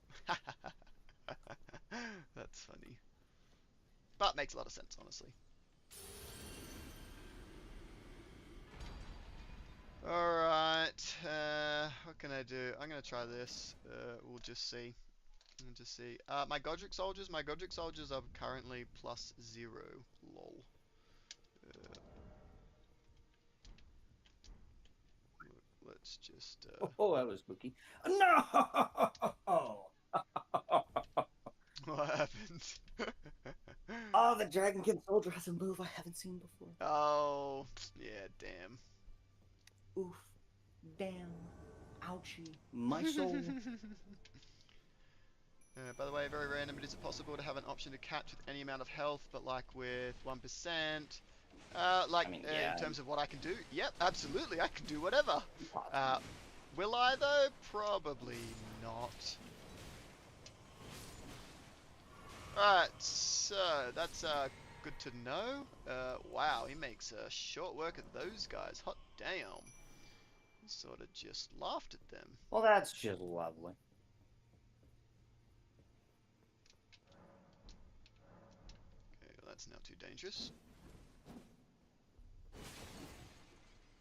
That's funny. But makes a lot of sense, honestly. Alright, what can I do? I'm gonna try this. We'll just see. We'll just see. My Godric soldiers are currently +0. Lol. Uh, let's just, Oh, that was spooky. No! what happened? Oh, the Dragonkin soldier has a move I haven't seen before. Oh, yeah, damn. Oof. Damn. Ouchie. My soul. By the way, very random, but is it possible to have an option to catch with any amount of health, but like with 1%? I mean, In yeah. terms of what I can do? Yep, absolutely, I can do whatever. Impossible. Will I though? Probably not. Alright, so that's good to know. Wow, he makes short work of those guys. Hot damn. He sort of just laughed at them. Well, that's just lovely. Okay, well, that's now too dangerous.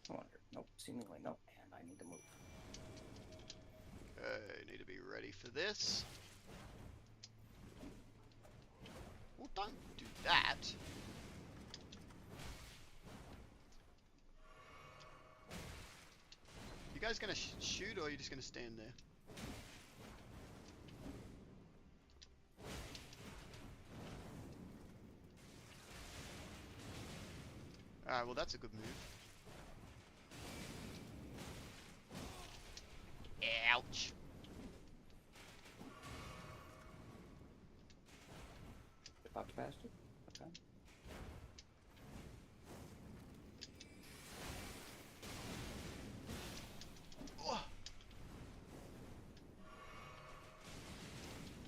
I wonder. Nope, seemingly nope. And I need to move. Okay, need to be ready for this. Well, don't do that. You guys gonna shoot, or are you just gonna stand there? Alright, well that's a good move. Ouch. About to pass it? Okay. Oh.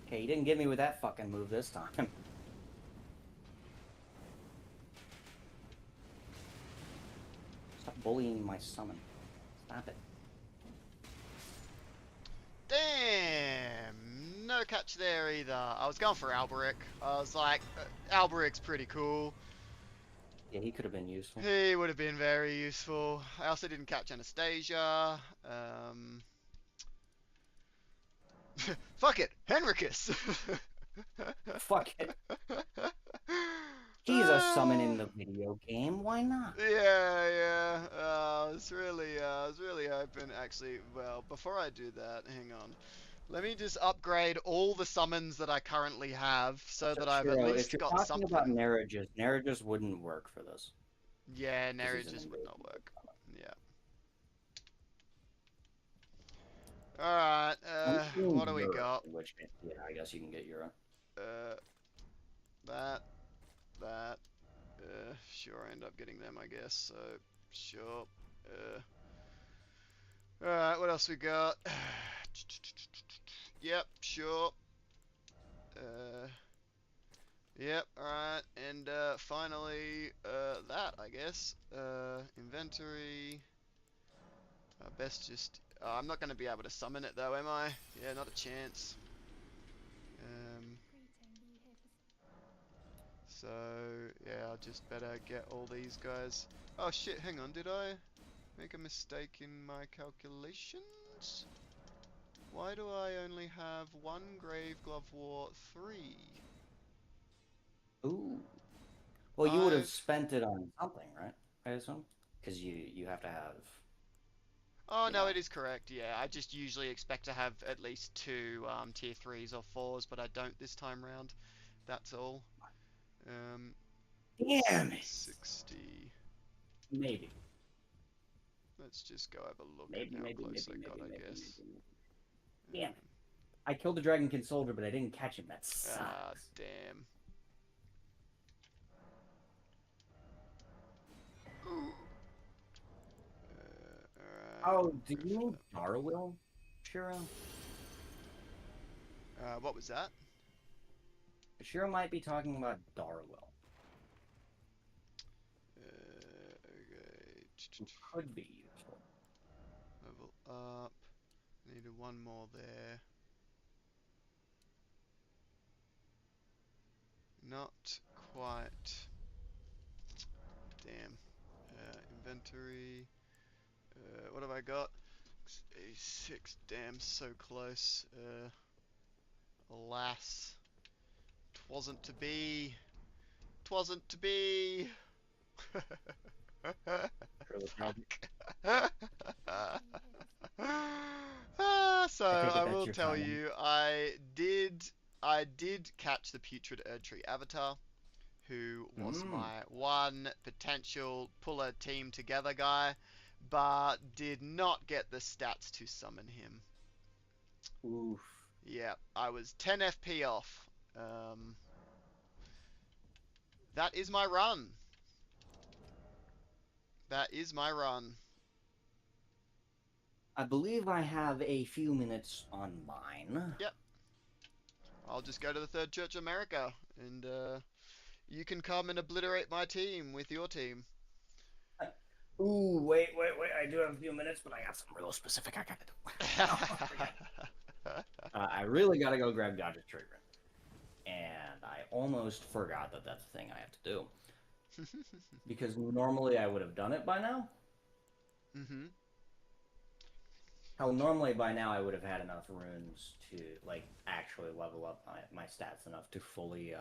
Okay, you didn't get me with that fucking move this time. Stop bullying my summon. Stop it. Damn, no catch there either. I was going for Alberic. I was like, Alberic's pretty cool. Yeah, he could have been useful. He would have been very useful. I also didn't catch Anastasia. Fuck it, Henricus. Fuck it. He's a summon in the video game. Why not? Yeah. I was really hoping. Actually, well, before I do that, hang on. Let me just upgrade all the summons that I currently have, so that I've at Shiro, if least you're got talking about something. Neregus wouldn't work for this. Yeah, 'Cause he's an Nereus would not invisible work. summon. Yeah. Alright, I'm seeing what do we Ura, got? which, yeah, I guess you can get Ura. Uh, that. Sure, I end up getting them, I guess, so, sure. Alright, what else we got? Yep, sure. Yep, alright, and, finally, that, I guess. Inventory. Best just... I'm not going to be able to summon it, though, am I? Yeah, not a chance. So, yeah, I'll just better get all these guys. Oh shit, hang on, did I make a mistake in my calculations? Why do I only have one Grave Glove War 3? Ooh. Well, you would have spent it on something, right? I assume? Because you have to have, Oh you no, know. it is correct, yeah. I just usually expect to have at least two tier 3s or 4s, but I don't this time round. That's all. Um, Damn it! 60. Maybe. Let's just go have a look at Maybe, how maybe, close maybe, I got, maybe, I maybe, guess. maybe, maybe. Damn it. I killed the Dragonkin soldier, but I didn't catch him. That Ah, sucks. damn. Alright. Oh, do you mean Darwill, Shiro? What was that? Shiro might be talking about Darwill. Okay. Could be useful. Level up. Needed one more there. Not quite. Damn. Inventory. What have I got? A6. Damn, so close. Alas. Twasn't to be. Twasn't to be. Really proud. So I take it I that's will your tell time. you, I did catch the putrid Erdtree avatar, who was Mm. my one potential puller team together guy, but did not get the stats to summon him. Oof. Yeah, I was 10 FP off. Um, that is my run. That is my run. I believe I have a few minutes on mine. Yep. I'll just go to the Third Church of America, and you can come and obliterate my team with your team. Ooh, wait. I do have a few minutes, but I got some real specific I gotta do. No, forget it. I really gotta go grab Godric Trigger. And I almost forgot that that's the thing I have to do. Because normally I would have done it by now. Mm-hmm. Hell, normally by now I would have had enough runes to, like, actually level up my stats enough to fully,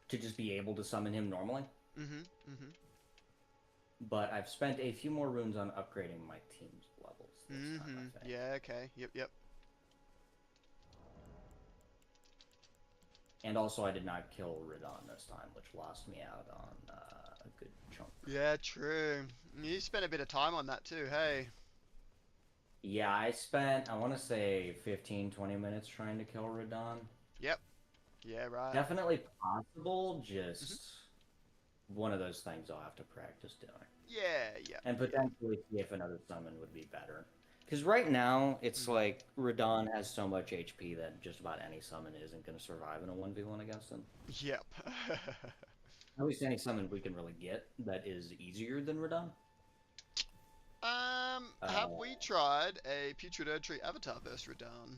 to just be able to summon him normally. Mm-hmm. Mm-hmm. But I've spent a few more runes on upgrading my team's levels this time, Mm-hmm. I think. Yeah, okay. Yep. And also I did not kill Radon this time, which lost me out on a good chunk. Yeah, true. You spent a bit of time on that too, hey? Yeah, I spent, I want to say, 15-20 minutes trying to kill Radon. Yep. Yeah, right. Definitely possible, Mm-hmm. just one of those things I'll have to practice doing. Yeah. And potentially see if another summon would be better. Because right now, it's like Radon has so much HP that just about any summon isn't going to survive in a 1v1 against him. Yep. At least any summon we can really get that is easier than Radon. Have we tried a Putrid Erdtree Avatar versus Radahn?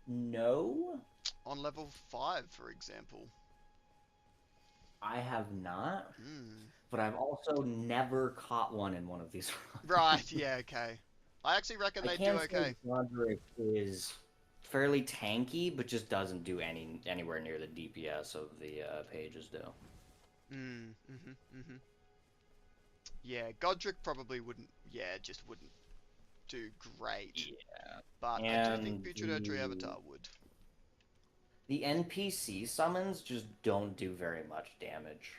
No, On level 5, for example. I have not. Hmm. But I've also never caught one in one of these runs. Right, yeah, okay. I actually reckon I they do can okay. say Godric is fairly tanky, but just doesn't do anywhere near the DPS of the pages do. Yeah, Godric probably wouldn't, just wouldn't do great. Yeah. But I do think And Putrid Erdtree Avatar would. the NPC summons just don't do very much damage.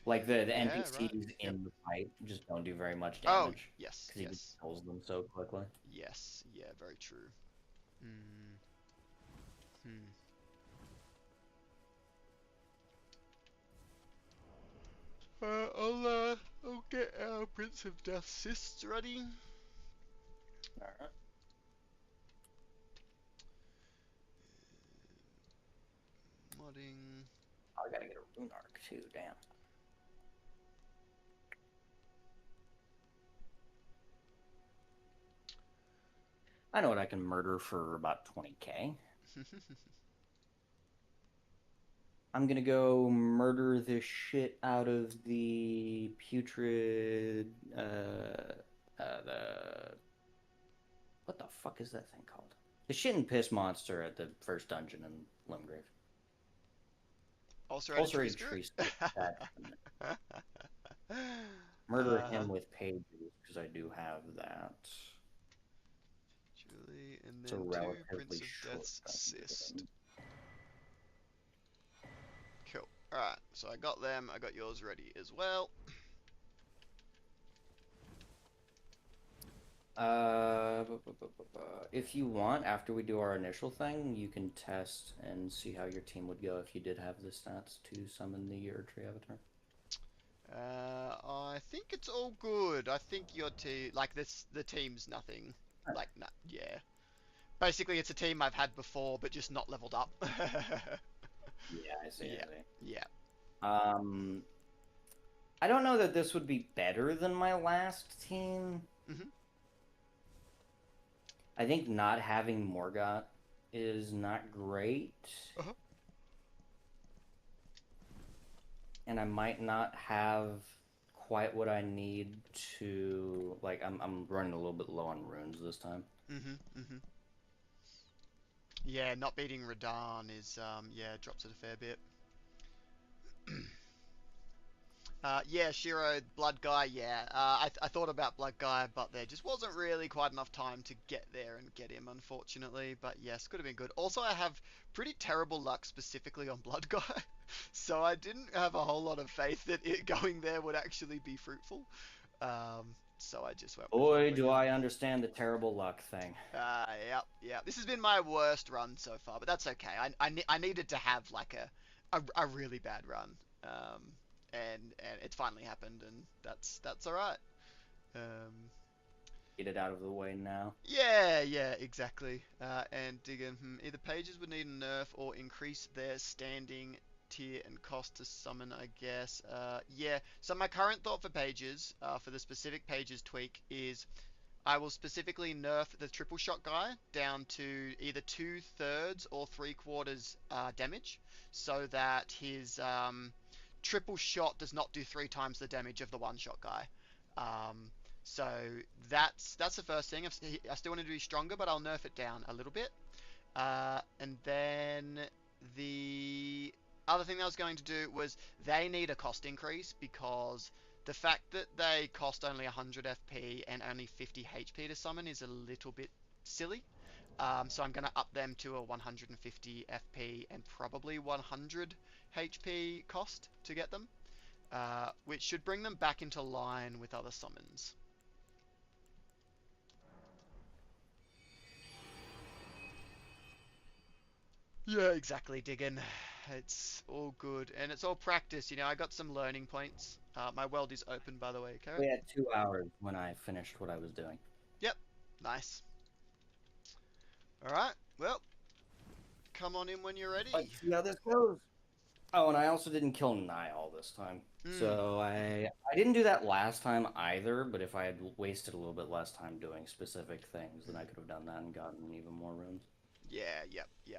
Like the NPCs right. in the fight just don't do very much Oh, damage. yes, Because he just kills them so quickly. Yes, yeah, very true. I'll get our Prince of Death Cysts ready. Alright. Modding. Oh, I gotta get a rune arc too, damn. I know what I can murder for about 20k. I'm gonna go murder the shit out of the putrid, the... What the fuck is that thing called? The shit and piss monster at the first dungeon in Limgrave. Ulcerated Tree Spirit? Murder him with pages, because I do have that. Julie, and It's a then two relatively Prince of short Death's Cyst. dungeon. Cool. Alright, so I got them. I got yours ready as well. If you want, after we do our initial thing, you can test and see how your team would go if you did have the stats to summon the Erdtree Avatar. I think it's all good. I think your team, like the team's nothing. Like, yeah. Basically, it's a team I've had before, but just not leveled up. Yeah, I see. Yeah. I don't know that this would be better than my last team. I think not having Morgott is not great. Uh-huh. And I might not have quite what I need to like I'm running a little bit low on runes this time. Mm-hmm. Yeah, not beating Radahn is yeah, drops it a fair bit. Yeah, Shiro, Blood Guy, yeah. I thought about Blood Guy, but there just wasn't really quite enough time to get there and get him, unfortunately. But yes, could have been good. Also, I have pretty terrible luck specifically on Blood Guy, so I didn't have a whole lot of faith that it going there would actually be fruitful. So I just went with Boy, it. do I understand the terrible luck thing. Yep. This has been my worst run so far, but that's okay. I needed to have like a really bad run. Um, and it's finally happened, and that's all right. Um, Get it out of the way now. yeah, exactly. And digging, either pages would need a nerf or increase their standing tier and cost to summon, I guess. Yeah. So my current thought for pages, for the specific pages tweak is I will specifically nerf the triple shot guy down to either 2/3 or 3/4 damage, so that his triple shot does not do 3 times the damage of the one shot guy. Um, so that's the first thing. I still want to be stronger, but I'll nerf it down a little bit. And then the other thing I was going to do was they need a cost increase because the fact that they cost only 100 FP and only 50 HP to summon is a little bit silly. So I'm going to up them to a 150 FP and probably 100 HP cost to get them, which should bring them back into line with other summons. Yeah, exactly, Diggin. It's all good, and it's all practice. I got some learning points. My world is open, by the way, Carrot. We had 2 hours when I finished what I was doing. Yep, nice. All right, well, come on in when you're ready. Let's see how this goes. Oh, and I also didn't kill Niall this time. Mm, So I didn't do that last time either, but if I had wasted a little bit less time doing specific things, then I could have done that and gotten even more runes. yeah.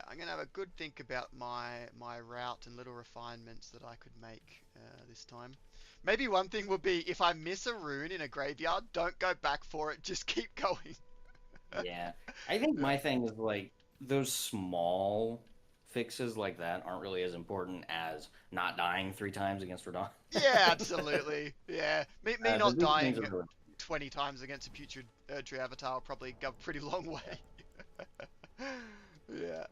I'm gonna have a good think about my route and little refinements that I could make this time. Maybe one thing would be if I miss a rune in a graveyard, don't go back for it. Just keep going. Yeah. I think my thing is like those small fixes like that aren't really as important as not dying 3 times against Radon. Yeah, absolutely. Yeah, me not These things dying are really 20 times against a putrid Erdtree avatar will probably go a pretty long way. Yeah.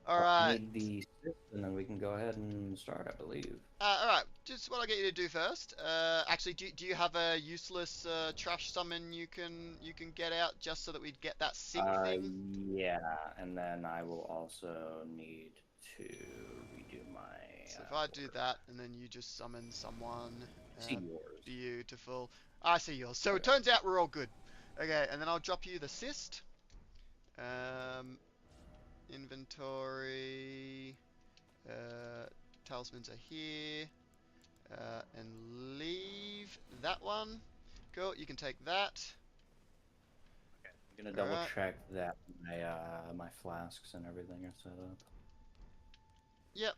All right. need the six, and then we can go ahead and start, I believe. All right. Just what I get you to do first. Actually, do you have a useless trash summon you can get out just so that we get that sync thing? Yeah, and then I will also need to redo my. So if I do that, and then you just summon someone. See yours. Beautiful. I see yours. So it Okay. turns out we're all good. Okay, and then I'll drop you the cyst. Inventory. Talismans are here. And leave that one. Cool, you can take that. I'm gonna double Alright. check that my flasks and everything are set up. Yep.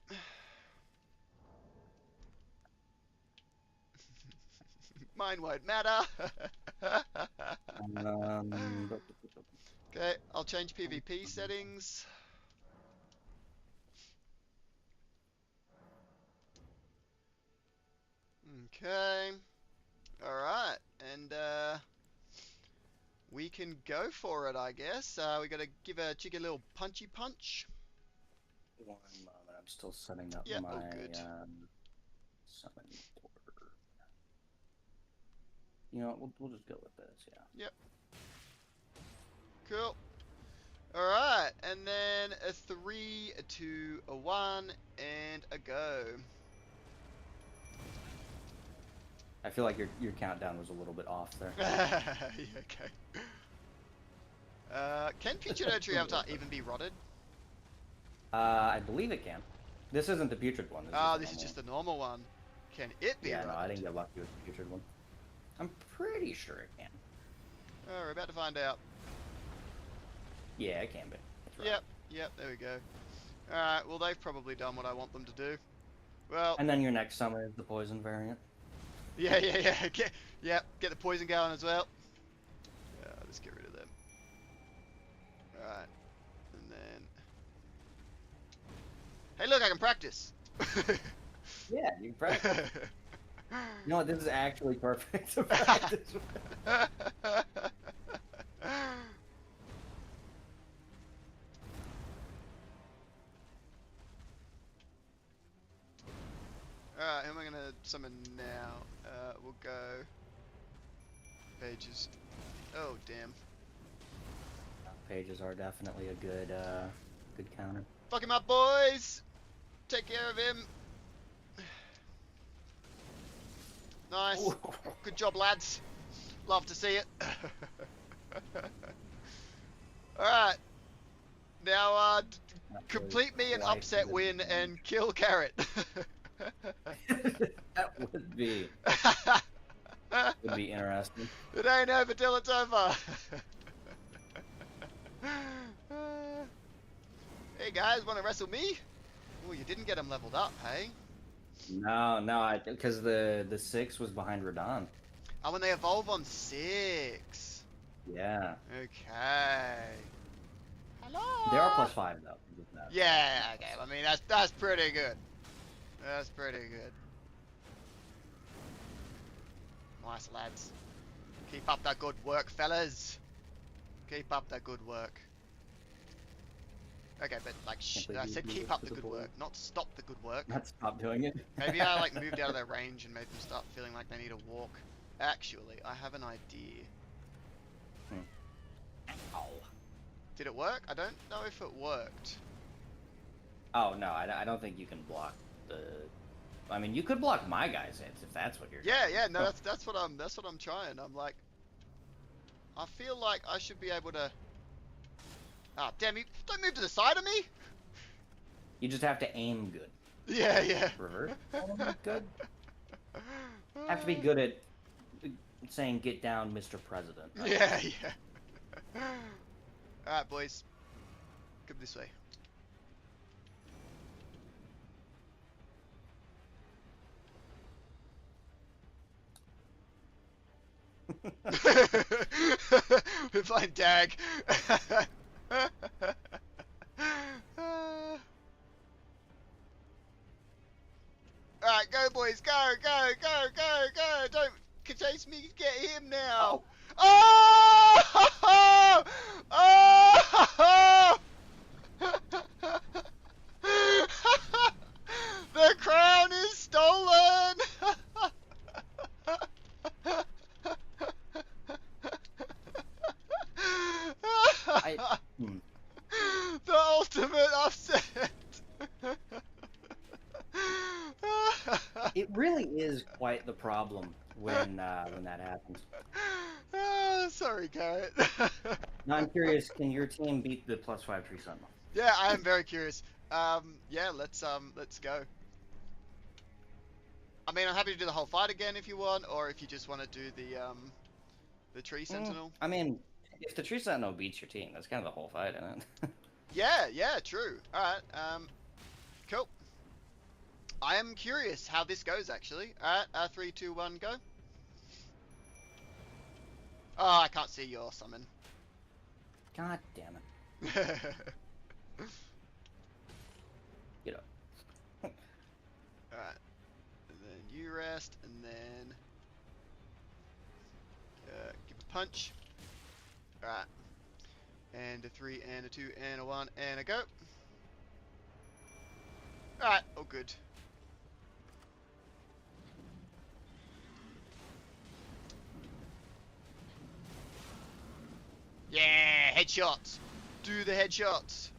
Mine won't matter. Um, Okay, I'll change PvP settings. Okay. Alright, and we can go for it, I guess. We gotta give a cheeky little punchy punch. One moment, I'm still setting up Yeah, my all good. summon order. You know what, we'll just go with this, yeah. Yep. Cool. Alright, and then a 3, a 2, a 1, and a go. I feel like your countdown was a little bit off there. Yeah, okay. Can Putrid Erdtree Avatar even be rotted? I believe it can. This isn't the putrid one. This is just the normal one. Can it be Yeah, rotted? no, I didn't get lucky with the putrid one. I'm pretty sure it can. Oh, we're about to find out. Yeah, it can be. That's right. Yep, there we go. Alright, well they've probably done what I want them to do. Well, And then your next summon is the poison variant. yeah. Get the poison going as well. Let's get rid of them. Alright, and then... Hey look, I can practice! Yeah, you can practice. You know what? This is actually perfect to practice with. Alright, who am I gonna summon now? We'll go... Pages. Oh, damn. Pages are definitely a good counter. Fuck him up, boys! Take care of him! Nice. Good job, lads. Love to see it. Alright. Now, complete me an upset win and kill Carrot. That would be interesting. It ain't over till it's over. Hey guys, wanna wrestle me? Oh, you didn't get him leveled up, hey? No, because the 6 was behind Radon. Oh, when they evolve on 6. Yeah. Okay. Hello. They are +5 though. Yeah, okay. I mean, that's pretty good. That's pretty good. Nice, lads. Keep up that good work, fellas. Keep up that good work. Okay, but like, I said keep up the good work, not stop the good work. Not stop doing it. Maybe I like moved out of their range and made them start feeling like they need to walk. Actually, I have an idea. Ow. Did it work? I don't know if it worked. Oh no, I don't think you can block the. I mean, you could block my guys' hits if that's what you're. Yeah, no, that's what I'm trying. I'm like, I feel like I should be able to. Ah, damn you! Don't move to the side of me. You just have to aim good. Yeah. Reverse. Good. Have to be good at saying "Get down, Mr. President." Right? Yeah. All right, boys. Come this way. We're playing tag. Alright, go boys, go. Don't chase me, get him now. Oh! Oh! The crown is stolen! The ultimate upset! It really is quite the problem when that happens. Oh, sorry, Carrot. Now I'm curious, can your team beat the +5 Tree Sentinel? Yeah, I am very curious. Yeah, let's go. I mean, I'm happy to do the whole fight again if you want, or if you just want to do the Tree Sentinel. I mean, if the Tree Sentinel beats your team, that's kind of the whole fight, isn't it? Yeah, true. Alright, cool. I am curious how this goes, actually. Alright, 3, 2, 1, go. Oh, I can't see your summon. God damn it. Get up. Alright. And then you rest, and then... give a punch. Alright. And a 3, and a 2, and a 1, and a go. Alright, all good. Yeah, headshots. Do the headshots.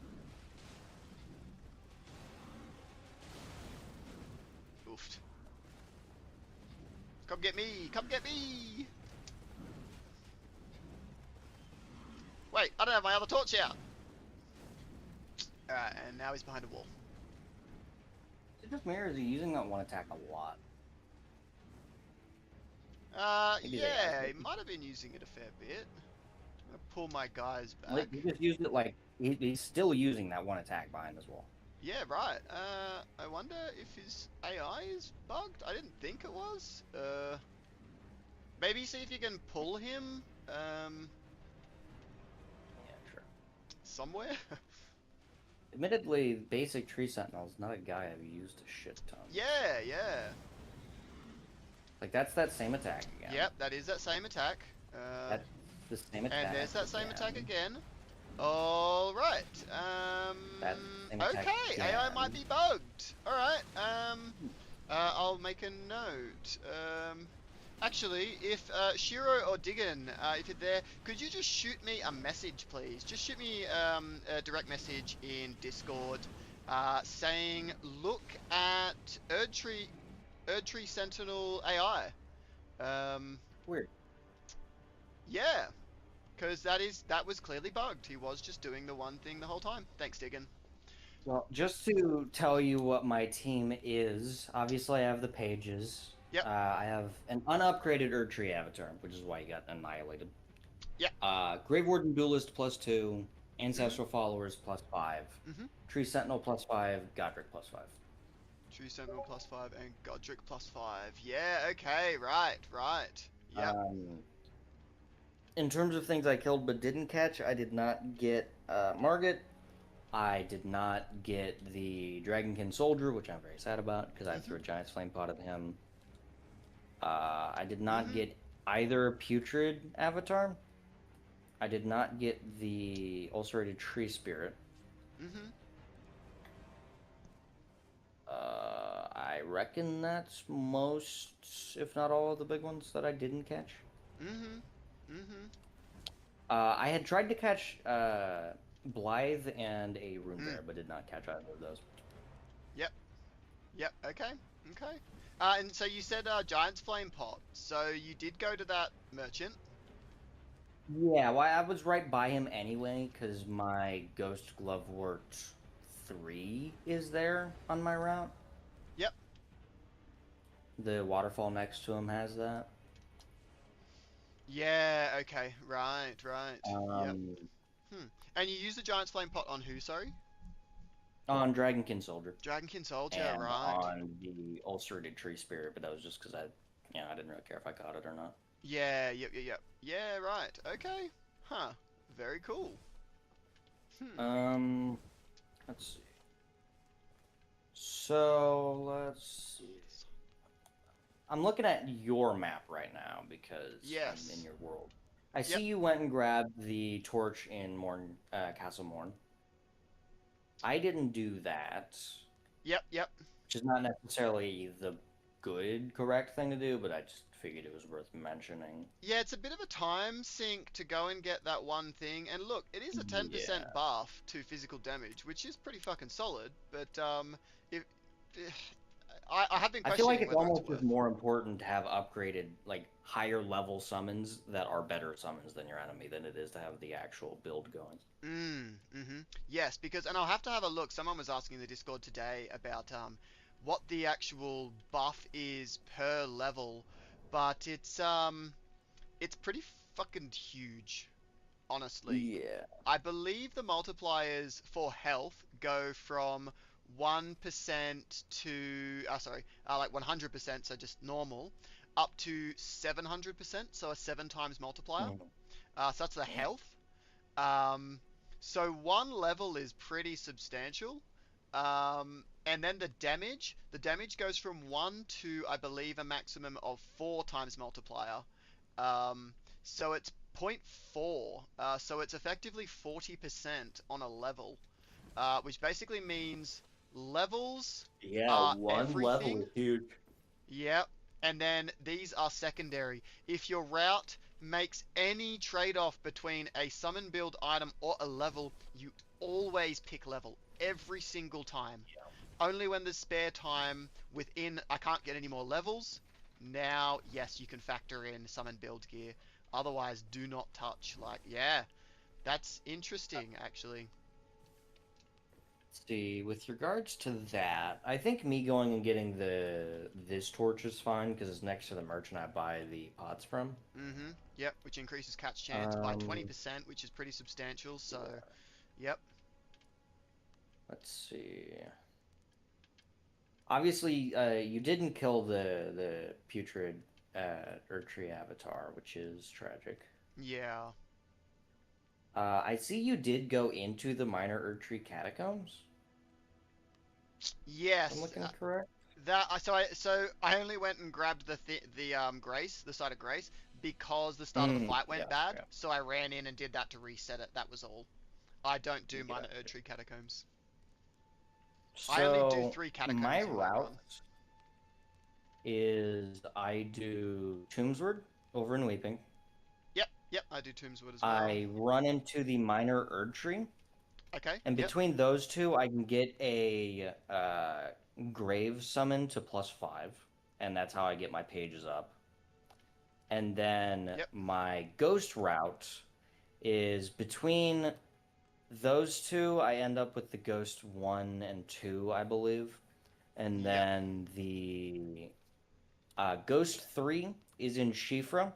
Oofed. Come get me. Come get me. Wait, I don't have my other torch out. Alright, and now he's behind a wall. Is it just me, or is he using that one attack a lot? Maybe Yeah, he might have been using it a fair bit. I'm gonna pull my guys back. Like, you just used it like he's still using that one attack behind as well. Yeah, right. I wonder if his AI is bugged. I didn't think it was. Maybe see if you can pull him. Yeah, sure. Somewhere. Admittedly, basic Tree Sentinel is not a guy I've used a shit ton. Yeah, yeah. Like, that's that same attack again. Yep, that is that same attack. That's the same attack. And there's that same attack again. All right. That's the same attack Okay. AI might be again. bugged. All right. I'll make a note. Actually, if Shiro or Diggin, if you're there, could you just shoot me a message, please? Just shoot me a direct message in Discord, saying, "Look at Erdtree Sentinel AI." Weird. Yeah. Because that was clearly bugged. He was just doing the one thing the whole time. Thanks, Diggin. Well, just to tell you what my team is, obviously I have the pages. Yep. I have an unupgraded Erdtree avatar, which is why he got annihilated. Yep. Grave Warden Duelist +2, Ancestral Followers +5, Mhm. Tree Sentinel +5, Godric +5. True Sentinel +5 and Godric +5. Yeah. Okay. Right. Yep. In terms of things I killed but didn't catch, I did not get Margit. I did not get the Dragonkin Soldier, which I'm very sad about because I threw a Giant's Flame Pot at him. I did not get either Putrid Avatar. I did not get the Ulcerated Tree Spirit. Mhm. I reckon that's most, if not all, of the big ones that I didn't catch. Mhm. Mhm. I had tried to catch Blythe and a Rune Bear, but did not catch either of those. Yep. Okay. And so you said Giant's Flame Pot. So you did go to that merchant. Yeah, well, I was right by him anyway, because my Ghost Glovewort 3 is there on my route. Yep. The waterfall next to him has that. Yeah. Okay. Right. Yep. Um, And you used the Giant's Flame Pot on who? Sorry. on Dragonkin Soldier. Dragonkin Soldier. And Right. on the Ulcerated Tree Spirit, but that was just because I didn't really care if I caught it or not. Yeah. Yep. Yeah. Right. Okay. Huh. Very cool. Let's see. So, let's see. I'm looking at your map right now because Yes. I'm in your world. I see you went and grabbed the torch in Castle Morn. I didn't do that. Yep. Which is not necessarily the correct thing to do, but I just figured it was worth mentioning. Yeah, it's a bit of a time sink to go and get that one thing. And look, it is a 10% buff to physical damage, which is pretty fucking solid. But if I have been I questioning feel like it's whether almost worth. more important to have upgraded, like, higher level summons that are better summons than your enemy than it is to have the actual build going. Yes, because and I'll have to have a look. Someone was asking in the Discord today about what the actual buff is per level, but it's pretty fucking huge, honestly. Yeah. I believe the multipliers for health go from 1% to like 100%, so just normal, up to 700%, so a 7 times multiplier. So that's the health. So one level is pretty substantial. And then the damage goes from 1 to, I believe, a maximum of 4 times multiplier. So it's 0.4. So it's effectively 40% on a level, which basically means levels are one level everything. is huge. Yep. And then these are secondary. If your route makes any trade-off between a summon build item or a level, you always pick level every single time. Only when there's spare time within, I can't get any more levels. Now, yes, you can factor in summon build gear. Otherwise, do not touch. Like, yeah, that's interesting, actually. See, with regards to that, I think me going and getting this torch is fine because it's next to the merchant I buy the pots from. Yep, which increases catch chance by 20%, which is pretty substantial. So, yep. Let's see. Obviously, you didn't kill the putrid Erdtree avatar, which is tragic. Yeah. I see you did go into the minor Erdtree catacombs. If I'm Yes. looking correct. So I only went and grabbed the Grace, the site of Grace, because the start of the fight Yeah, went bad. yeah. So I ran in and did that to reset it. That was all. I don't do minor Gotcha. Erdtree catacombs. I only do So three my catacombs in my route run. is I do Tombsward over in Weeping. Yep, yep, I do Tombswood as well. I run into the minor Erdtree. Okay, And yep, between those two, I can get a grave summon to +5, and that's how I get my pages up. And then yep, my ghost route is between those two. I end up with the ghost 1 and 2, I believe. And yep, then the ghost 3 is in Shifra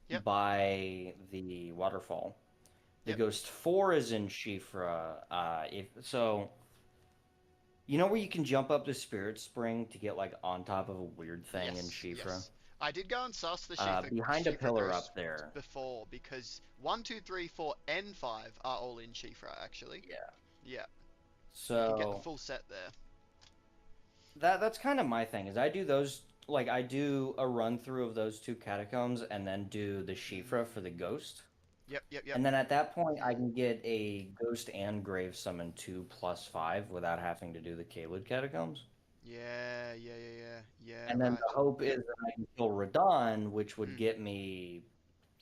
yep, by the waterfall. The yep. ghost 4 is in Shifra. If so, you know where you can jump up the Spirit Spring to get like on top of a weird thing in Yes, Shifra? yes. I did go and suss the Behind a Shifra pillar Ghost up there. before because 1, 2, 3, 4, and 5 are all in Shifra actually. Yeah. Yeah, you can get the So full set there. that's kind of my thing is I do those like I do a run through of those two catacombs and then do the Shifra Mm. for the ghost. Yep, yep, yep. And then at that point I can get a ghost and grave summon 2 +5 without having to do the Caelid catacombs. Yeah, yeah, yeah, yeah, yeah. And then Right. the hope is that I can kill Radon, which would Mm. get me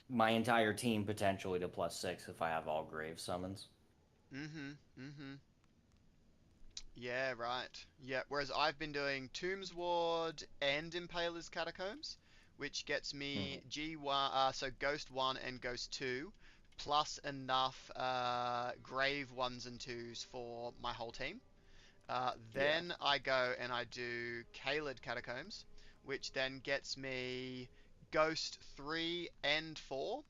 my entire team potentially to +6 if I have all grave summons. Mm-hmm. Mm-hmm. Yeah, right. Yeah, whereas I've been doing Tombs Ward and Impaler's Catacombs, which gets me Mhm. G1, so Ghost 1 and Ghost 2, plus enough Grave 1s and 2s for my whole team. Yeah. Then I go and I do Caelid Catacombs, which then gets me Ghost 3 and 4.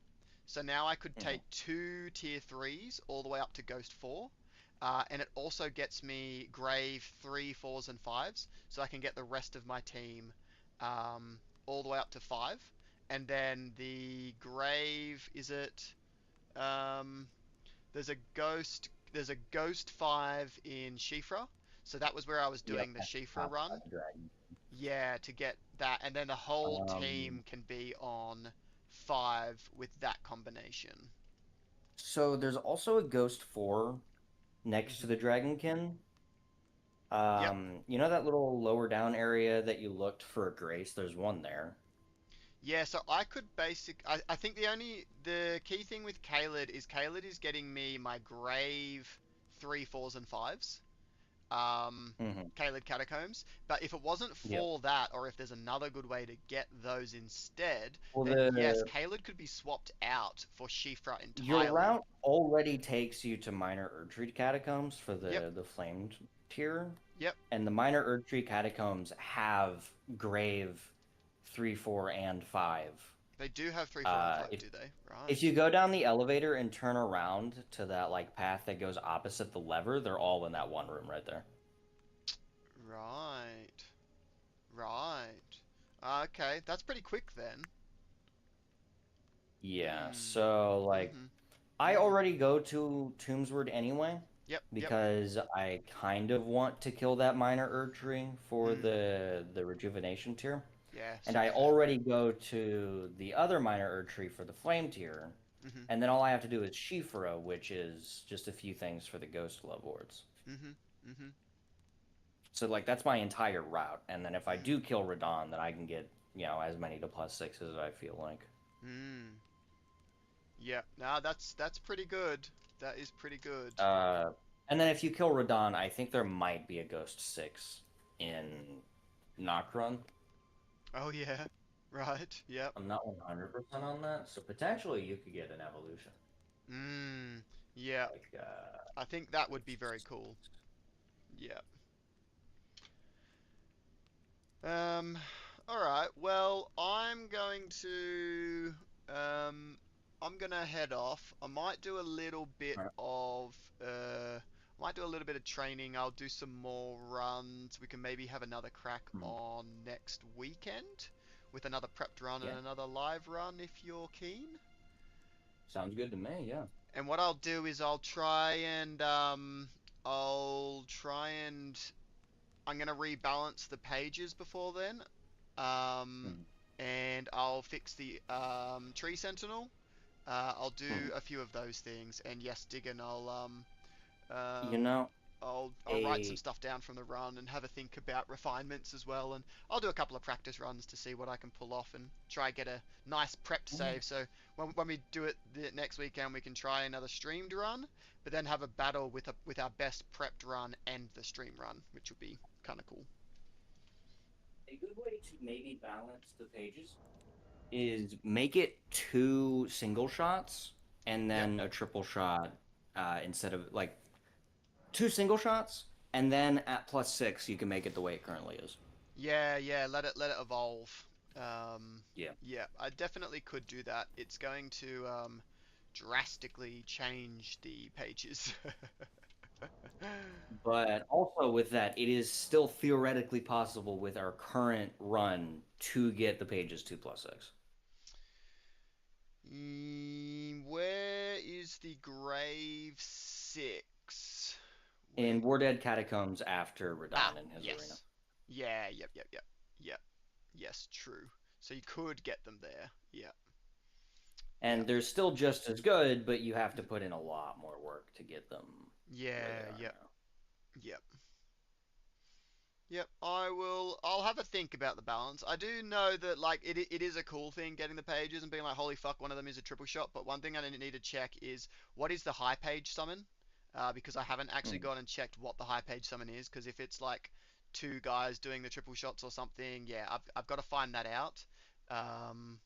So now I could Mhm. take two tier 3s all the way up to Ghost 4. And it also gets me Grave 3, 4s, and 5s. So I can get the rest of my team all the way up to 5. And then the Grave, is it? Um, there's a Ghost 5 in Shifra. So that was where I was Yep. doing the That's Shifra top run. 5 dragon. Yeah, to get that, and then the whole Um, team can be on 5 with that combination. so there's also a Ghost 4 next to Hmm. the Dragonkin. Yep. You know that little lower down area that you looked for a Grace? There's one there. Yeah, so I think the key thing with Kaled is getting me my Grave 3, 4s, and 5s. Hmm. Kaled Catacombs. But if it wasn't Yep. for that, or if there's another good way to get those instead, Well, then yes, the Kaled could be swapped out for Shifra your entirely. route already takes you to minor Erdtree catacombs for Yep, the flamed tier, yep. and the minor Erdtree catacombs have grave 3, 4, and 5. They do have 3, 4, and Uh, 5, if do they? if Right. you go down the elevator and turn around to that like path that goes opposite the lever, they're all in that one room right there. Right. Right. Okay, that's pretty quick then. Yeah, Hmm. so like Mm-hmm. I Mm-hmm. already go to Tombsward anyway Yep, yep. because I kind of want to kill that minor Erdtree for Mm. the rejuvenation tier. Yeah, And super I fair. already go to the other minor Erdtree for the flame tier. Mm-hmm. And then all I have to do is Shifra, which is just a few things for the ghost love wards. Mm-hmm. Mm-hmm. So like that's my entire route. And then if I Mm. do kill Radon, then I can get, as many to +6 as I feel like. Mm. Yeah. Nah, that's pretty good. That is pretty good. Uh, and then if you kill Radon, I think there might be a Ghost 6 in Nocturne. Oh yeah. Right. Yep. I'm not 100% on that, so potentially you could get an evolution. Mm. Yeah. Like, I think that would be very cool. Yeah. Um, all right. Well, um I'm gonna head off. I might do a little bit of Might do a little bit of training. I'll do some more runs. We can maybe have another crack Hmm. on next weekend with another prepped run Yeah, and another live run if you're keen. sounds good to me. Yeah. And what I'll do is I'll try and I'm gonna rebalance the pages before then. Um, Hmm. and I'll fix the tree sentinel. I'll do Hmm. a few of those things, and yes, Diggin, You um, know, I'll write some a stuff down from the run and have a think about refinements as well, and I'll do a couple of practice runs to see what I can pull off and try get a nice prepped yeah. save. So when we do it the next weekend, we can try another streamed run, but then have a battle with our best prepped run and the stream run, which would be kind of cool. A good way to maybe balance the pages is make it two single shots and Yep. then a triple shot instead of like two single shots, and then at +6 you can make it the way it currently is. Yeah, yeah, let it evolve. Um, Yeah. yeah, I definitely could do that. It's going to drastically change the pages. But also with that, it is still theoretically possible with our current run to get the pages 2 + 6. Where is the grave six? Wait. In War Dead Catacombs after Ah, Radahn in his arena. yes. Yeah, yep. Yes, true. So you could get them there. And Yep, they're still just as good, but you have to put in a lot more work to get them where they yeah, are now. yep. Yep, I'll have a think about the balance. I do know that like it is a cool thing getting the pages and being like, holy fuck, one of them is a triple shot. But one thing I need to check is what is the high page summon? Because I haven't actually Hmm. gone and checked what the high page summon is. Because if it's like two guys doing the triple shots or something, yeah, I've got to find that out. Um,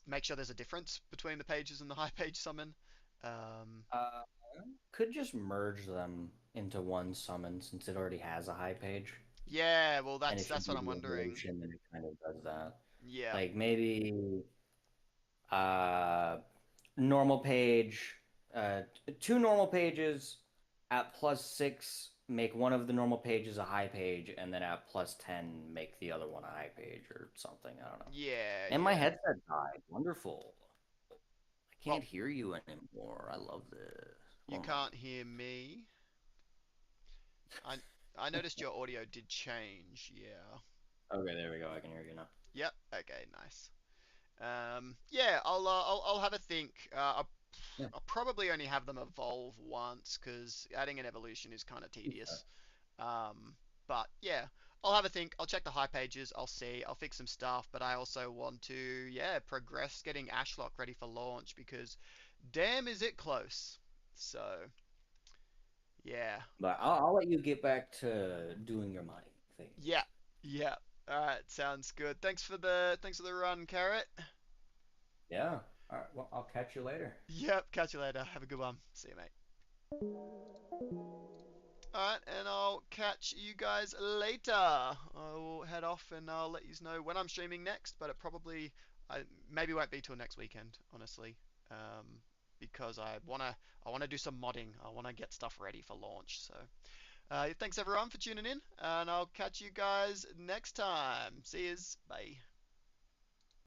make sure there's a difference between the pages and the high page summon. Um, Uh, could just merge them into one summon since it already has a high page. yeah, well And if you that's what do I'm the wondering. evolution, then it kind of does that. Yeah, Like maybe uh, normal page, uh, two normal pages at +6, make one of the normal pages a high page, and then at +10, make the other one a high page or something. I don't know. And my yeah. headset died. Wonderful. I Well, can't hear you anymore. I love this. you Oh my. can't hear me. I I noticed your audio did change. Yeah. Okay, there we go. I can hear you now. Yep. Okay. Nice. Yeah. I'll have a think. Yeah. I'll probably only have them evolve once because adding an evolution is kind of tedious. Um, but yeah, I'll have a think. I'll check the high pages. I'll see. I'll fix some stuff. But I also want to progress getting Ashlock ready for launch because damn is it close. So yeah. But I'll let you get back to doing your mining things. Yeah, yeah. All right, sounds good. Thanks for the run, Carrot. Yeah. All right. Well, I'll catch you later. Yep, catch you later. Have a good one. See you, mate. All right, and I'll catch you guys later. I will head off and I'll let you know when I'm streaming next, but it probably I maybe won't be till next weekend, honestly. Um, because I wanna do some modding. I wanna get stuff ready for launch. So, thanks everyone for tuning in, and I'll catch you guys next time. See yous. Bye.